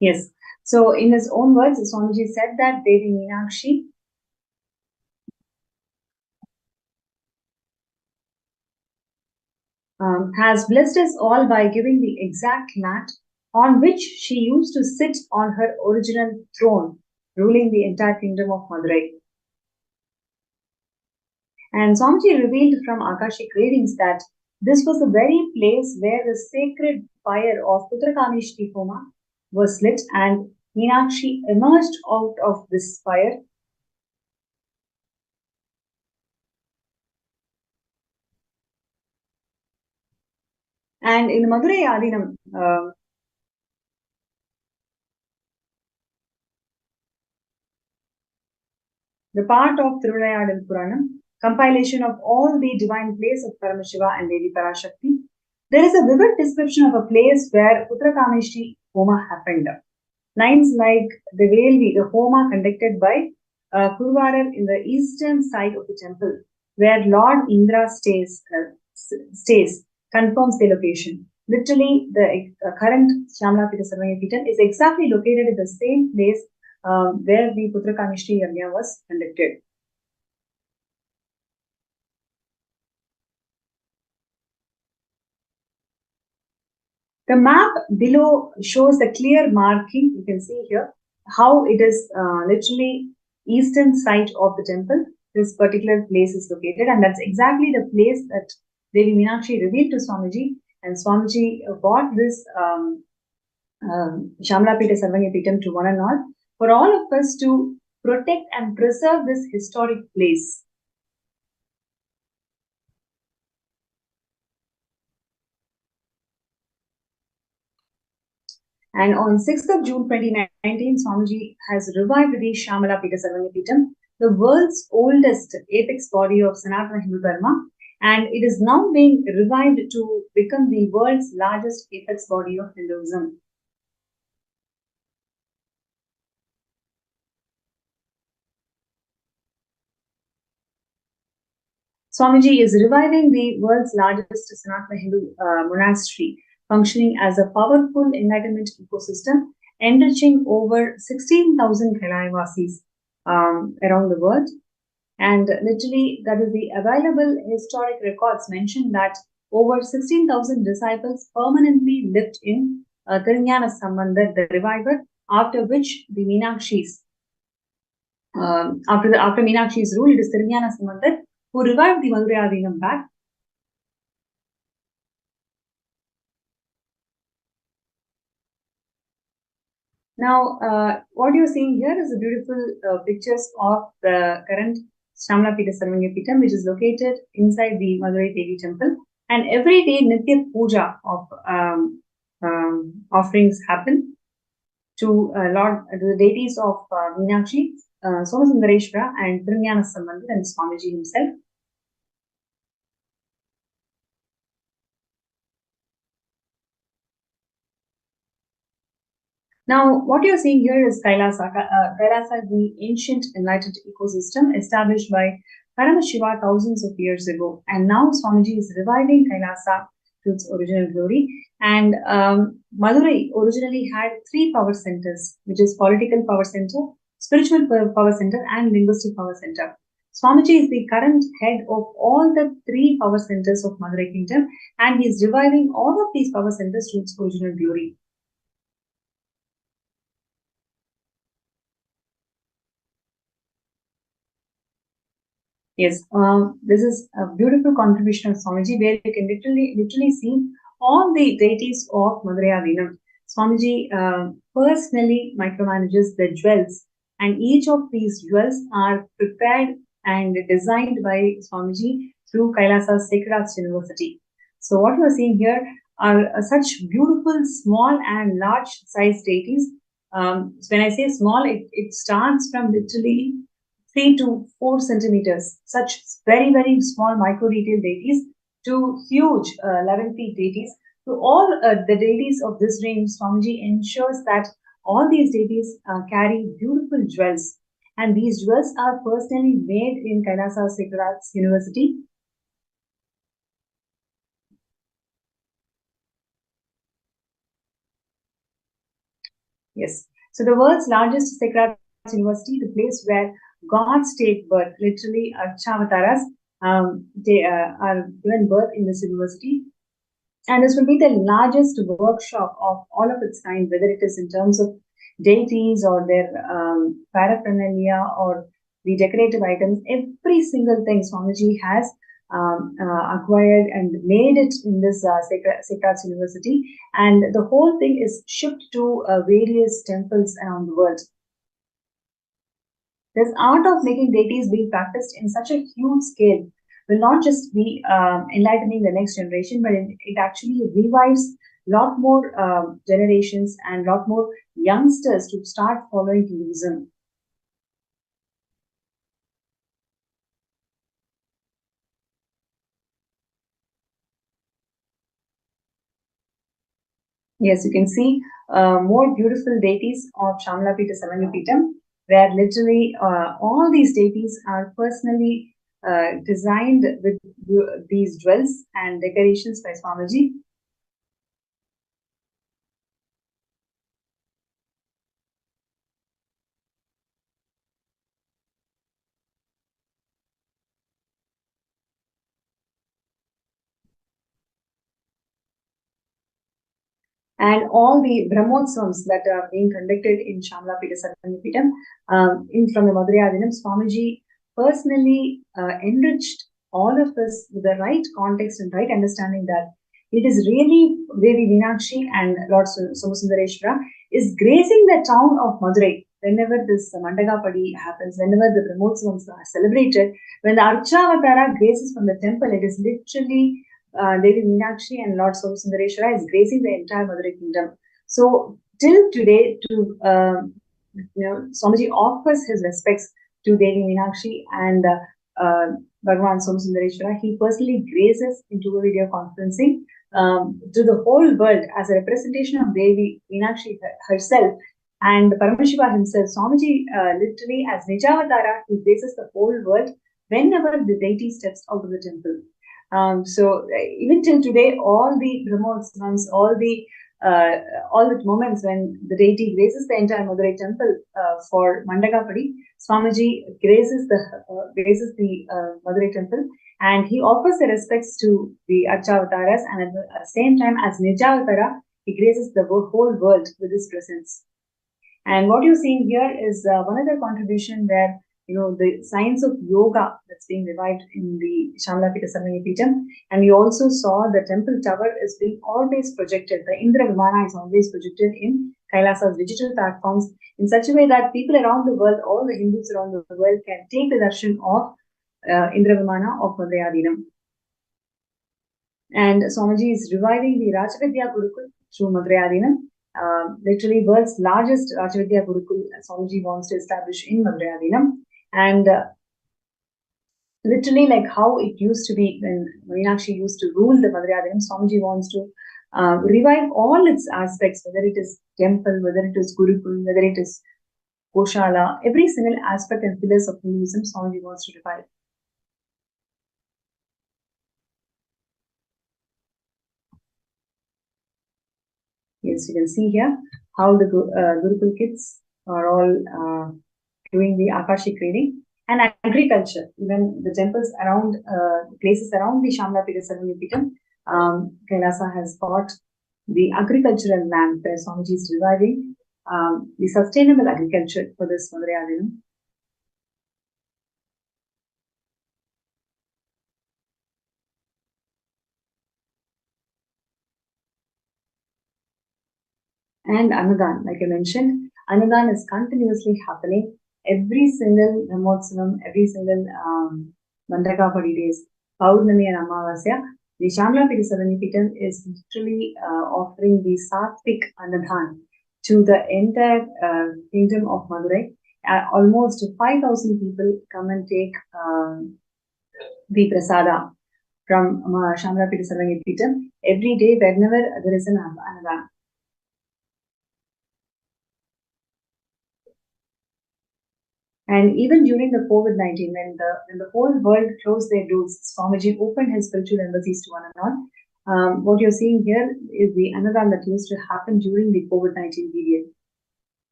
Yes. So in his own words, Swamiji said that Devi Meenakshi has blessed us all by giving the exact mat on which she used to sit on her original throne, ruling the entire kingdom of Madurai. And Swamiji revealed from Akashic readings that this was the very place where the sacred fire of Putrakameshti Homa was lit, and Meenakshi emerged out of this fire. And in Madurai Adinam, the part of Tirunayadal Puranam, compilation of all the divine plays of Paramashiva and Devi Parashakti, there is a vivid description of a place where Putrakameshti Homa happened. Lines like the Velvi, the Homa conducted by Kurvarar in the eastern side of the temple, where Lord Indra stays, confirms the location. Literally, the current Shyamalapita Sarvanyapitam is exactly located in the same place where the Putrakameshti Yajna was conducted. The map below shows the clear marking. You can see here how it is literally eastern side of the temple. This particular place is located, and that's exactly the place that Devi Meenakshi revealed to Swamiji, and Swamiji brought this Shyamalapita Sarvanyapitam to one and all for all of us to protect and preserve this historic place. And on 6th of June 2019, Swamiji has revived the Shyamalapita Sarvanyapitam, the world's oldest apex body of Sanatana Hindu Dharma, and it is now being revived to become the world's largest apex body of Hinduism. Swamiji is reviving the world's largest Sanatana Hindu monastery, functioning as a powerful enlightenment ecosystem, enriching over 16,000 Kailavasis around the world. And literally, that is the available historic records mention that over 16,000 disciples permanently lived in Tirunjana Sambandha, the reviver, after which the Meenakshi's after Meenakshi's rule, it is Tirunjana Sambandha who revived the Madurai Adinam back. Now, what you're seeing here is the beautiful pictures of the current Shyamalapita Sarvanyapitam, which is located inside the Madurai Devi temple. And every day, Nitya Puja of offerings happen to the deities of Meenakshi, Somasundareshwara, and Tirunjana Sambandha, and Swamiji himself. Now, what you're seeing here is Kailasa. Kailasa is the ancient enlightened ecosystem established by Paramashiva thousands of years ago. And now Swamiji is reviving Kailasa to its original glory. And Madurai originally had 3 power centers, which is political power center, spiritual power center, and linguistic power center. Swamiji is the current head of all the 3 power centers of Madurai Kingdom, and he is reviving all of these power centers to its original glory. Yes, this is a beautiful contribution of Swamiji, where you can literally see all the deities of Madurai Adinam. Swamiji personally micromanages the jewels, and each of these jewels are prepared and designed by Swamiji through Kailasa's Sacred Arts University. So what you are seeing here are such beautiful small and large size deities. When I say small, it starts from literally 3 to 4 centimeters, such very, very small micro detailed deities, to huge 11 feet deities. To all the deities of this range, Swamiji ensures that all these deities carry beautiful jewels, and these jewels are personally made in Kailasa Sacred Arts University. Yes. So the world's largest sacred university, the place where gods take birth, literally Archavataras, they are given birth in this university. And this will be the largest workshop of all of its kind, whether it is in terms of deities or their paraphernalia or the decorative items. Every single thing Swamiji has acquired and made it in this Sacred University, and the whole thing is shipped to various temples around the world. This art of making deities being practiced in such a huge scale will not just be enlightening the next generation, but it actually revives a lot more generations and a lot more youngsters to start following Hinduism. Yes, you can see more beautiful deities of Shamalapita Samanyapitam, where literally all these deities are personally designed with these jewels and decorations by Swamiji. And all the Brahmotsavams that are being conducted in Shamalapita Samanyapitam, from the Madhurayadinam, Swamiji personally enriched all of us with the right context and right understanding that it is really Devi Meenakshi and Lord Somasundareshwara is gracing the town of Madurai. Whenever this Mandagapadi happens, whenever the Brahmotsavams are celebrated, when the Archavatara graces from the temple, it is literally Devi Meenakshi and Lord Somasundareshwara is gracing the entire Madurai kingdom. So till today, Swamiji offers his respects to Devi Meenakshi and Bhagavan Somasundareshwara. He personally graces into a video conferencing to the whole world as a representation of Devi Meenakshi herself and Paramashiva himself. Swamiji literally as Nijavatara, he graces the whole world whenever the deity steps out of the temple. So even till today, all the Brahmotsavams, all the moments when the deity graces the entire Madurai temple for Mandagapadi, Swamiji graces the Madurai temple, and he offers the respects to the Archavataras, and at the same time as Nijavatara, he graces the whole world with his presence. And what you're seeing here is one other contribution where the science of yoga that's being revived in the Shamalapita Samanyapitam. And you also saw the temple tower is being always projected. The Indra Vimana is always projected in KAILASA's digital platforms in such a way that people around the world, all the Hindus around the world, can take the darshan of Indra Vimana of Madhurayadinam. And Swamiji is reviving the Rajavidya Gurukul through Madhurayadinam. Literally world's largest Rajavidya Gurukul Swamiji wants to establish in Madhurayadinam. And literally like how it used to be when Meenakshi used to rule the Madhurayadinam, Swamiji wants to revive all its aspects, whether it is temple, whether it is Gurukul, whether it is Goshala, every single aspect and pillars of Hinduism, Swamiji wants to revive. Yes, you can see here how the Gurukul kids are all doing the Akashik reading. And agriculture, even the temples around, places around the Shamalapita Samanyapitam, KAILASA has got the agricultural land where Swamiji is reviving the sustainable agriculture for this Madhurayadinam. And Annadan, like I mentioned, Annadan is continuously happening. Every single Brahmotsavam, every single Mandagapadi days, Paurnami and Amavasya, the Shamalapita Samanyapitam is literally offering the Satvik Annadan to the entire kingdom of Madurai. Almost 5,000 people come and take the prasada from Shamalapita Samanyapitam every day whenever there is an Annadan. And even during the COVID-19, when the whole world closed their doors, Swamiji opened his spiritual embassies to one and all. What you're seeing here is the Annadan that used to happen during the COVID-19 period.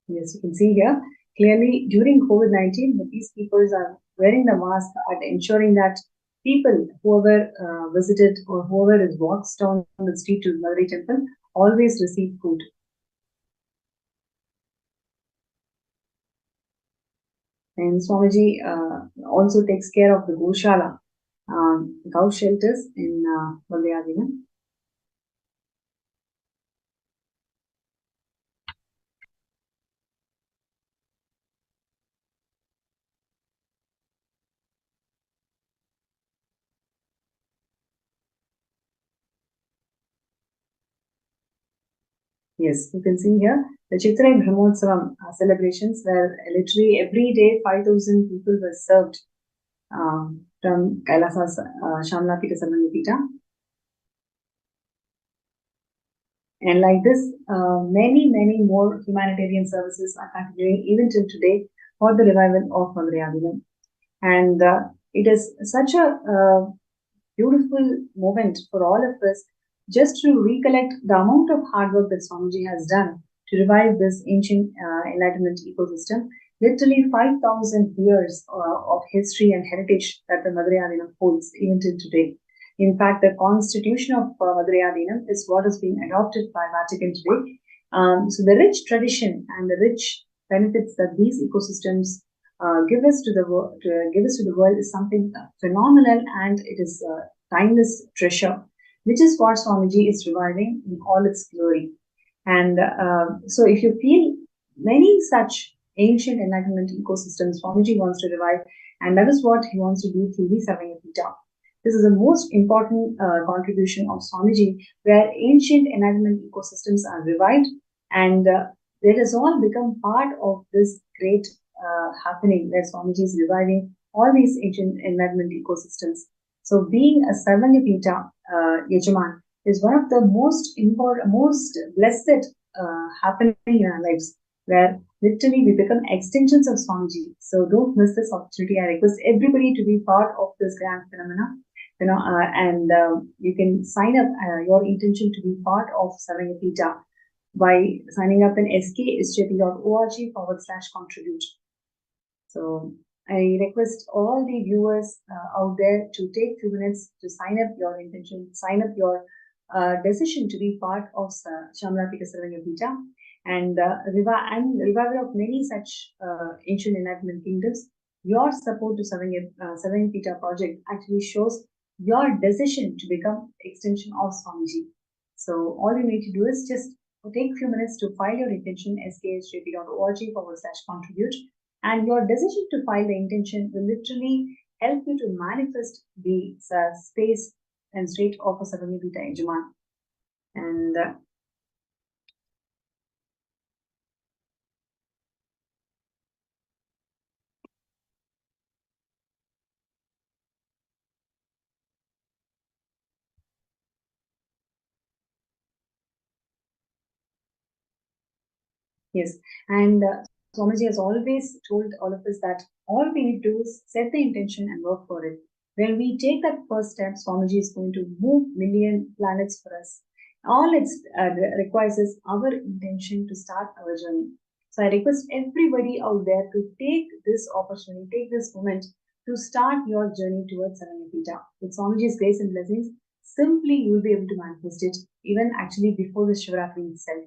Yes, you can see here clearly during COVID-19, the peacekeepers are wearing the mask and ensuring that people, whoever visited or whoever is walks down the street to Madurai temple, always receive food. And Swamiji also takes care of the Goshala, cow shelters in Valdayadina. Yes, you can see here the Chitra Brahmotsavam celebrations where literally every day 5,000 people were served from KAILASA's Shamla Pita Samandipita. And like this, many more humanitarian services are continuing even till today for the revival of Madurai. And it is such a beautiful moment for all of us just to recollect the amount of hard work that Swamiji has done to revive this ancient enlightenment ecosystem. Literally 5,000 years of history and heritage that the Madurai holds even till today. In fact, the constitution of Madurai is what is being adopted by Vatican today. So the rich tradition and the rich benefits that these ecosystems give us to the world is something phenomenal, and it is timeless treasure, which is what Swamiji is reviving in all its glory. And so, if you feel many such ancient enlightenment ecosystems, Swamiji wants to revive, and that is what he wants to do through the Savanyapita. This is the most important contribution of Swamiji, where ancient enlightenment ecosystems are revived, and it has all become part of this great happening where Swamiji is reviving all these ancient enlightenment ecosystems. So, being a Sarvanyapita Yajaman is one of the most important, most blessed happening in our lives, where literally we become extensions of Swamiji. So, don't miss this opportunity. I request everybody to be part of this grand phenomena. And you can sign up your intention to be part of Sarvanyapita by signing up in skSJP.org/contribute. So I request all the viewers out there to take 2 minutes to sign up your intention, sign up your decision to be part of Shamla Pika Sarvanyapita and revival of many such ancient enlightenment kingdoms. Your support to Sarvanyapita project actually shows your decision to become extension of Swamiji. So all you need to do is just take a few minutes to file your intention skSJP.org/contribute, and your decision to file the intention will literally help you to manifest the space and state of a Sarvanyapita Yajaman. And yes, and Swamiji has always told all of us that all we need to do is set the intention and work for it. When we take that first step, Swamiji is going to move million planets for us. All it requires is our intention to start our journey. So I request everybody out there to take this opportunity, take this moment to start your journey towards Sarvanyapita. With Swamiji's grace and blessings, simply you will be able to manifest it even actually before the Shivaratri itself.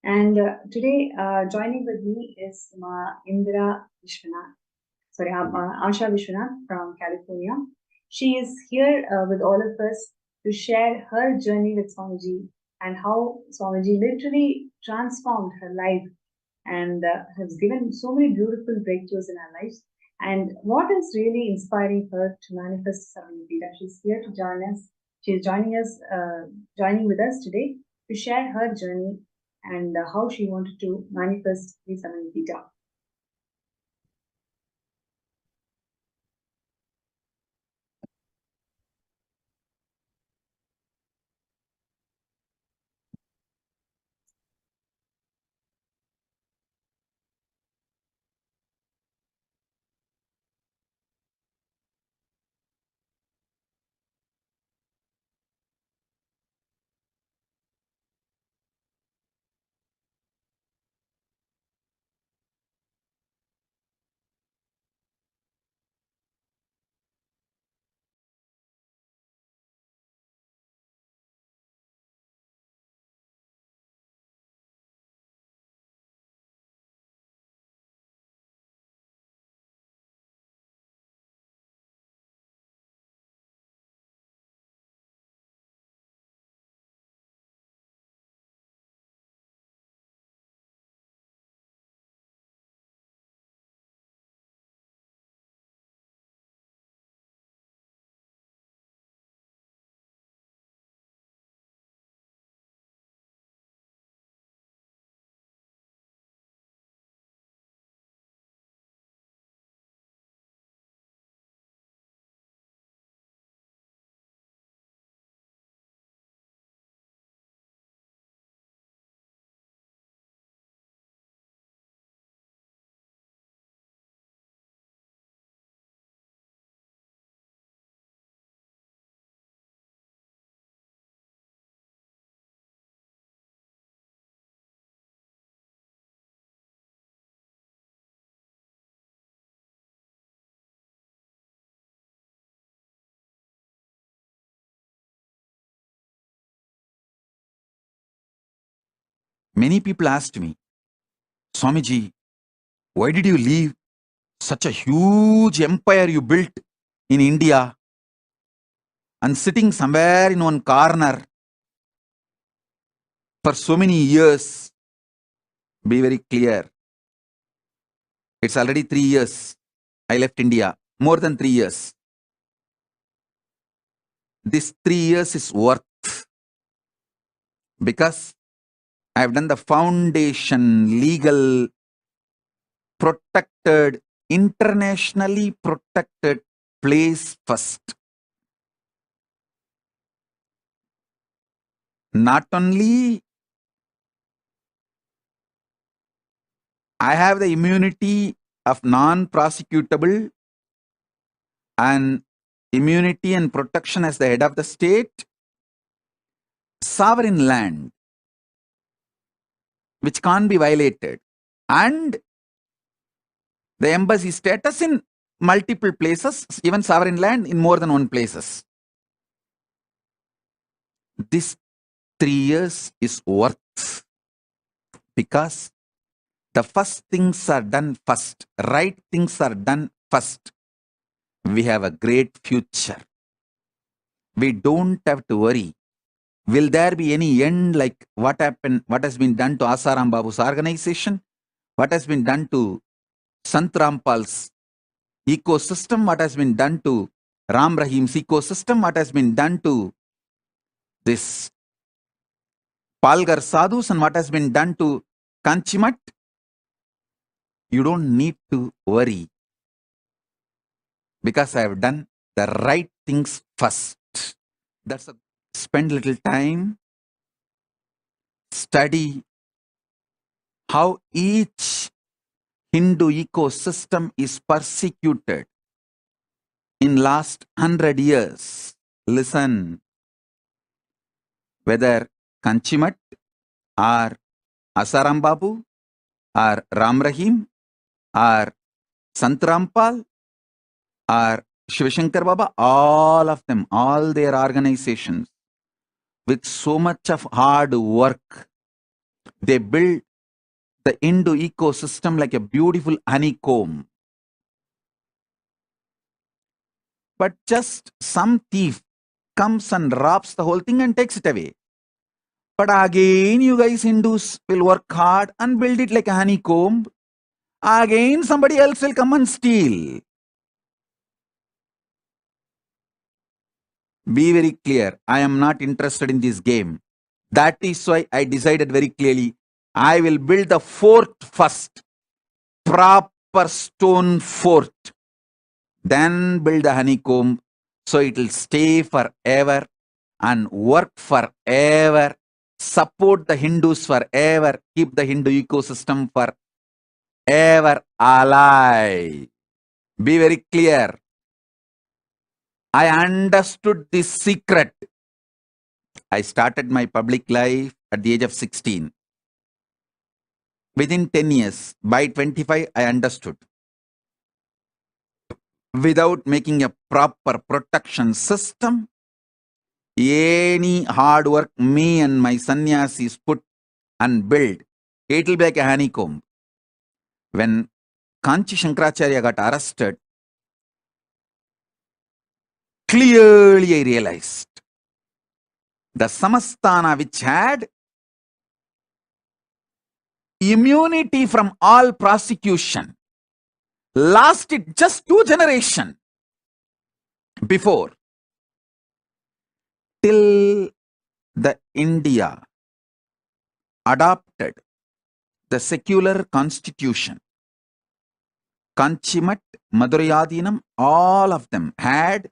And today, joining with me is Indra Vishwanath, Asha Vishwanath from California. She is here with all of us to share her journey with Swamiji and how Swamiji literally transformed her life and has given so many beautiful breakthroughs in her lives. And what is really inspiring her to manifest Sarvanyapita? She's here to join us. She's joining with us today to share her journey and how she wanted to manifest the Sarvanyapita. Many people asked me, Swamiji, why did you leave such a huge empire you built in India and sitting somewhere in one corner for so many years? Be very clear. It's already 3 years. I left India. More than 3 years. This 3 years is worth, because I have done the foundation, legal, protected, internationally protected place first. Not only I have the immunity of non-prosecutable and immunity and protection as the head of the state, sovereign land, which can't be violated, and the embassy status in multiple places, even sovereign land in more than one places. This 3 years is worth, because the first things are done first, right things are done first. We have a great future. We don't have to worry. Will there be any end like what happened, what has been done to Asaram Babu's organization? What has been done to Sant Rampal's ecosystem? What has been done to Ram Rahim's ecosystem? What has been done to this Palgar Sadhus, and what has been done to Kanchimat? You don't need to worry, because I have done the right things first. That's a, spend little time, study how each Hindu ecosystem is persecuted in last 100 years. Listen, whether Kanchimat or Asaram Babu or Ram Rahim or Sant Rampal or Shivashankar Baba, all of them, all their organizations, with so much of hard work, they build the Hindu ecosystem like a beautiful honeycomb. But just some thief comes and robs the whole thing and takes it away. But again, you guys Hindus will work hard and build it like a honeycomb. Again, somebody else will come and steal. Be very clear. I am not interested in this game. That is why I decided very clearly, I will build the fort first. Proper stone fort. Then build the honeycomb, so it will stay forever and work forever. Support the Hindus forever. Keep the Hindu ecosystem forever alive. Be very clear. I understood this secret. I started my public life at the age of 16. Within 10 years, by 25, I understood. Without making a proper protection system, any hard work me and my sannyasis put and build, it will be like a honeycomb. When Kanchi Shankaracharya got arrested, clearly I realized the Samasthana, which had immunity from all prosecution, lasted just 2 generations before, till the India adopted the secular constitution. Kanchimat, Madurayadinam, all of them had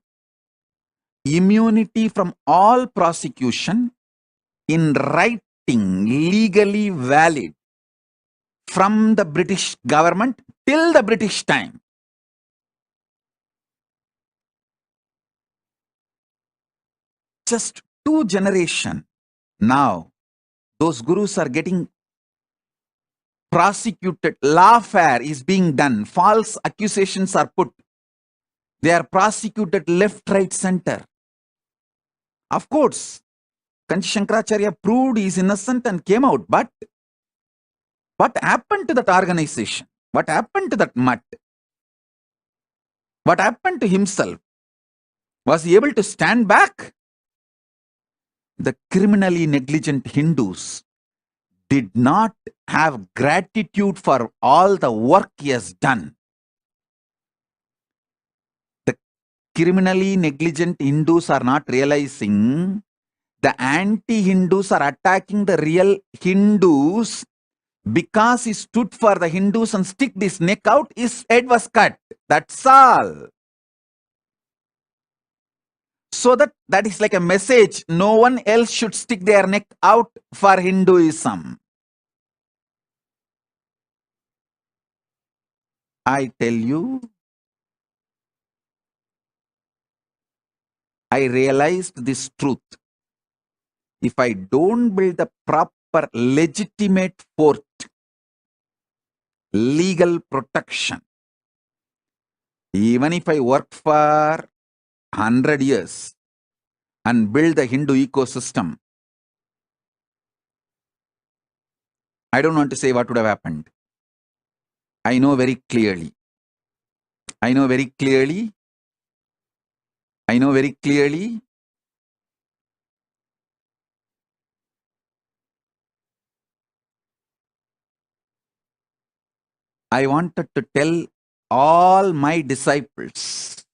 immunity from all prosecution in writing, legally valid, from the British government till the British time. Just 2 generations. Now, those gurus are getting prosecuted. Lawfare is being done. False accusations are put. They are prosecuted left, right, center. Of course, Kanchi Shankaracharya proved he is innocent and came out, but What happened to that organization? What happened to that mutt? What happened to himself? Was he able to stand back? The criminally negligent Hindus did not have gratitude for all the work he has done. The criminally negligent Hindus are not realizing the anti-Hindus are attacking the real Hindus because he stood for the Hindus and stick his neck out, his head was cut. That's all. So that is like a message. No one else should stick their neck out for Hinduism. I tell you, I realized this truth. If I don't build the proper legitimate fort, legal protection, even if I work for 100 years and build the Hindu ecosystem, I don't want to say what would have happened. I know very clearly. I know very clearly. I know very clearly. I wanted to tell all my disciples,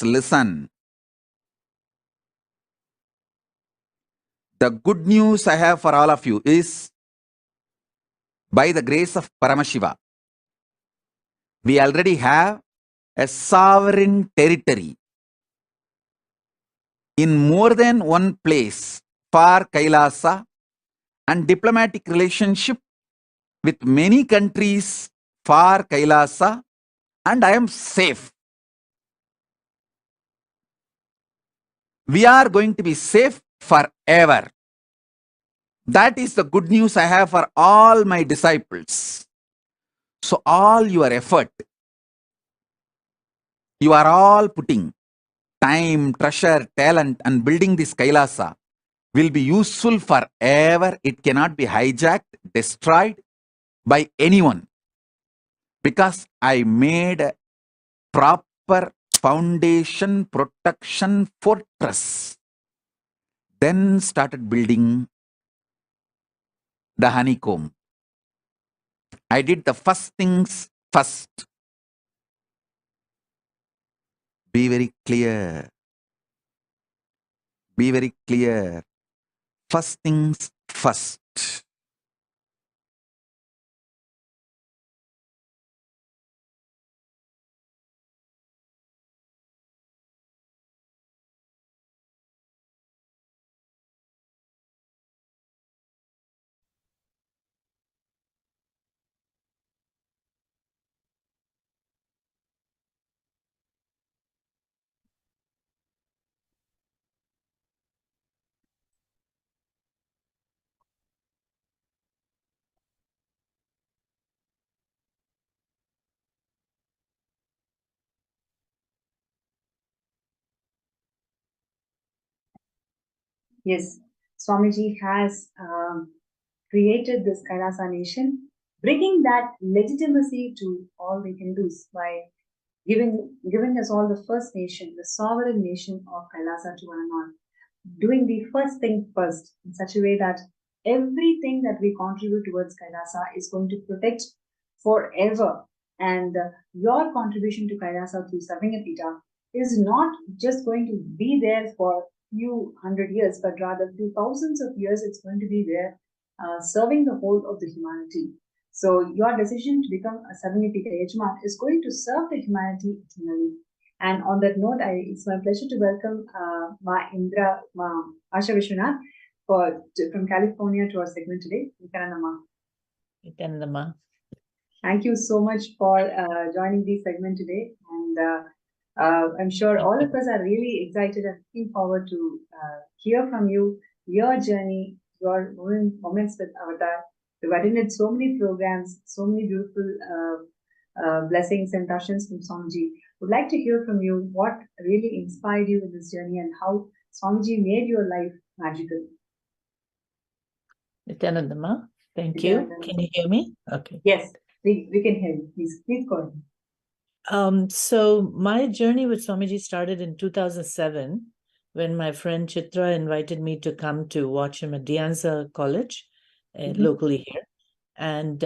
listen. The good news I have for all of you is, by the grace of Paramashiva, we already have a sovereign territory in more than one place for KAILASA and diplomatic relationship with many countries for KAILASA, and I am safe. We are going to be safe forever. That is the good news I have for all my disciples. So all your effort, you are all putting time, treasure, talent and building this KAILASA will be useful forever. It cannot be hijacked, destroyed by anyone, because I made a proper foundation protection fortress. Then started building the honeycomb. I did the first things first. Be very clear. Be very clear. First things first. Yes, Swamiji has created this Kailasa nation, bringing that legitimacy to all the Hindus by giving us all the first nation, the sovereign nation of Kailasa to one and all, doing the first thing first in such a way that everything that we contribute towards Kailasa is going to protect forever. And your contribution to Kailasa through Savingapita is not just going to be there for few hundred years, but rather few thousands of years it's going to be there, serving the whole of the humanity. So your decision to become a Savingapita Yajman is going to serve the humanity eternally. And on that note, it's my pleasure to welcome Ma Indra, Ma Asha Vishwanath from California to our segment today. Nithyananda. Thank you so much for joining the segment today. And I'm sure all of us are really excited and looking forward to hear from you, your journey, your moments with Avatar. We've attended so many programs, so many beautiful blessings and darshans from Swamiji. Would like to hear from you what really inspired you in this journey and how Swamiji made your life magical. Nithyananda. Thank you. Nithyananda. Can you hear me? Okay. Yes, we can hear you. Please go ahead. So my journey with Swamiji started in 2007 when my friend Chitra invited me to come to watch him at Dianza College, locally here. And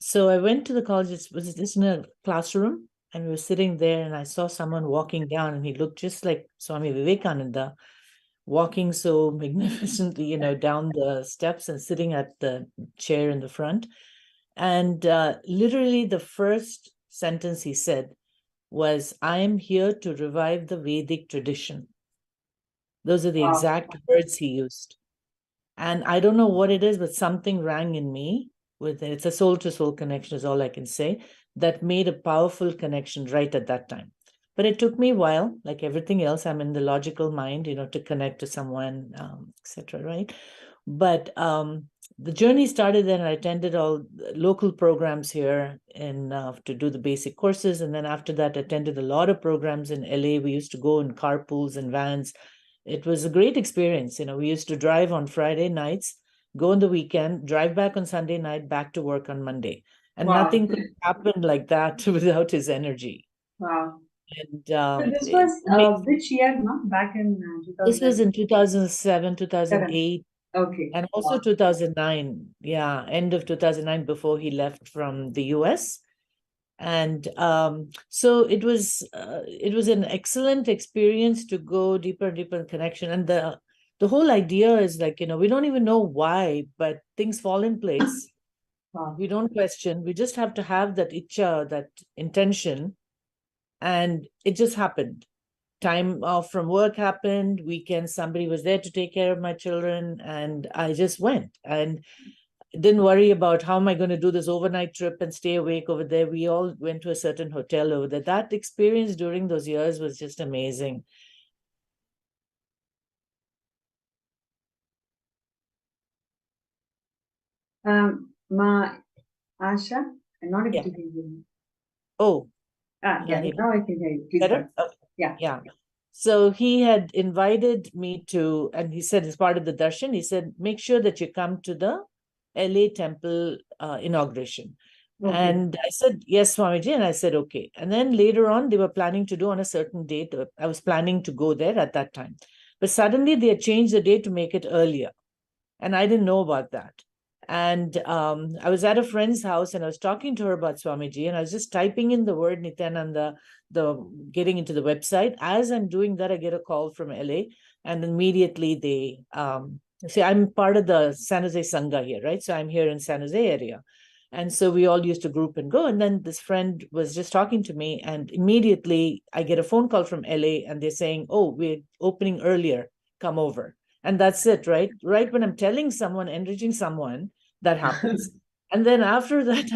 so I went to the college. It was just in a classroom, and we were sitting there, and I saw someone walking down, and he looked just like Swami Vivekananda, walking so magnificently, down the steps and sitting at the chair in the front. And literally the first sentence he said was, "I am here to revive the Vedic tradition." Those are the Wow. exact words he used. And I don't know what it is, but something rang in me with it. It's a soul-to-soul connection is all I can say, that made a powerful connection right at that time. But it took me a while, like everything else. I'm in the logical mind, to connect to someone, etc. Right? But the journey started then. I attended all local programs here to do the basic courses. And then after that, attended a lot of programs in LA. We used to go in carpools and vans. It was a great experience. We used to drive on Friday nights, go on the weekend, drive back on Sunday night, back to work on Monday. And Wow. nothing could happen like that without his energy. Wow. And So this was which year, no? Back in 2000. This was in 2007, 2008. Okay. And also Wow. 2009. Yeah, end of 2009 before he left from the US. And so it was an excellent experience to go deeper and deeper in connection. And the whole idea is like, we don't even know why, but things fall in place. Wow. We don't question. We just have to have that icha, that intention. And it just happened. Time off from work happened. Weekend, somebody was there to take care of my children. And I just went. And didn't worry about how am I going to do this overnight trip and stay awake over there. We all went to a certain hotel over there. That experience during those years was just amazing. Ma Asha, I'm not able Yeah. to hear you. Oh. Yeah, now I can hear you. Please Better? go. Yeah. Yeah. So he had invited me to, and he said, as part of the darshan, he said, make sure that you come to the LA temple inauguration. Okay. And I said, yes, Swamiji. And I said, okay. And then later on, they were planning to do on a certain date. I was planning to go there at that time. But suddenly they had changed the date to make it earlier. And I didn't know about that. And I was at a friend's house and I was talking to her about Swamiji, and I was just typing in the word Nithyananda, getting into the website. As I'm doing that, I get a call from LA, and immediately they say, I'm part of the San Jose Sangha here, right? So I'm here in San Jose area. And so we all used to group and go. And then this friend was just talking to me, and immediately I get a phone call from LA, and they're saying, oh, we're opening earlier, come over. And that's it, right? Right when I'm telling someone, enriching someone, that happens. And then after that,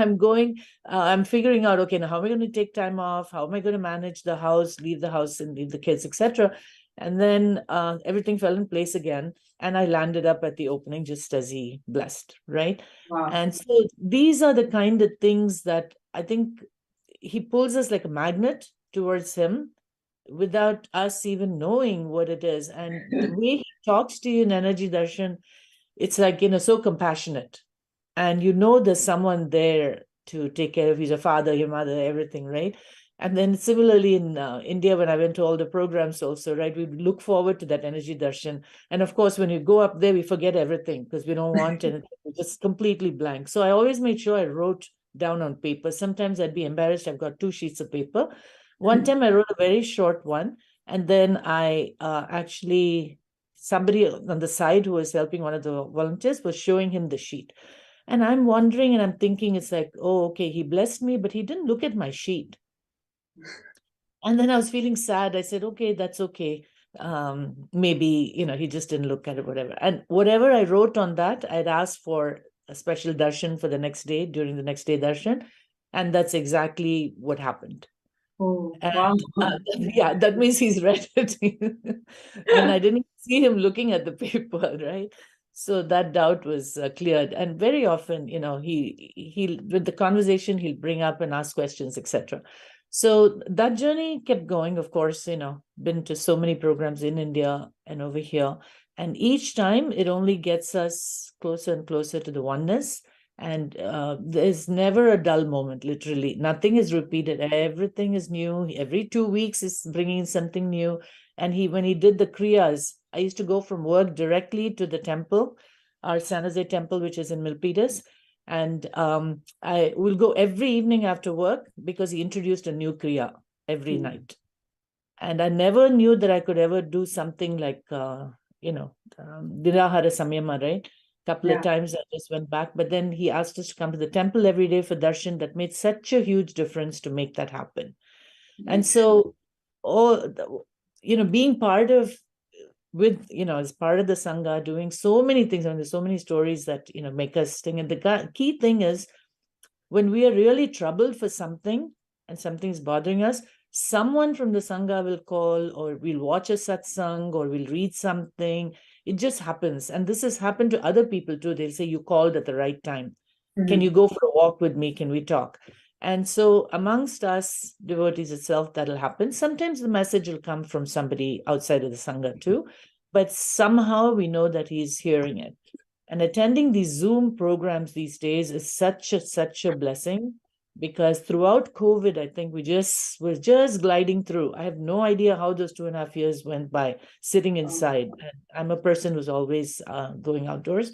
I'm figuring out, okay, now how am I going to take time off? How am I going to manage the house, leave the house and leave the kids, etc. And then everything fell in place again. And I landed up at the opening just as he blessed, right? Wow. And so these are the kind of things that I think he pulls us like a magnet towards him without us even knowing what it is. And the way he talks to you in Energy Darshan, it's like, so compassionate. And there's someone there to take care of you, your father, your mother, everything, right? And then similarly in India, when I went to all the programs also, right, we look forward to that Energy Darshan. And of course, when you go up there, we forget everything because we don't want anything. We're just completely blank. So I always made sure I wrote down on paper. Sometimes I'd be embarrassed. I've got 2 sheets of paper. One time I wrote a very short one. And then I somebody on the side who was helping one of the volunteers was showing him the sheet. And I'm wondering and I'm thinking, it's like, oh, okay, he blessed me, but he didn't look at my sheet. And then I was feeling sad. I said, okay, that's okay. Maybe, he just didn't look at it, whatever. And whatever I wrote on that, I'd asked for a special darshan for the next day, during the next day darshan. And that's exactly what happened. Oh, and, wow. Yeah, that means he's read it. And I didn't see him looking at the paper, right? So that doubt was cleared. And very often, he with the conversation, he'll bring up and ask questions, etc. So that journey kept going, of course, been to so many programs in India and over here. And each time it only gets us closer and closer to the oneness. And there's never a dull moment, literally. Nothing is repeated. Everything is new. Every 2 weeks is bringing something new. And when he did the Kriyas, I used to go from work directly to the temple, our San Jose temple, which is in Milpitas. And I will go every evening after work because he introduced a new Kriya every night. And I never knew that I could ever do something like, Nirahara Samyama, right? Couple of times I just went back, but then he asked us to come to the temple every day for darshan. That made such a huge difference to make that happen. And so, being part of, as part of the Sangha, doing so many things, and there's so many stories that, make us sting. And the key thing is, when we are really troubled for something and something's bothering us, someone from the Sangha will call, or we'll watch a satsang, or we'll read something. It just happens. And this has happened to other people too. They'll say, you called at the right time. Can you go for a walk with me? Can we talk? And so amongst us devotees itself, that'll happen. Sometimes the message will come from somebody outside of the Sangha too, but somehow we know that he's hearing it. And attending these Zoom programs these days is such a blessing, because throughout COVID, I think we're just gliding through. I have no idea how those 2.5 years went by sitting inside. And I'm a person who's always going outdoors,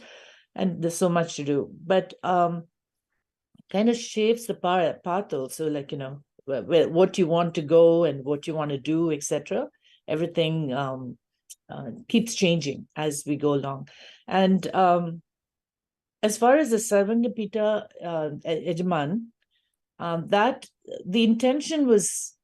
and there's so much to do. But kind of shapes the path also, like, what you want to go and what you want to do, etc. Everything keeps changing as we go along. And as far as the Sarvangapita Ejaman, that the intention was,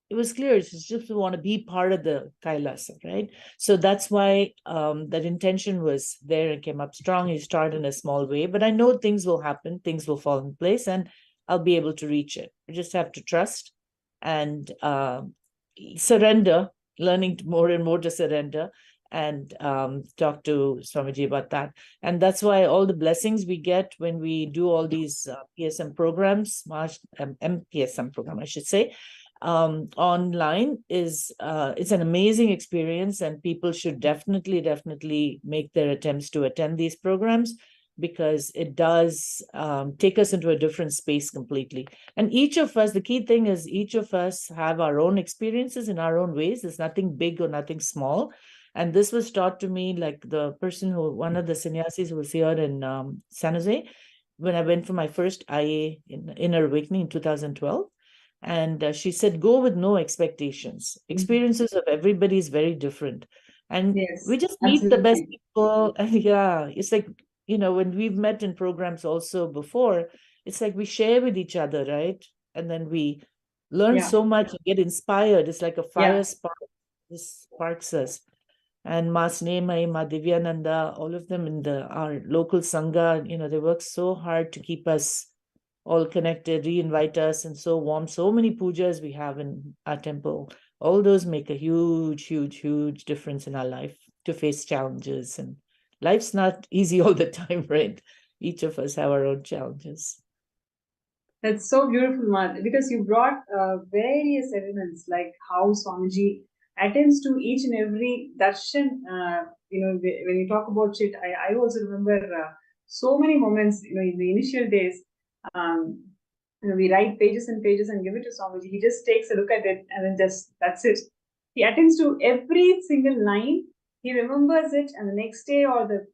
it was clear. It's just to want to be part of the KAILASA, right? So that's why that intention was there and came up strong. You start in a small way, but I know things will happen, things will fall in place, and I'll be able to reach it. I just have to trust and surrender, learning more and more to surrender, and talk to Swamiji about that. And that's why all the blessings we get when we do all these PSM programs, MPSM program, I should say, online is it's an amazing experience, and people should definitely make their attempts to attend these programs, because it does take us into a different space completely. And each of us, the key thing is, each of us have our own experiences in our own ways. There's nothing big or nothing small. And this was taught to me, like the person who, one of the sannyasis who was here in San Jose, when I went for my first IA in Inner Awakening in 2012. And she said, go with no expectations. Experiences of everybody is very different. And we just meet the best people. And it's like, when we've met in programs also before, it's like we share with each other, right? And then we learn so much and get inspired. It's like a fire spark. This sparks us. And Ma Snemai, Ma Divyananda, all of them in our local Sangha, they work so hard to keep us all connected, re-invite us, and so warm. So many pujas we have in our temple. All those make a huge difference in our life to face challenges. And life's not easy all the time, right? Each of us have our own challenges. That's so beautiful, Mad, because you brought various elements, like how Swamiji attends to each and every darshan. When you talk about it, I also remember so many moments, in the initial days. We write pages and pages and give it to Swamiji. He just takes a look at it and then that's it. He attends to every single line. He remembers it, and the next day or the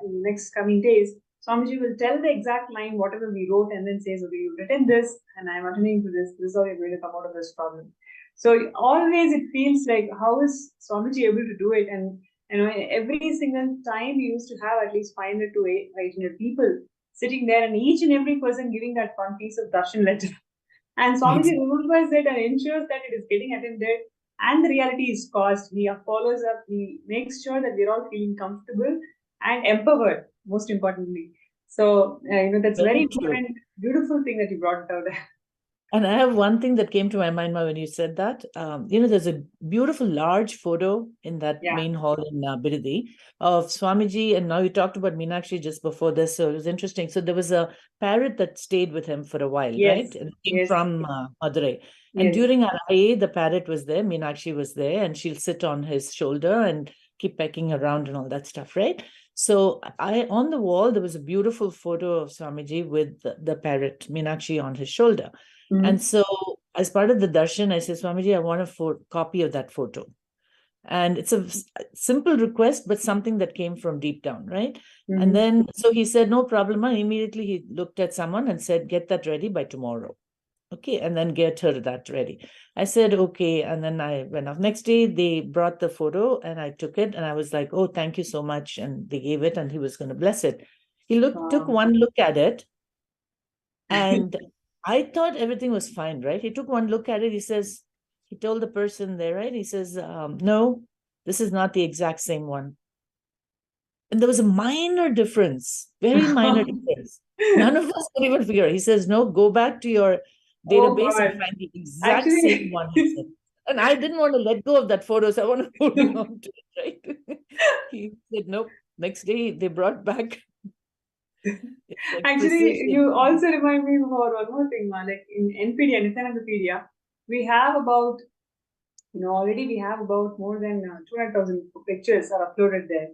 next coming days, Swamiji will tell the exact line, whatever we wrote, and then says, okay, you've written this, and I'm attending to this. This is how you're going to come out of this problem. So always it feels like, how is Swamiji able to do it? And every single time we used to have at least 500 to 800 people sitting there, and each and every person giving that one piece of darshan letter. And Swamiji remembers it and ensures that it is getting attended, and the reality is caused. He follows up, he makes sure that we're all feeling comfortable and empowered, most importantly. So, that's very important, beautiful thing that you brought out. And I have one thing that came to my mind when you said that. There's a beautiful large photo in that main hall in Biridi of Swamiji. And now you talked about Meenakshi just before this, so it was interesting. So there was a parrot that stayed with him for a while, right? And it came from Madurai. And during our IA, the parrot was there, Meenakshi was there, and she'll sit on his shoulder. And keep pecking around and all that stuff, right? So on the wall, there was a beautiful photo of Swamiji with the parrot, Meenakshi, on his shoulder. And so as part of the darshan, I said, Swamiji, I want a copy of that photo. And it's a simple request, but something that came from deep down, right? And then, so he said, no problem. And immediately he looked at someone and said, get that ready by tomorrow. Okay, and then get her that ready. I said, okay. And then I went off. Next day, they brought the photo and I took it and I was like, oh, thank you so much. And they gave it and he was going to bless it. He took one look at it and I thought everything was fine, right? He took one look at it. He told the person there, right? He says, no, this is not the exact same one. And there was a minor difference, very minor difference. None of us could even figure it. He says, no, go back to your database and find the exact same one. He said. And I didn't want to let go of that photo, so I want to hold on to it, right? He said, nope. Next day, they brought back. Like actually, precision. You also remind me of one more thing, like in NPD, Nithyananda, we have about, already we have about more than 200,000 pictures are uploaded there.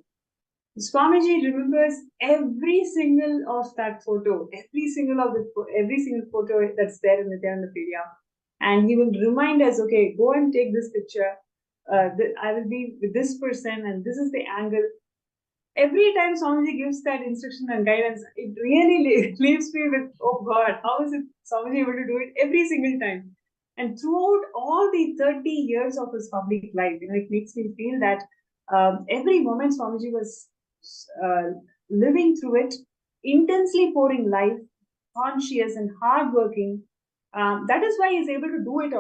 Swamiji remembers every single of that photo, every single photo that's there in Nithyananda, and he will remind us, okay, go and take this picture. I will be with this person, and this is the angle. Every time Swamiji gives that instruction and guidance, it really leaves me with, oh God, how is it Swamiji able to do it every single time? And throughout all the 30 years of his public life, it makes me feel that every moment Swamiji was living through it, intensely pouring life, conscious and hardworking. That is why he's able to do it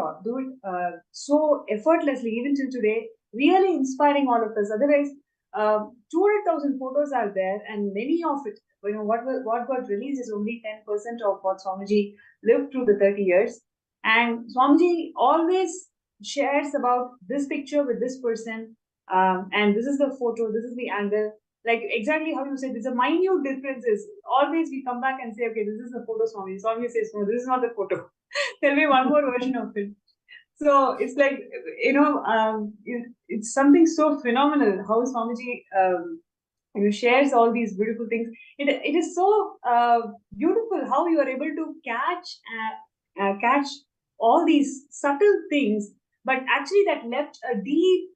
so effortlessly, even till today, really inspiring all of us. Otherwise, 200,000 photos are there, and many of it, what got released is only 10% of what Swamiji lived through the 30 years. And Swamiji always shares about this picture with this person, and this is the photo, this is the angle. Like exactly how you said, there's a minute differences. Always we come back and say, okay, this is the photo, Swamiji. Swamiji says, no, this is not the photo. Tell me one more version of it. So it's like, it's something so phenomenal how Swamiji shares all these beautiful things. It is so beautiful how you are able to catch all these subtle things, but actually that left a deep,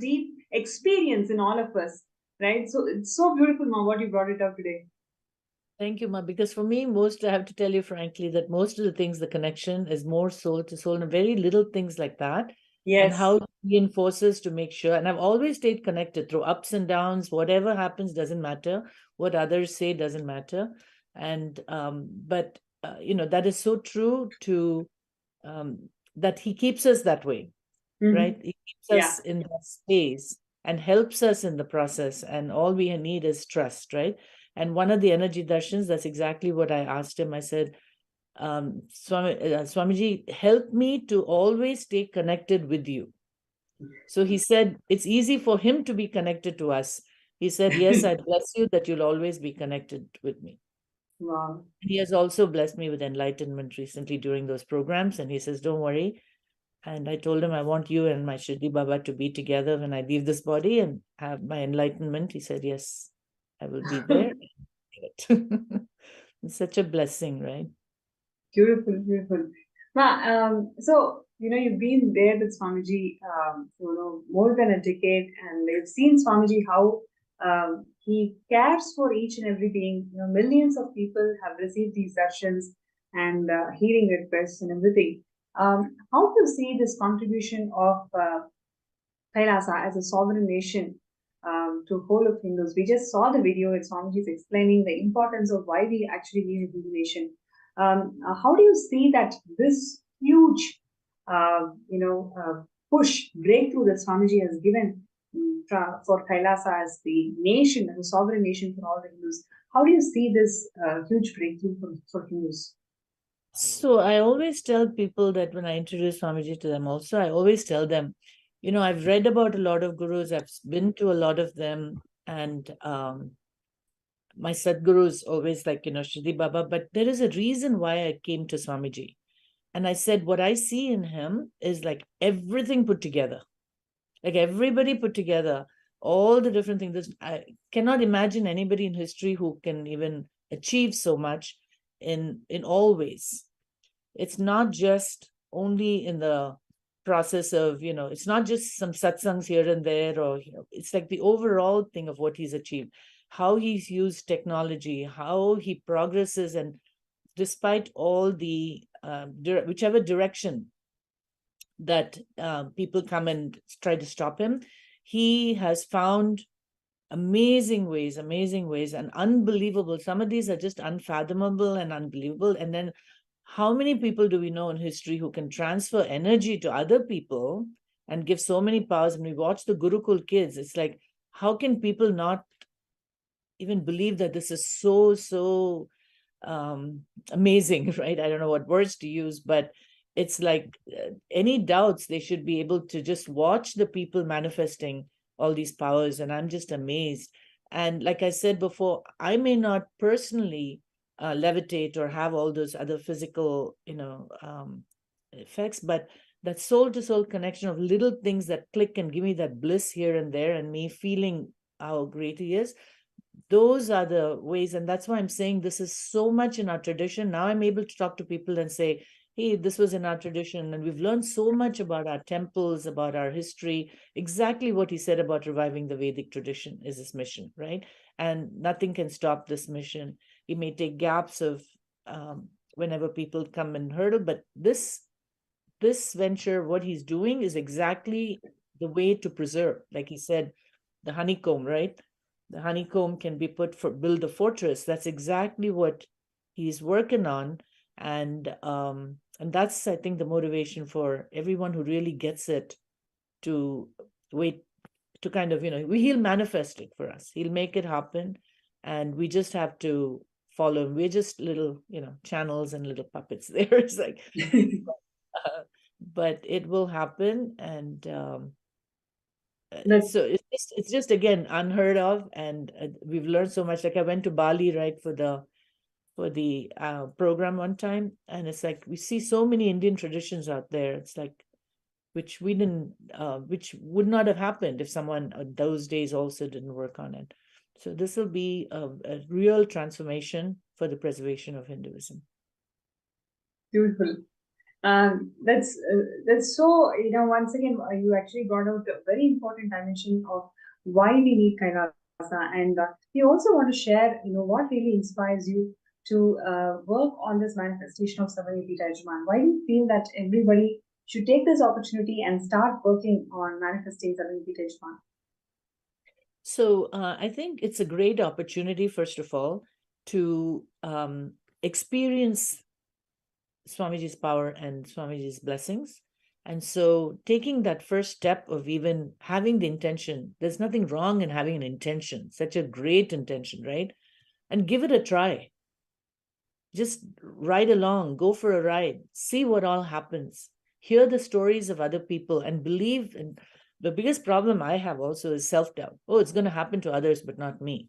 deep experience in all of us, right? So it's so beautiful, Ma, what you brought it up today. Thank you, Ma, because for me, I have to tell you frankly that most of the things, the connection is more soul to soul and very little things like that. Yes. And how it reinforces to make sure. And I've always stayed connected through ups and downs. Whatever happens doesn't matter. What others say doesn't matter. And, but, that is so true to, that he keeps us that way, right? He keeps us in that space and helps us in the process. And all we need is trust, right? And one of the energy darshans, that's exactly what I asked him. I said, Swamiji, help me to always stay connected with you. So he said, it's easy for him to be connected to us. He said, yes, I bless you that you'll always be connected with me. Wow. He has also blessed me with enlightenment recently during those programs. And he says, don't worry. And I told him, I want you and my Shirdi Baba to be together when I leave this body and have my enlightenment. He said, yes, I will be there. It's such a blessing, right? Beautiful, beautiful. Ma, so, you've been there with Swamiji, more than a decade, and you've seen Swamiji how he cares for each and every being. Millions of people have received these darshans and healing requests and everything. How do you see this contribution of KAILASA as a sovereign nation to whole of Hindus? We just saw the video where Swamiji is explaining the importance of why we actually need a Hindu nation. How do you see that this huge, breakthrough that Swamiji has given for KAILASA as the nation, as a sovereign nation for all the Hindus? How do you see this huge breakthrough for Hindus? So I always tell people that when I introduce Swamiji to them also, I always tell them, I've read about a lot of gurus, I've been to a lot of them, and my Sadguru is always like, Shri Baba, but there is a reason why I came to Swamiji. And I said, what I see in him is like everything put together. Like everybody put together, all the different things. I cannot imagine anybody in history who can even achieve so much in all ways. It's not just only in the process of, it's not just some satsangs here and there, or, it's like the overall thing of what he's achieved, how he's used technology, how he progresses, and despite all the whichever direction that people come and try to stop him, he has found amazing ways, and unbelievable. Some of these are just unfathomable and unbelievable. And then how many people do we know in history who can transfer energy to other people and give so many powers? And we watch the Gurukul kids, it's like, how can people not even believe that this is so amazing, right? I don't know what words to use, but it's like any doubts, they should be able to just watch the people manifesting all these powers. And I'm just amazed. And like I said before, I may not personally levitate or have all those other physical, effects, but that soul to soul connection of little things that click and give me that bliss here and there, and me feeling how great he is, those are the ways. And that's why I'm saying this is so much in our tradition. Now I'm able to talk to people and say, hey, this was in our tradition, and we've learned so much about our temples, about our history. Exactly what he said about reviving the Vedic tradition is his mission, right? And nothing can stop this mission. He may take gaps of whenever people come and hurdle, but this venture, what he's doing is exactly the way to preserve. Like he said, the honeycomb, right? The honeycomb can be put for build a fortress. That's exactly what he's working on. And that's, I think, the motivation for everyone who really gets it to wait, to kind of, he'll manifest it for us. He'll make it happen. And we just have to follow him. We're just little, channels and little puppets there. It's like, but it will happen. And so it's just again unheard of, and we've learned so much. Like I went to Bali, right, for the program one time, and it's like we see so many Indian traditions out there. It's like which we didn't, which would not have happened if someone those days also didn't work on it. So this will be a real transformation for the preservation of Hinduism. Beautiful. That's so, once again, you actually brought out a very important dimension of why we need Kailasa. And you also want to share, what really inspires you to work on this manifestation of Samadhi Yajman. Why do you feel that everybody should take this opportunity and start working on manifesting Samadhi Yajman? So I think it's a great opportunity, first of all, to experience Swamiji's power and Swamiji's blessings. And so taking that first step of even having the intention, there's nothing wrong in having an intention, such a great intention, right? And give it a try. Just ride along, go for a ride, see what all happens, hear the stories of other people, and believe. And the biggest problem I have also is self-doubt. Oh, it's going to happen to others, but not me.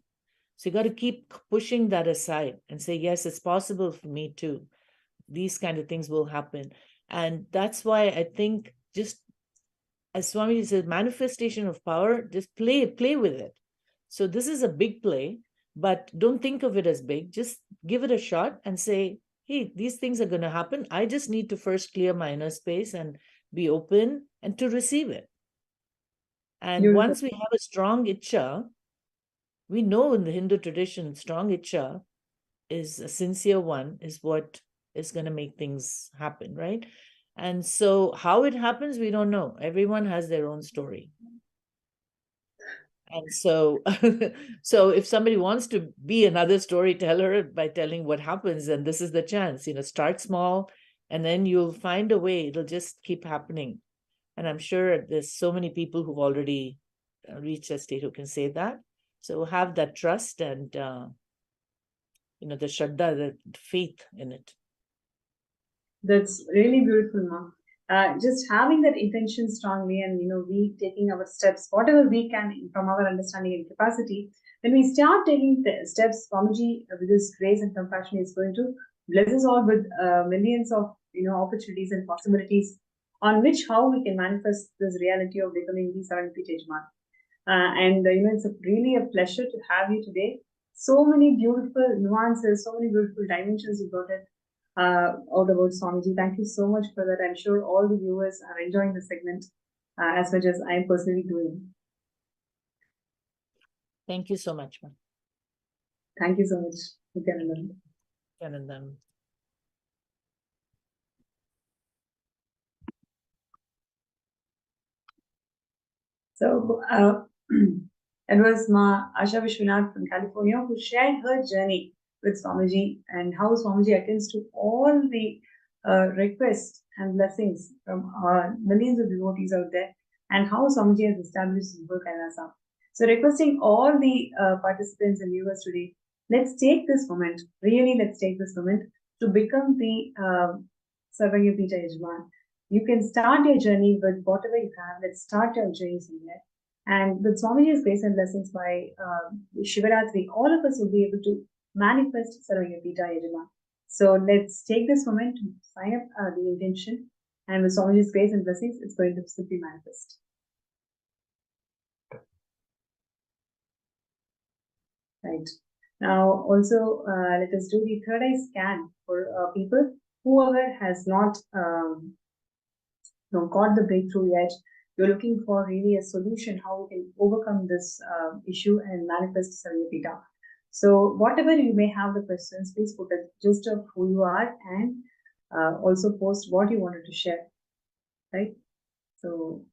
So you got to keep pushing that aside and say, yes, it's possible for me too. These kind of things will happen. And that's why I think, just as Swamiji says, manifestation of power, just play with it. So this is a big play, but don't think of it as big. Just give it a shot and say, hey, these things are going to happen. I just need to first clear my inner space and be open and to receive it. And once we have a strong Ichcha, we know in the Hindu tradition, strong Ichcha is a sincere one, is what is going to make things happen, right? And so how it happens, we don't know. Everyone has their own story. And so, so if somebody wants to be another storyteller by telling what happens, then this is the chance. Start small, and then you'll find a way. It'll just keep happening. And I'm sure there's so many people who've already reached a state who can say that. So have that trust and, the shraddha, the faith in it. That's really beautiful, Ma. Just having that intention strongly, and we taking our steps, whatever we can from our understanding and capacity. When we start taking the steps, Swamiji, with his grace and compassion, is going to bless us all with millions of opportunities and possibilities on which how we can manifest this reality of becoming the 7th Yajman. It's really a pleasure to have you today. So many beautiful nuances, so many beautiful dimensions you brought it out about Swamiji. Thank you so much for that. I'm sure all the viewers are enjoying the segment as much as I'm personally doing. Thank you so much, ma'am. Thank you so much, Nithyananda. And then So it was Ma Asha Vishwanath from California who shared her journey with Swamiji and how Swamiji attends to all the requests and blessings from millions of devotees out there, and how Swamiji has established his work KAILASA. So requesting all the participants and viewers today, let's take this moment, really let's take this moment to become the Sarvagya Yajman. You can start your journey with whatever you have. Let's start your journey somewhere. And with Swamiji's grace and blessings by Shivaratri, all of us will be able to manifest Sarvagya Yajman. So let's take this moment to sign up the intention. And with Swamiji's grace and blessings, it's going to simply manifest. Right. Now, also, let us do the third eye scan for people. Whoever has not got the breakthrough yet, you're looking for really a solution how we can overcome this issue and manifest Sarvapita. So whatever you may have the questions, please put a gist of who you are and also post what you wanted to share, right? So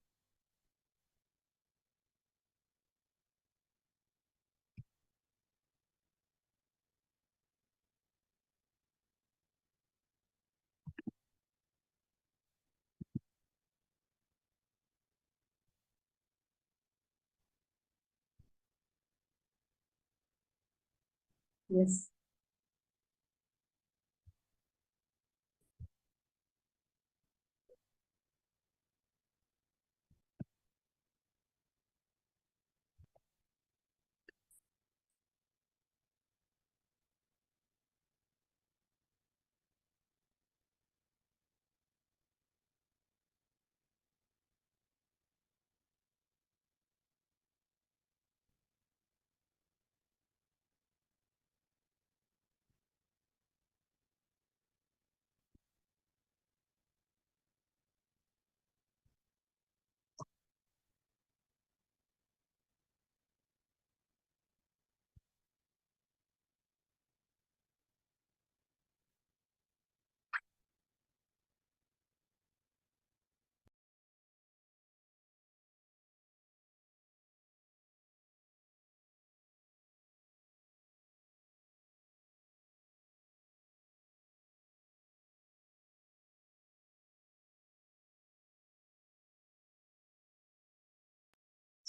yes.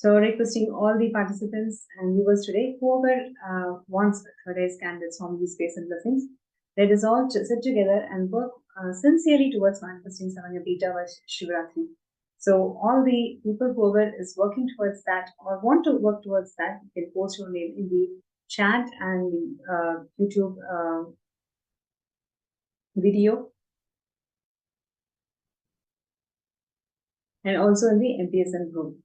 So requesting all the participants and viewers today, whoever wants a third eye scan with Swamiji's grace and blessings, let us all sit together and work sincerely towards manifesting Samanya Pita by Shivaratri. So all the people whoever is working towards that or want to work towards that, you can post your name in the chat and the YouTube video, and also in the MPSN group.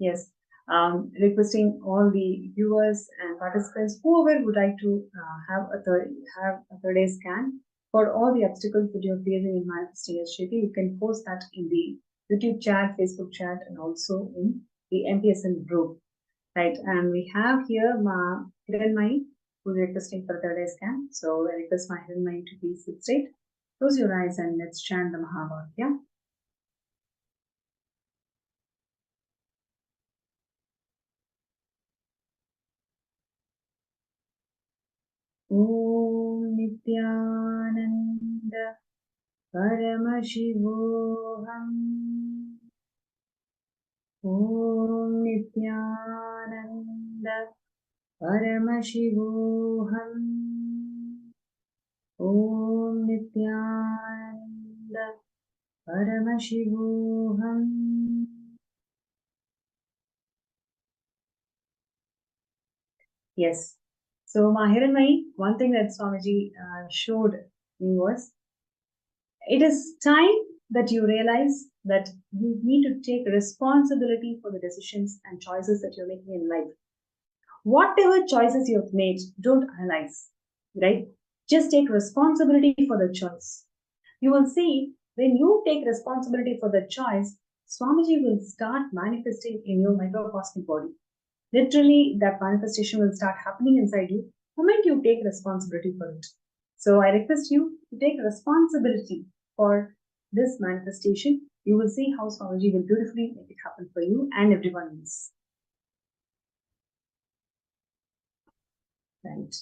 Yes. Requesting all the viewers and participants, whoever would like to have a third day scan for all the obstacles that you're facing in manifesting SJP, you can post that in the YouTube chat, Facebook chat, and also in the MPSN group. Right, and we have here Ma Hiranmai, who's requesting for third eye scan. So I request Ma Hiranmai to please sit straight, close your eyes, and let's chant the Mahabharata. Om Nithyananda Paramashivoham. Om Nithyananda Paramashivoham. Om Nithyananda Paramashivoham. Yes. So, Mahiranmai, one thing that Swamiji showed me was, it is time that you realize that you need to take responsibility for the decisions and choices that you're making in life. Whatever choices you have made, don't analyze, right? Just take responsibility for the choice. You will see, when you take responsibility for the choice, Swamiji will start manifesting in your microcosmic body. Literally, that manifestation will start happening inside you the moment you take responsibility for it. So I request you to take responsibility for this manifestation. You will see how Swamiji will beautifully make it happen for you and everyone else. Right.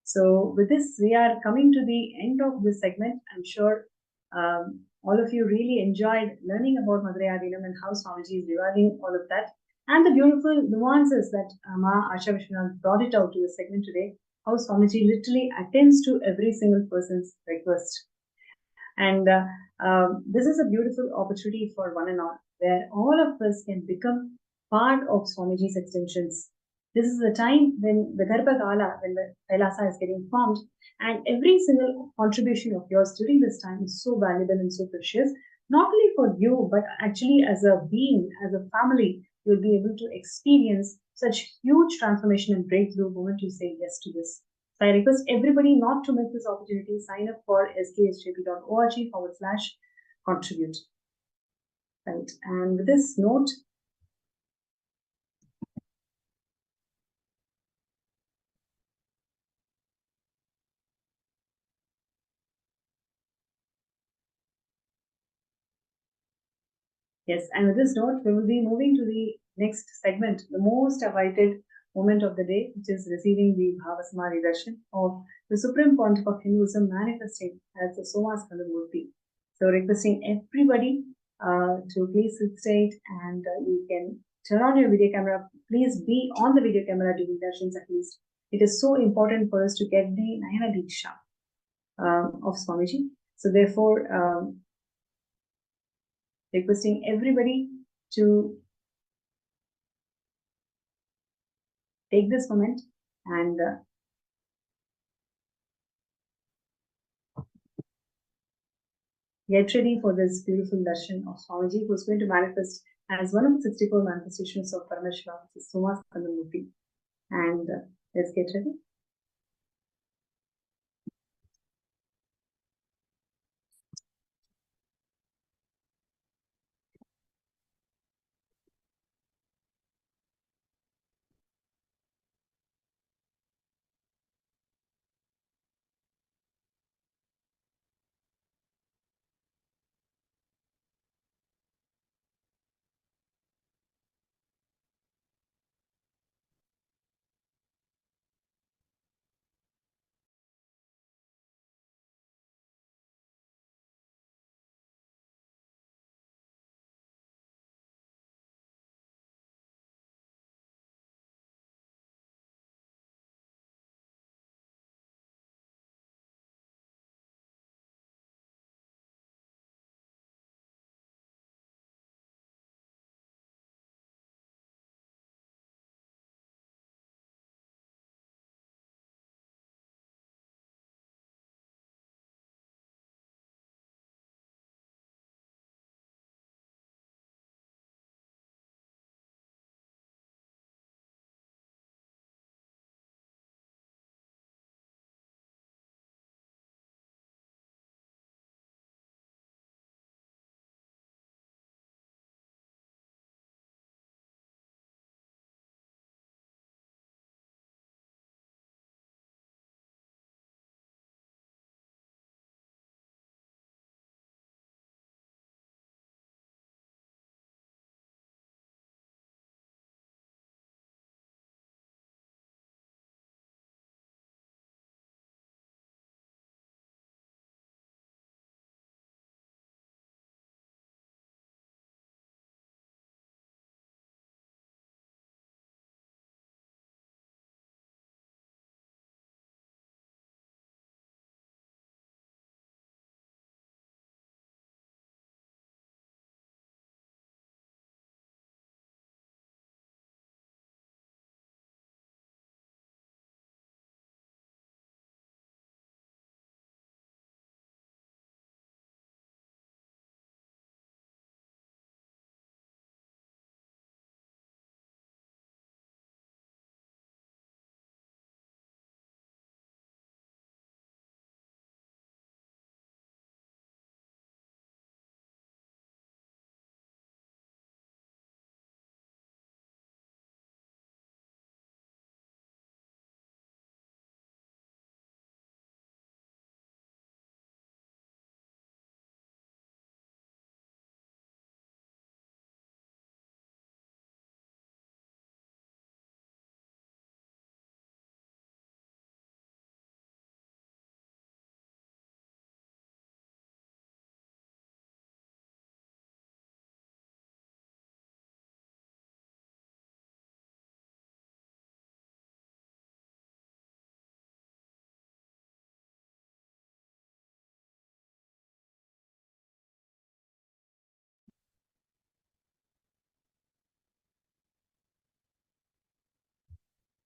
So with this, we are coming to the end of this segment. I'm sure all of you really enjoyed learning about Madurai Adinam and how Swamiji is reviving all of that, and the beautiful nuances that Ma Asha Vishwanath brought it out to the segment today, how Swamiji literally attends to every single person's request. And this is a beautiful opportunity for one and all, where all of us can become part of Swamiji's extensions. This is the time when the Garbha Kala, when the KAILASA is getting formed, and every single contribution of yours during this time is so valuable and so precious, not only for you, but actually as a being, as a family, you'll be able to experience such huge transformation and breakthrough the moment you say yes to this. So I request everybody not to miss this opportunity. Sign up for skshjp.org/contribute. Right. And with this note, yes, and with this note, we will be moving to the next segment, the most awaited moment of the day, which is receiving the Bhava Samadhi Darshan of the Supreme Pontiff of Hinduism manifesting as the Somaskandhar Murthy. So requesting everybody to please sit straight, and you can turn on your video camera. Please be on the video camera during darshans at least. It is so important for us to get the Nayana Diksha of Swamiji. So therefore, requesting everybody to take this moment and get ready for this beautiful darshan of Swamiji, who's going to manifest as one of the 64 manifestations of Paramashivoham, which is Somaskandhar Murthy. And let's get ready.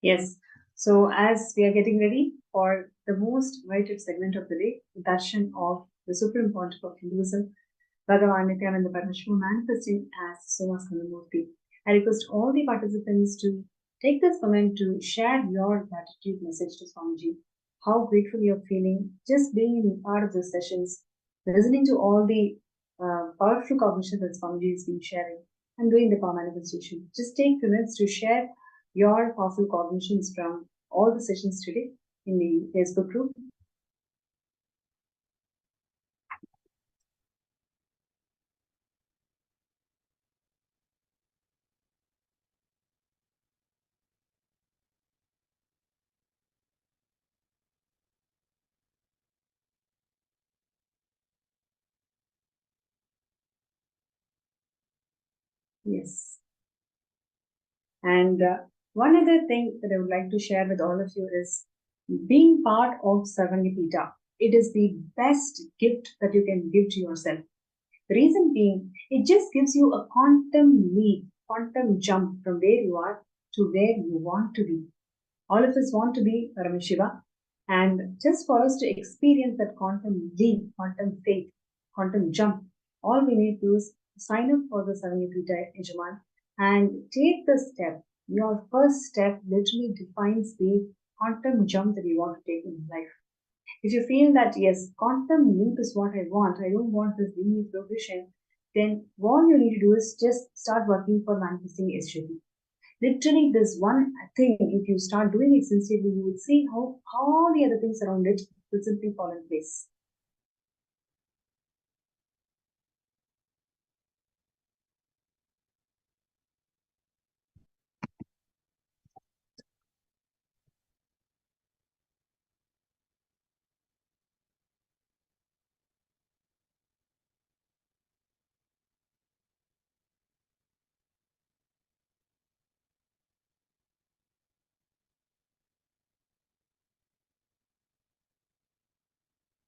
Yes. So as we are getting ready for the most vital segment of the day, the Darshan of the Supreme Pontiff of Hinduism, Bhagavan Nithyananda Paramashivam manifesting as Somaskandhar, I request all the participants to take this moment to share your gratitude message to Swamiji. How grateful you're feeling just being in part of the sessions, listening to all the powerful cognition that Swamiji has been sharing and doing the power manifestation. Just take 2 minutes to share your powerful cognitions from all the sessions today in the Facebook group. Yes. And one other thing that I would like to share with all of you is being part of Sarvangipita. It is the best gift that you can give to yourself. The reason being, it just gives you a quantum leap, quantum jump from where you are to where you want to be. All of us want to be Paramashiva, and just for us to experience that quantum leap, quantum faith, quantum jump, all we need to do is sign up for the Sarvangipita Yajaman and take the step. Your first step literally defines the quantum jump that you want to take in life. If you feel that, yes, quantum leap is what I want, I don't want this linear progression, then all you need to do is just start working for manifesting SJP. Literally, this one thing, if you start doing it sincerely, you will see how all the other things around it will simply fall in place.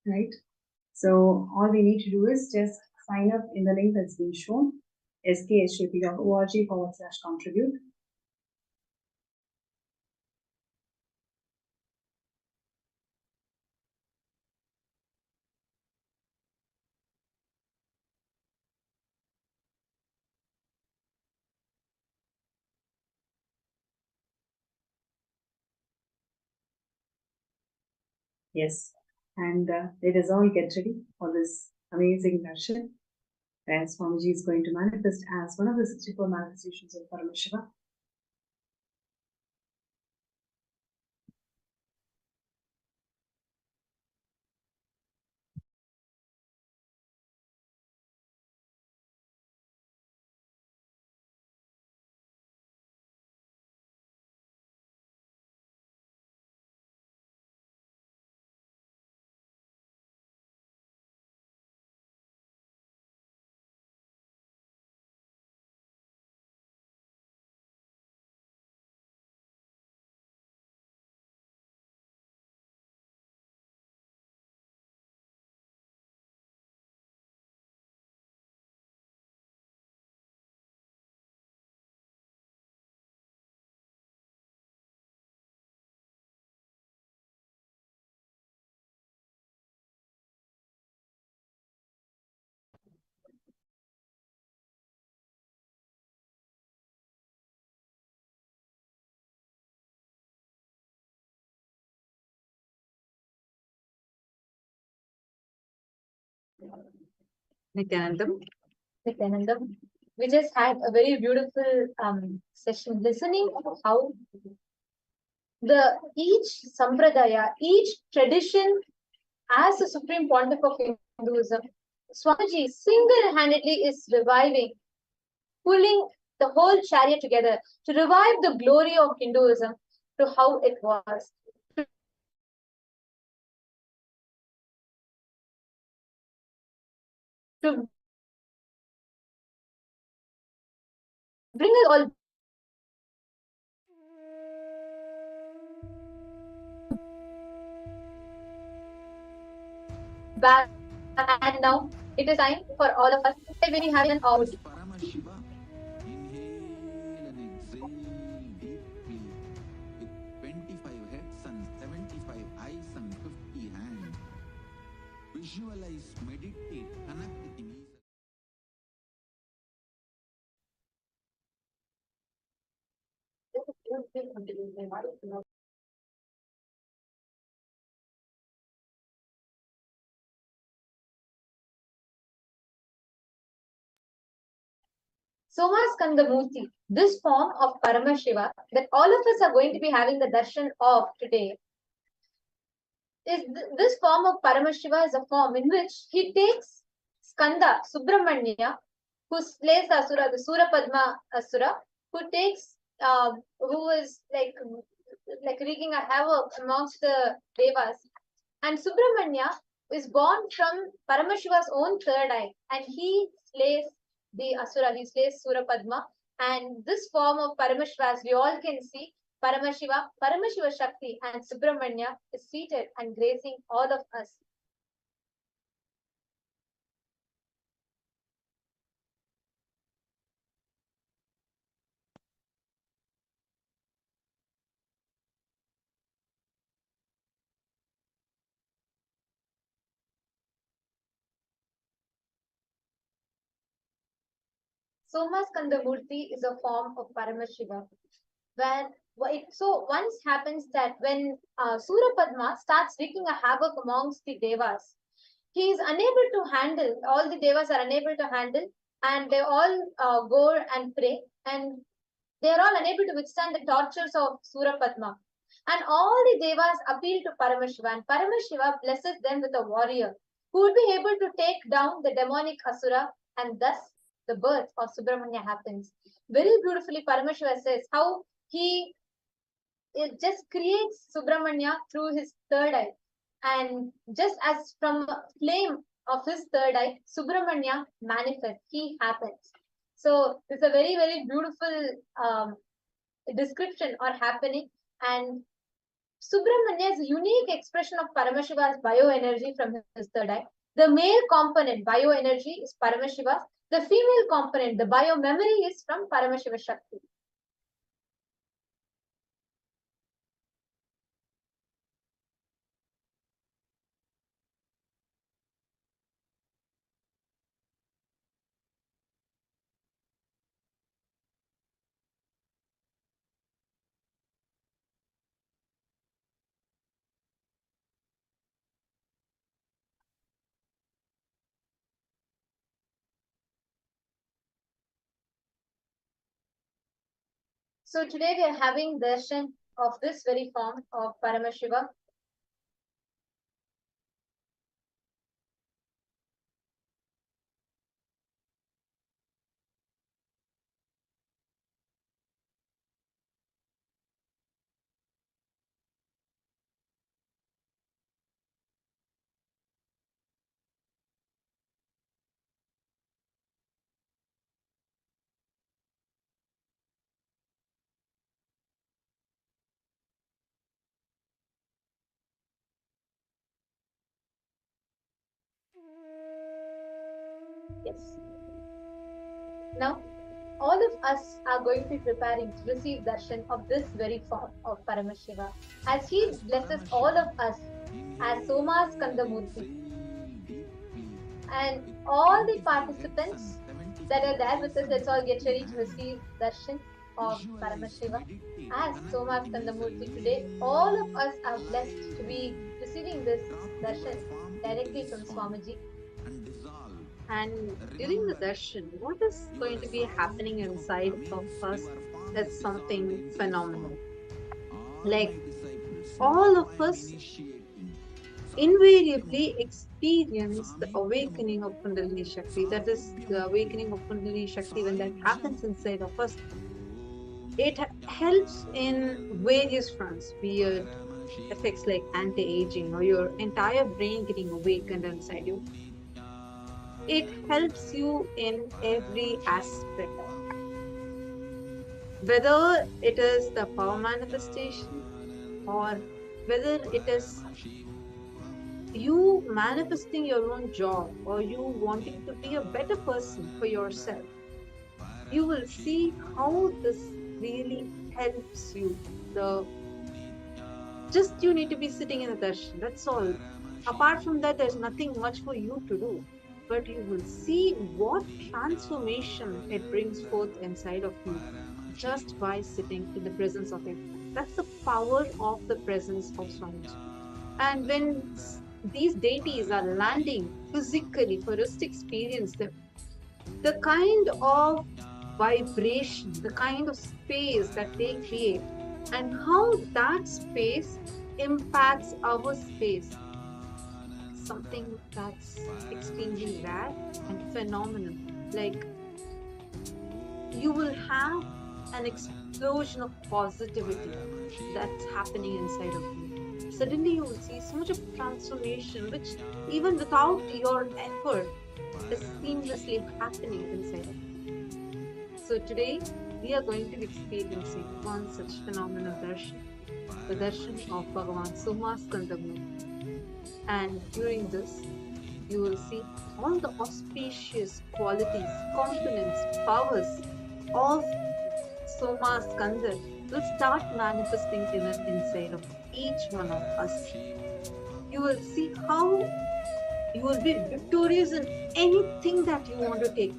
Right? So all we need to do is just sign up in the link that's been shown, skshjp.org/contribute. Yes, and let us all get ready for this amazing darshan, where Swamiji is going to manifest as one of the 64 manifestations of Paramashiva. Nithyanandam. We just had a very beautiful session listening to how each sampradaya, each tradition as a supreme pontiff of Hinduism, Swamiji single-handedly is reviving, pulling the whole chariot together to revive the glory of Hinduism to how it was. To bring us all back, and now it is time for all of us to be having an out. Paramashiva, inhale and exhale deeply with Somaskandhar Murthy, this form of Paramashiva that all of us are going to be having the darshan of today, this form of Paramashiva is a form in which he takes Skanda, Subramanya, who slays the Asura, the Surapadma Asura, who is like wreaking a havoc amongst the Devas. And Subramanya is born from Paramashiva's own third eye, and he slays the Asura, he slays Surapadma. And this form of Paramashiva, as we all can see, Paramashiva, Paramashiva Shakti, and Subramanya is seated and gracing all of us. Somaskandhar Murthy is a form of Paramashiva. So once happens that when Surapadma starts wreaking a havoc amongst the Devas, he is unable to handle, all the Devas are unable to handle, and they all go and pray, and they are all unable to withstand the tortures of Surapadma. And all the Devas appeal to Paramashiva, and Paramashiva blesses them with a warrior who would be able to take down the demonic Asura, and thus the birth of Subramanya happens. Very beautifully, Paramashiva says how it just creates Subramanya through his third eye. And just as from a flame of his third eye, Subramanya manifests, he happens. So it's a very, very beautiful description or happening. And Subramanya is a unique expression of Paramashiva's bioenergy from his third eye. The male component, bioenergy, is Paramashiva's. The female component, the biomemory, is from Paramashiva Shakti. So today we are having darshan of this very form of Paramashiva. Yes. Now, all of us are going to be preparing to receive darshan of this very form of Paramashiva, as he blesses all of us as Somaskandhar Murthy. And all the participants that are there with us, let's all get ready to receive darshan of Paramashiva as Somaskandhar Murthy today. All of us are blessed to be receiving this darshan directly from Swamiji. And during the darshan, what is going to be happening inside of us is something phenomenal. Like all of us invariably experience the awakening of Kundalini Shakti. That is the awakening of Kundalini Shakti. When that happens inside of us, it helps in various fronts, be it effects like anti-aging or your entire brain getting awakened inside you. It helps you in every aspect. Whether it is the power manifestation or whether it is you manifesting your own job or you wanting to be a better person for yourself, you will see how this really helps you. Just you need to be sitting in a darshan, that's all. Apart from that, there's nothing much for you to do. But you will see what transformation it brings forth inside of you. just by sitting in the presence of everyone. That's the power of the presence of Swamiji. And when these deities are landing physically for us to experience them, the kind of vibration, the kind of space that they create, and how that space impacts our space, something that's extremely rare and phenomenal. Like, you will have an explosion of positivity that's happening inside of you. Suddenly, you will see so much of transformation, which even without your effort is seamlessly happening inside of you. So, today we are going to be experiencing one such phenomenal darshan, the darshan of Bhagavan Somaskandhar. And during this, you will see all the auspicious qualities, components, powers of Somaskandhar will start manifesting inside of each one of us. You will see how you will be victorious in anything that you want to take,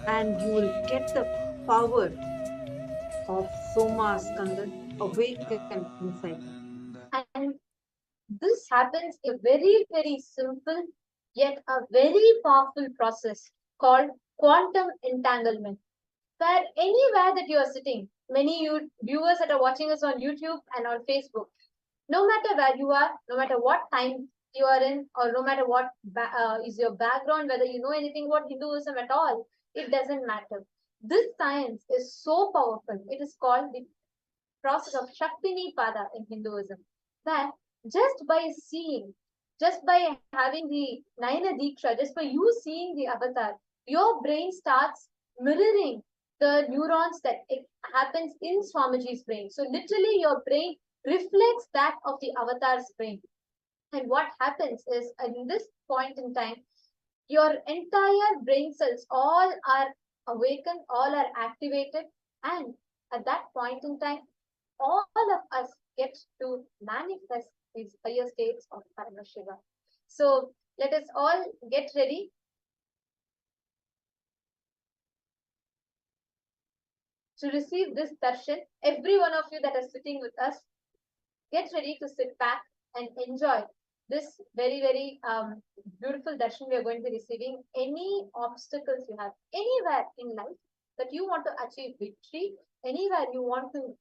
and you will get the power of Somaskandhar awakened inside you. And this happens in a very, very simple yet a very powerful process called quantum entanglement. Where anywhere that you are sitting, many viewers that are watching us on YouTube and on Facebook, no matter where you are, no matter what time you are in, or no matter what is your background, whether you know anything about Hinduism at all, it doesn't matter. This science is so powerful. It is called the process of Shaktini Pada in Hinduism, that just by seeing, just by having the Naina Diksha, just by you seeing the avatar, your brain starts mirroring the neurons that it happens in Swamiji's brain. So literally your brain reflects that of the avatar's brain. And what happens is, in this point in time, your entire brain cells all are awakened, all are activated, and at that point in time, all of us get to manifest these higher states of Paramashiva. So let us all get ready to receive this darshan. Every one of you that are sitting with us, get ready to sit back and enjoy this very, very beautiful darshan we are going to be receiving. Any obstacles you have anywhere in life that you want to achieve victory, anywhere you want to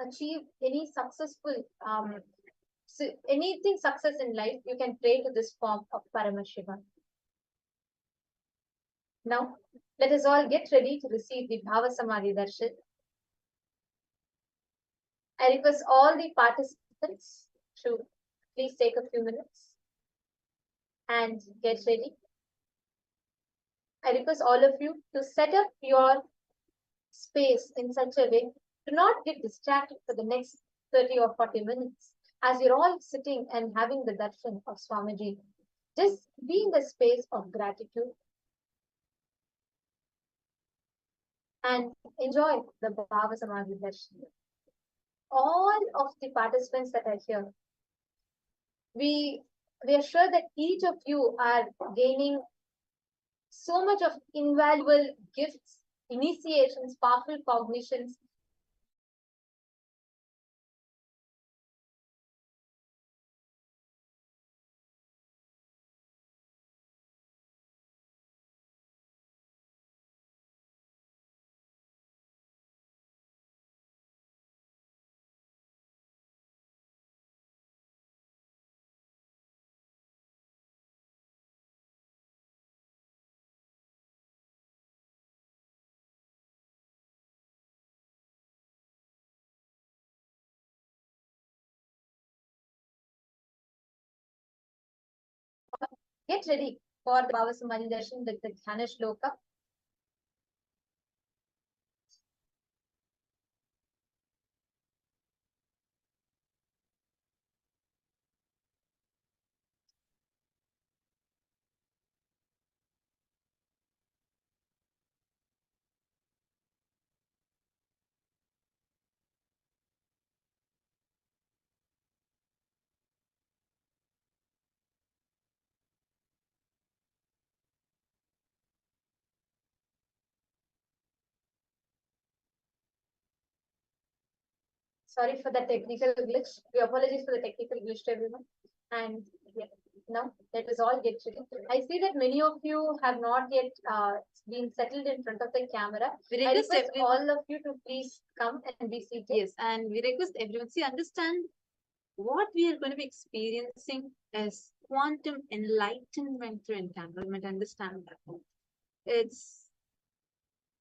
achieve any successful anything success in life, you can pray to this form of Paramashiva. Now, let us all get ready to receive the Bhava Samadhi darshan. I request all the participants to please take a few minutes and get ready. I request all of you to set up your space in such a way to not get distracted for the next 30 or 40 minutes as you're all sitting and having the darshan of Swamiji. Just be in the space of gratitude and enjoy the Bhava Samadhi darshan. All of the participants that are here, we are sure that each of you are gaining so much of invaluable gifts, initiations, powerful cognitions. Get ready for the Bhava Samadhi darshan with the Dhyana Shloka. Sorry for the technical glitch. We apologize for the technical glitch to everyone. And yeah, now let us all get ready. I see that many of you have not yet been settled in front of the camera. We I request request everyone. all of you to please come and be seated. Yes, and we request everyone, see, understand what we are going to be experiencing is quantum enlightenment through entanglement. Understand that. It's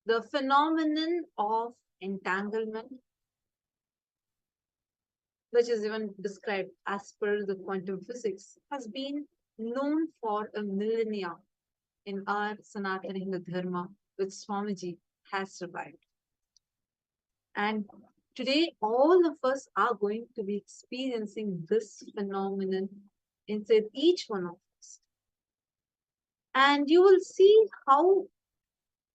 the phenomenon of entanglement, which is even described as per the quantum physics, has been known for a millennia in our Sanatana Hindu Dharma, which Swamiji has survived. And today, all of us are going to be experiencing this phenomenon inside each one of us. And you will see how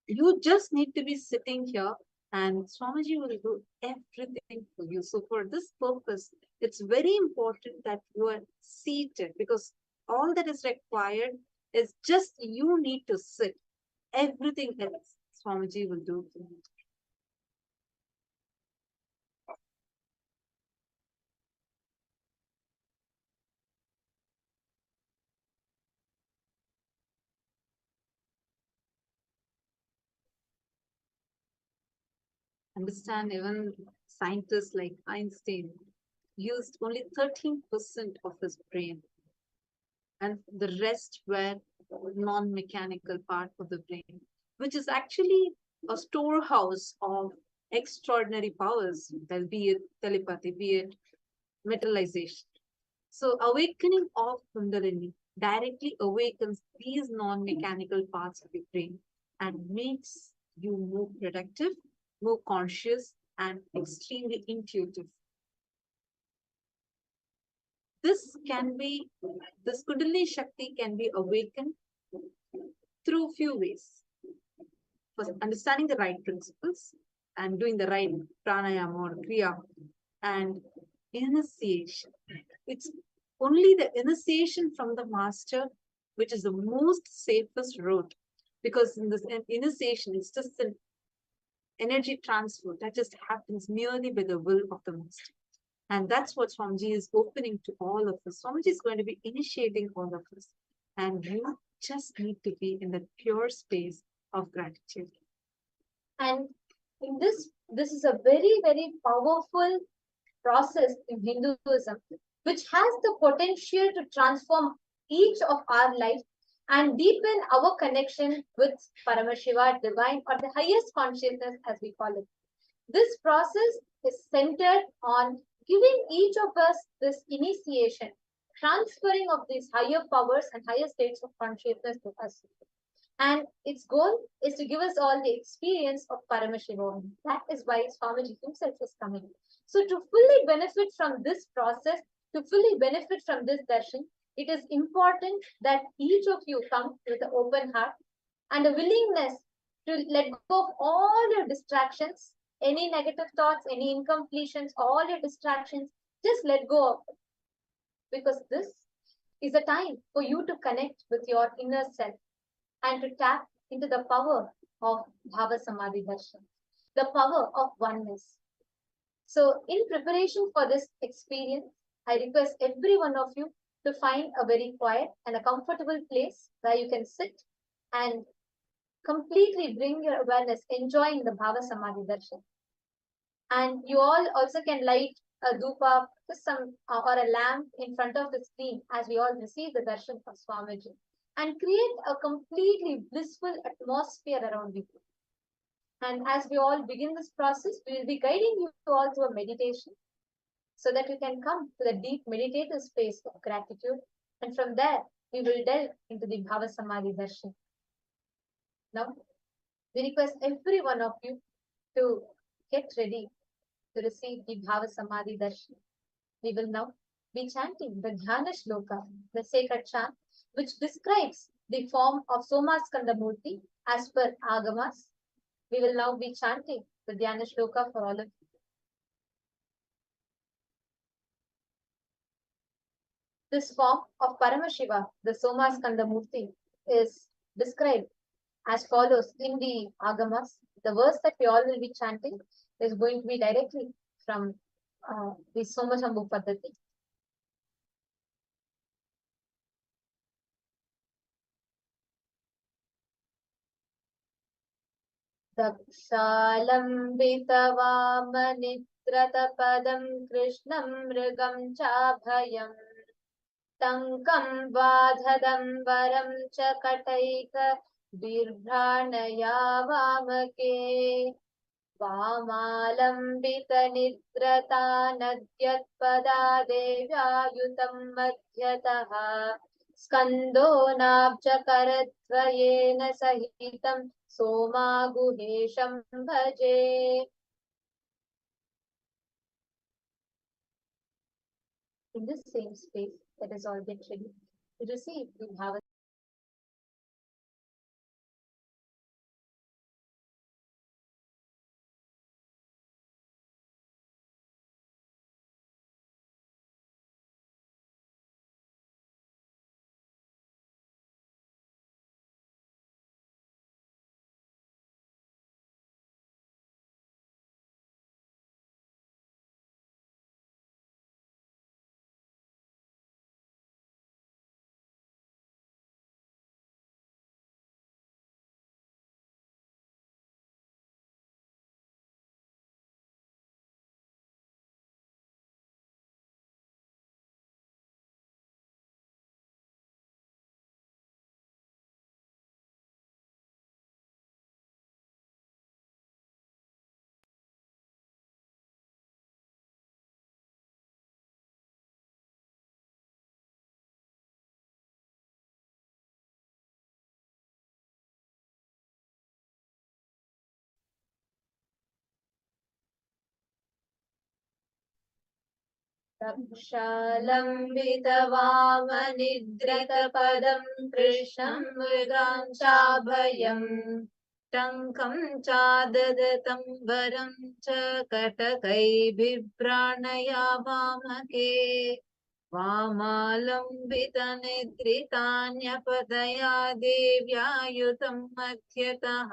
you just need to be sitting here and Swamiji will do everything for you. So for this purpose, it's very important that you are seated because all that is required is just you need to sit. Everything else Swamiji will do for you. Understand, even scientists like Einstein used only 13% of his brain, and the rest were non-mechanical part of the brain, which is actually a storehouse of extraordinary powers, be it telepathy, be it metallization. So awakening of Kundalini directly awakens these non-mechanical parts of your brain and makes you more productive, more conscious, and extremely intuitive. This Kundalini Shakti can be awakened through few ways. First, understanding the right principles and doing the right pranayama or kriya and initiation. It's only the initiation from the master which is the most safest route, because in this initiation, it's just an energy transfer that just happens merely by the will of the master. And that's what Swamiji is opening to all of us. Swamiji is going to be initiating all of us. And you just need to be in the pure space of gratitude. And in this is a very, very powerful process in Hinduism, which has the potential to transform each of our lives and deepen our connection with Paramashiva, divine, or the highest consciousness, as we call it. This process is centered on giving each of us this initiation, transferring of these higher powers and higher states of consciousness to us. And its goal is to give us all the experience of Paramashivoham. That is why Swamiji himself is coming. So to fully benefit from this process, to fully benefit from this darshan, it is important that each of you come with an open heart and a willingness to let go of all your distractions, any negative thoughts, any incompletions, all your distractions, just let go of it. Because this is a time for you to connect with your inner self and to tap into the power of Bhava Samadhi Darshan, the power of oneness. So in preparation for this experience, I request every one of you to find a very quiet and a comfortable place where you can sit and completely bring your awareness, enjoying the Bhava Samadhi Darshan. And you all also can light a dhupa or a lamp in front of the screen as we all receive the darshan from Swamiji and create a completely blissful atmosphere around you. And as we all begin this process, we will be guiding you all through a meditation so that you can come to the deep meditative space of gratitude. And from there, we will delve into the Bhava Samadhi Darshan. Now, we request every one of you to get ready to receive the Bhava Samadhi Darshan. We will now be chanting the Dhyana Shloka, the sacred chant, which describes the form of Somaskandhar Murthy as per Agamas. We will now be chanting the Dhyana Shloka for all of you. This form of Paramashiva, the Somaskandhar Murthy, is described as follows in the Agamas. The verse that we all will be chanting is going to be directly from the Somaskandhar Paddhati. दक्षालम्बितवामनित्रतपदं कृष्णं मृगं चाभयम् टङ्कं बाधदम्बरं च कटैक बिभ्राणया वामके वामालम्बितनिद्रता नद्यत्पदा देव्यायुतं मध्यतः स्कन्दो नाब्जकरद्वयेन सहितं सोमागुहेशं भजे. In this same space that is all get ready to receive the Bhava. रक्षालम्बितवामनिद्रितपदं कृष्णं मृगां चाभयम् टङ्कं चाददतम्बरं च कटकैर्बिभ्राणया वामके वामालम्बितनिद्रितान्यपदया देव्यायुतं मध्यतः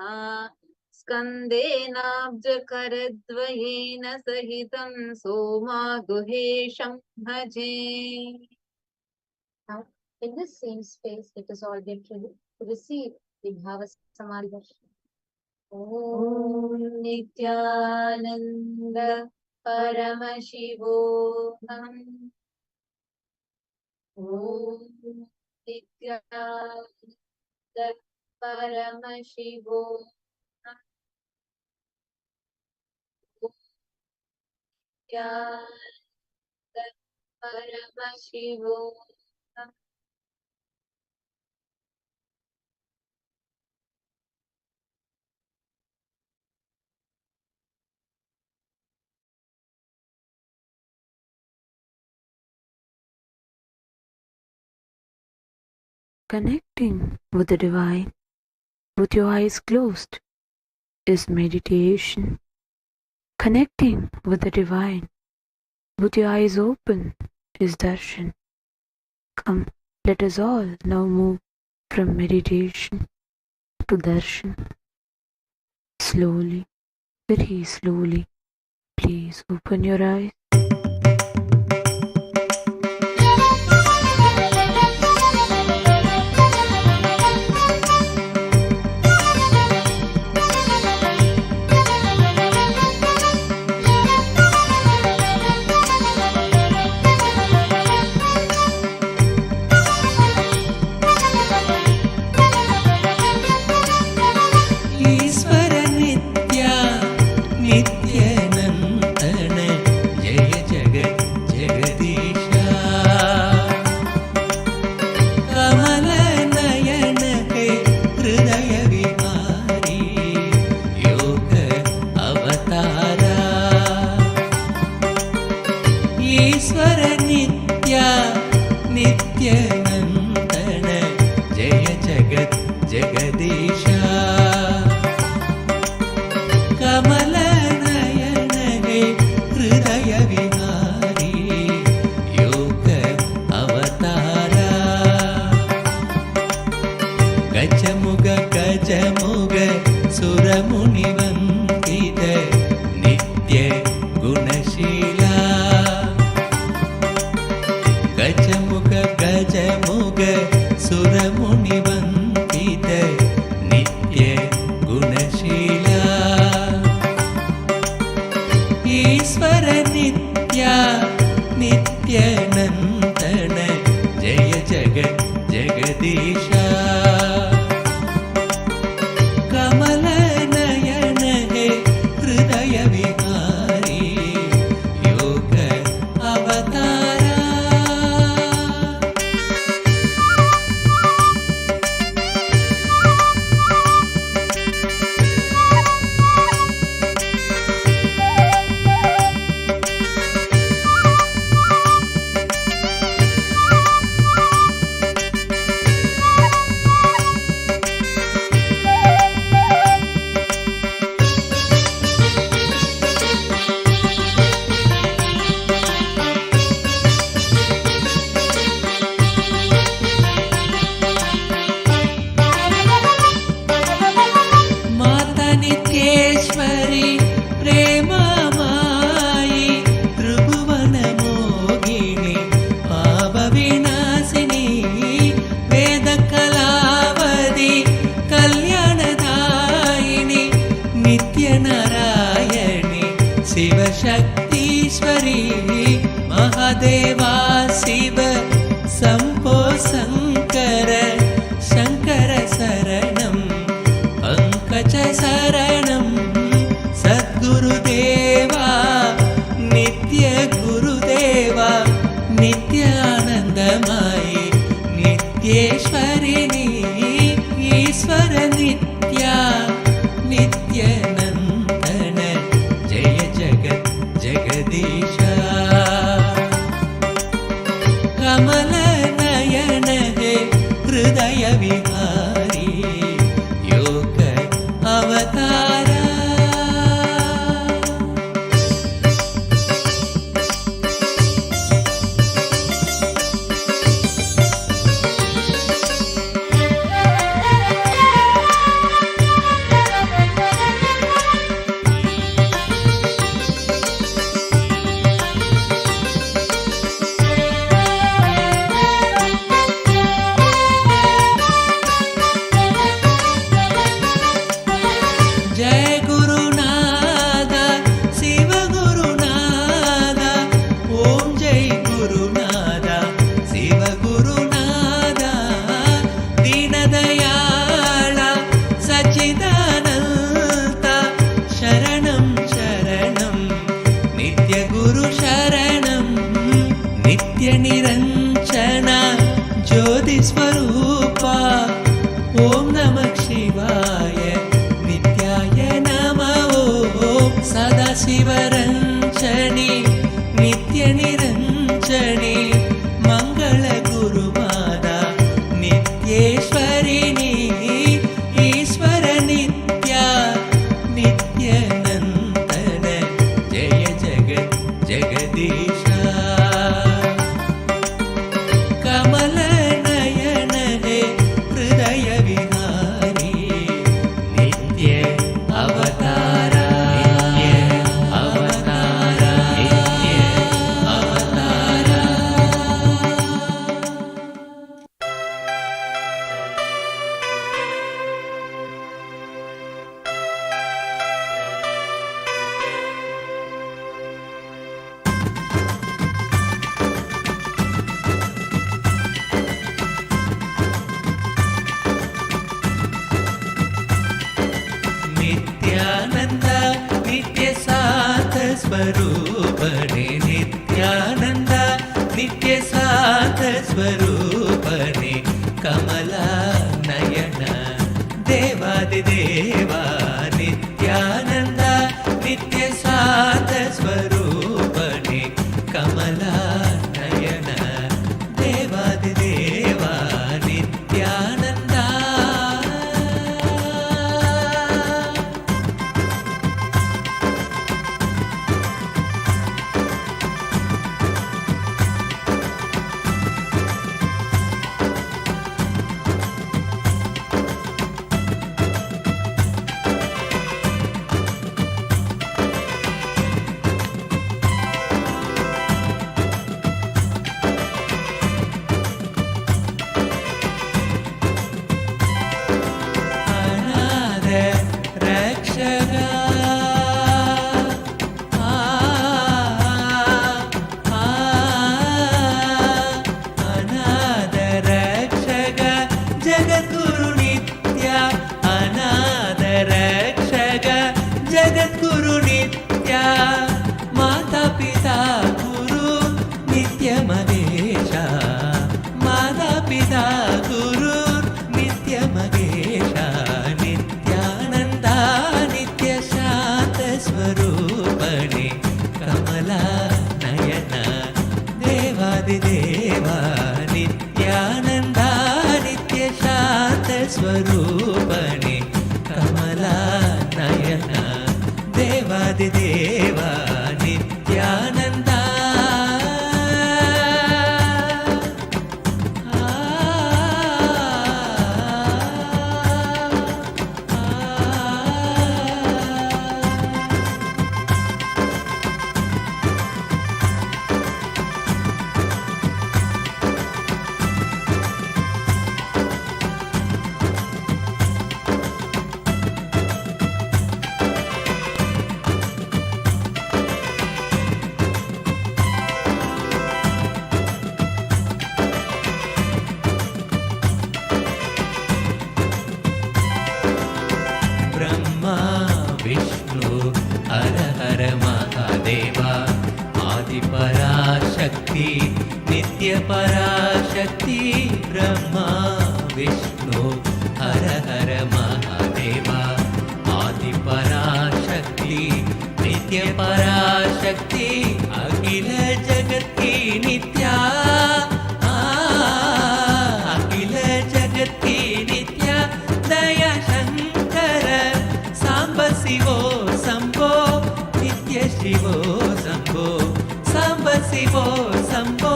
स्कन्देनाब्जकरद्वयेन सहितं सोमागुहेशं भजे. Now, in this same space, let us all get ready to receive the Bhava Samadhi Darshan. Om Nithyananda Paramashivoham. Om Nithyananda Paramashivoham. Paramashivoham. Connecting with the divine with your eyes closed is meditation. Connecting with the divine with your eyes open is darshan. Come, let us all now move from meditation to darshan. Slowly, very slowly, please open your eyes. सुरमुनिवन्दित नित्य गुणशीला ईश्वर नित्या नित्यानन्दन जय जगत् जगदीशा कमलनयन हे हृदय विहारी योग अवतारा शक्तीश्वरी महादेवा शिव शम्भो शङ्कर शङ्कर शरणं पङ्कज शरणं सद्गुरुदेवा नित्य गुरुदेवा नित्यानन्दमयी नित्येश्वरिणी ईश्वर नित्या नित्यानन्दन जय जगत् जगदीशा कमलनयन हे हृदय विहारी योग अवतारा निरंजन ज्योति स्वरूपा ओम नमः शिवाय नित्याय नमः ओम सदा शिवरंजनी नित्य निरंजनी मंगल गुरुमाता नित्येश्वरिणी ईश्वर नित्या नित्यानंदन जय जगत् जगदीशा कमलनयन हे हृदय विहारी नित्य अवतारा नित्य अवतारा नित्य अवतारा नित्यानंद नित्य साथ स्वरूपने नित्यानंद नित्य साथ स्वरूपने कमला नयन देवादिदेवा नित्यानंद नित्य साथ स्वरूपने कमला नयन देवादिदेवा नित्यानंदा आदिपराशक्ति नित्यपराशक्ति ब्रह्मा विष्णु हर हर महादेवा आदिपराशक्ति नित्यपराशक्ति अखिल जगत की नित्या अखिल जगत की नित्या दया शंकर सांब शिवो शंभो नित्य शिवो शंभो सांब शिवो शंभो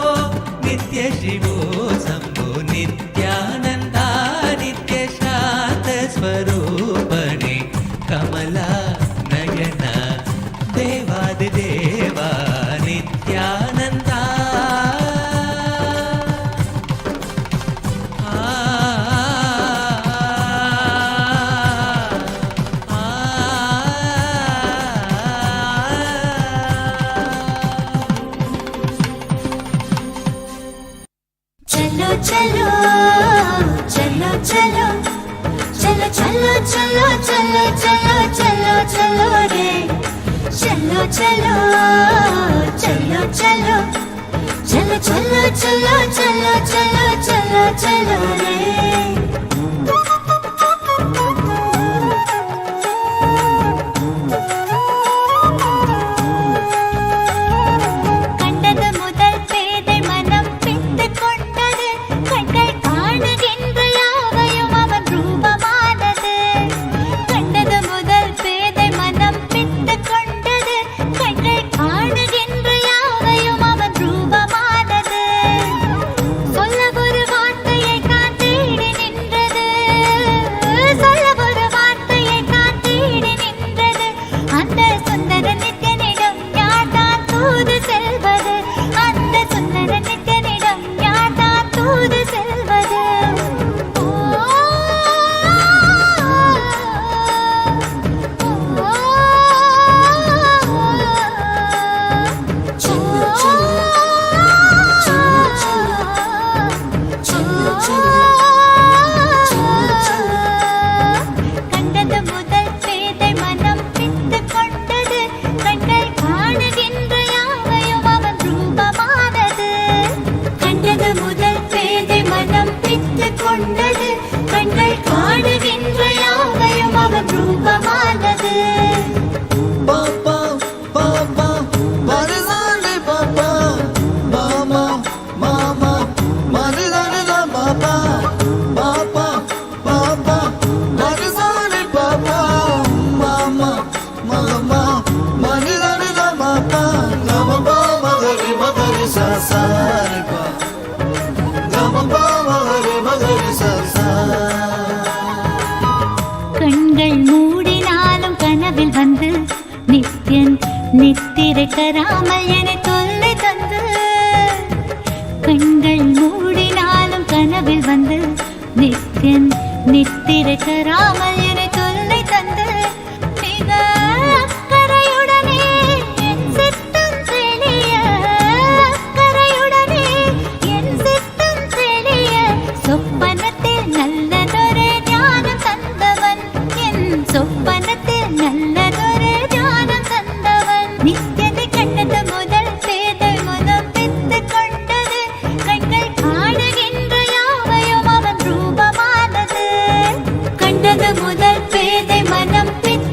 नित्य शिवो शंभो नित्यानंदा नित्य शांत स्वरूपणे कमला नयना देवादिदेवा नित्यानंदा चलो चलो चलो चलो चलो चलो चलो चलो चलो चलो रे चलो चलो चलो चलो चलो चलो चलो चलो चलो चलो चलो रे முதல் பேதை மனம் பித்து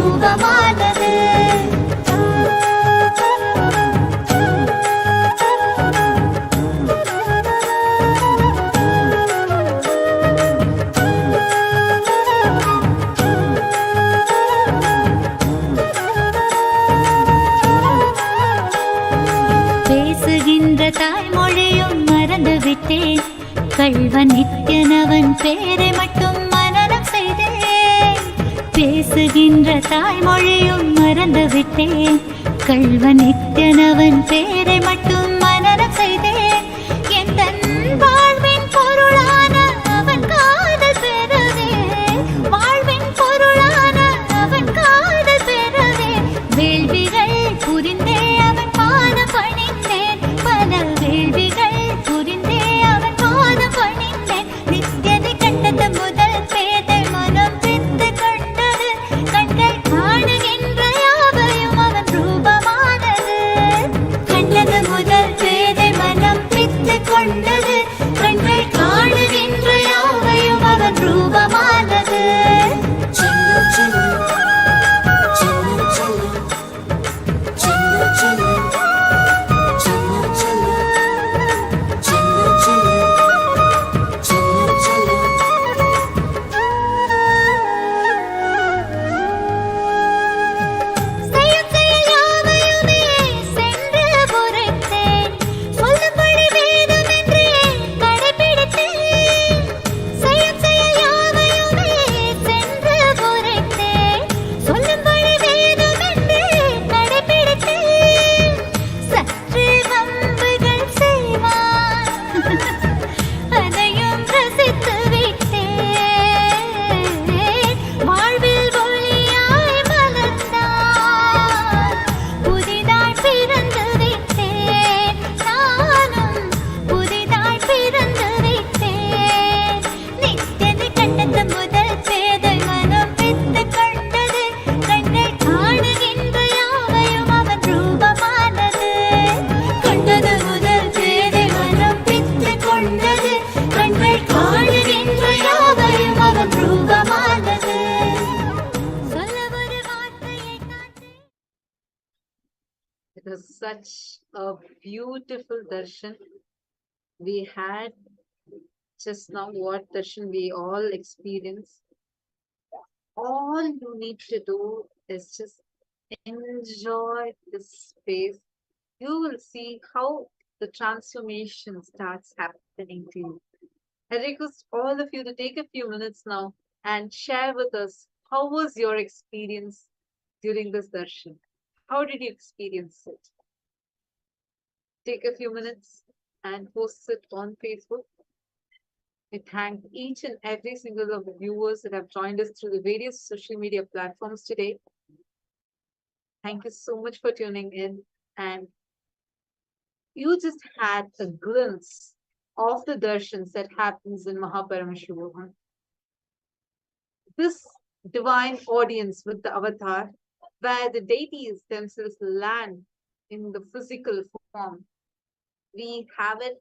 ரூபமானது. பேசுகின்ற தாய்மொழியும் மறந்து விட்டேன், கள்வன் நித்யனவன் பேரை மட்டும் மனனம் செய்தேன். பேசுகின்ற தாய்மொழியும் மறந்து விட்டேன், கள்வன் நித்யனவன் பேரை மட்டும் மனனம் செய்தேன். எந்தன் வாழ்வின் பொருளான அவன் காதல் பெறவே, வாழ்வின் பொருளான அவன் காதல் பெறவே, வேள்விகள் புரிந்தே அவன் பாதம் பணிந்தேன், பல வேள்விகள் புரிந்தே அவன் பாதம் பணிந்தேன். நித்யனை கண்டது முதல் பேதை மனம் பித்து கொண்டது, கண்கள் காணுகின்ற யாவையும் அவன் ரூபமானது. கண்டது முதல் பேதை மனம் பித்து கொண்டது, கண்கள் காணுகின்ற யாவையும் அவன் ரூபமானது. செல்லு செல்லு செல்லு செல்லு செல்லு செல்லு It was such a beautiful darshan we had just now. What darshan we all experienced. All you need to do is just enjoy this space. You will see how the transformation starts happening to you. I request all of you to take a few minutes now and share with us how was your experience during this darshan. How did you experience it? Take a few minutes and post it on Facebook. We thank each and every single of the viewers that have joined us through the various social media platforms today. Thank you so much for tuning in. And you just had a glimpse of the darshans that happens in Paramashivoham. This divine audience with the avatar, where the deities themselves land in the physical form. We have it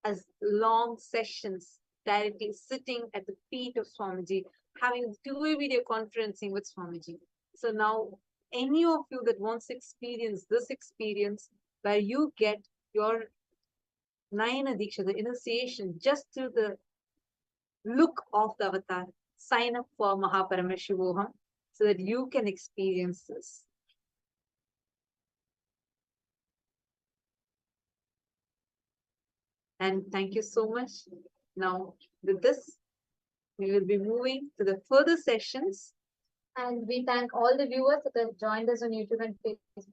as long sessions directly sitting at the feet of Swamiji, having two-way video conferencing with Swamiji. So now any of you that wants to experience this experience where you get your Nayana Diksha, the initiation, just through the look of the avatar, sign up for Paramashivoham so that you can experience this. And thank you so much. Now, with this, we will be moving to the further sessions. And we thank all the viewers that have joined us on YouTube and Facebook.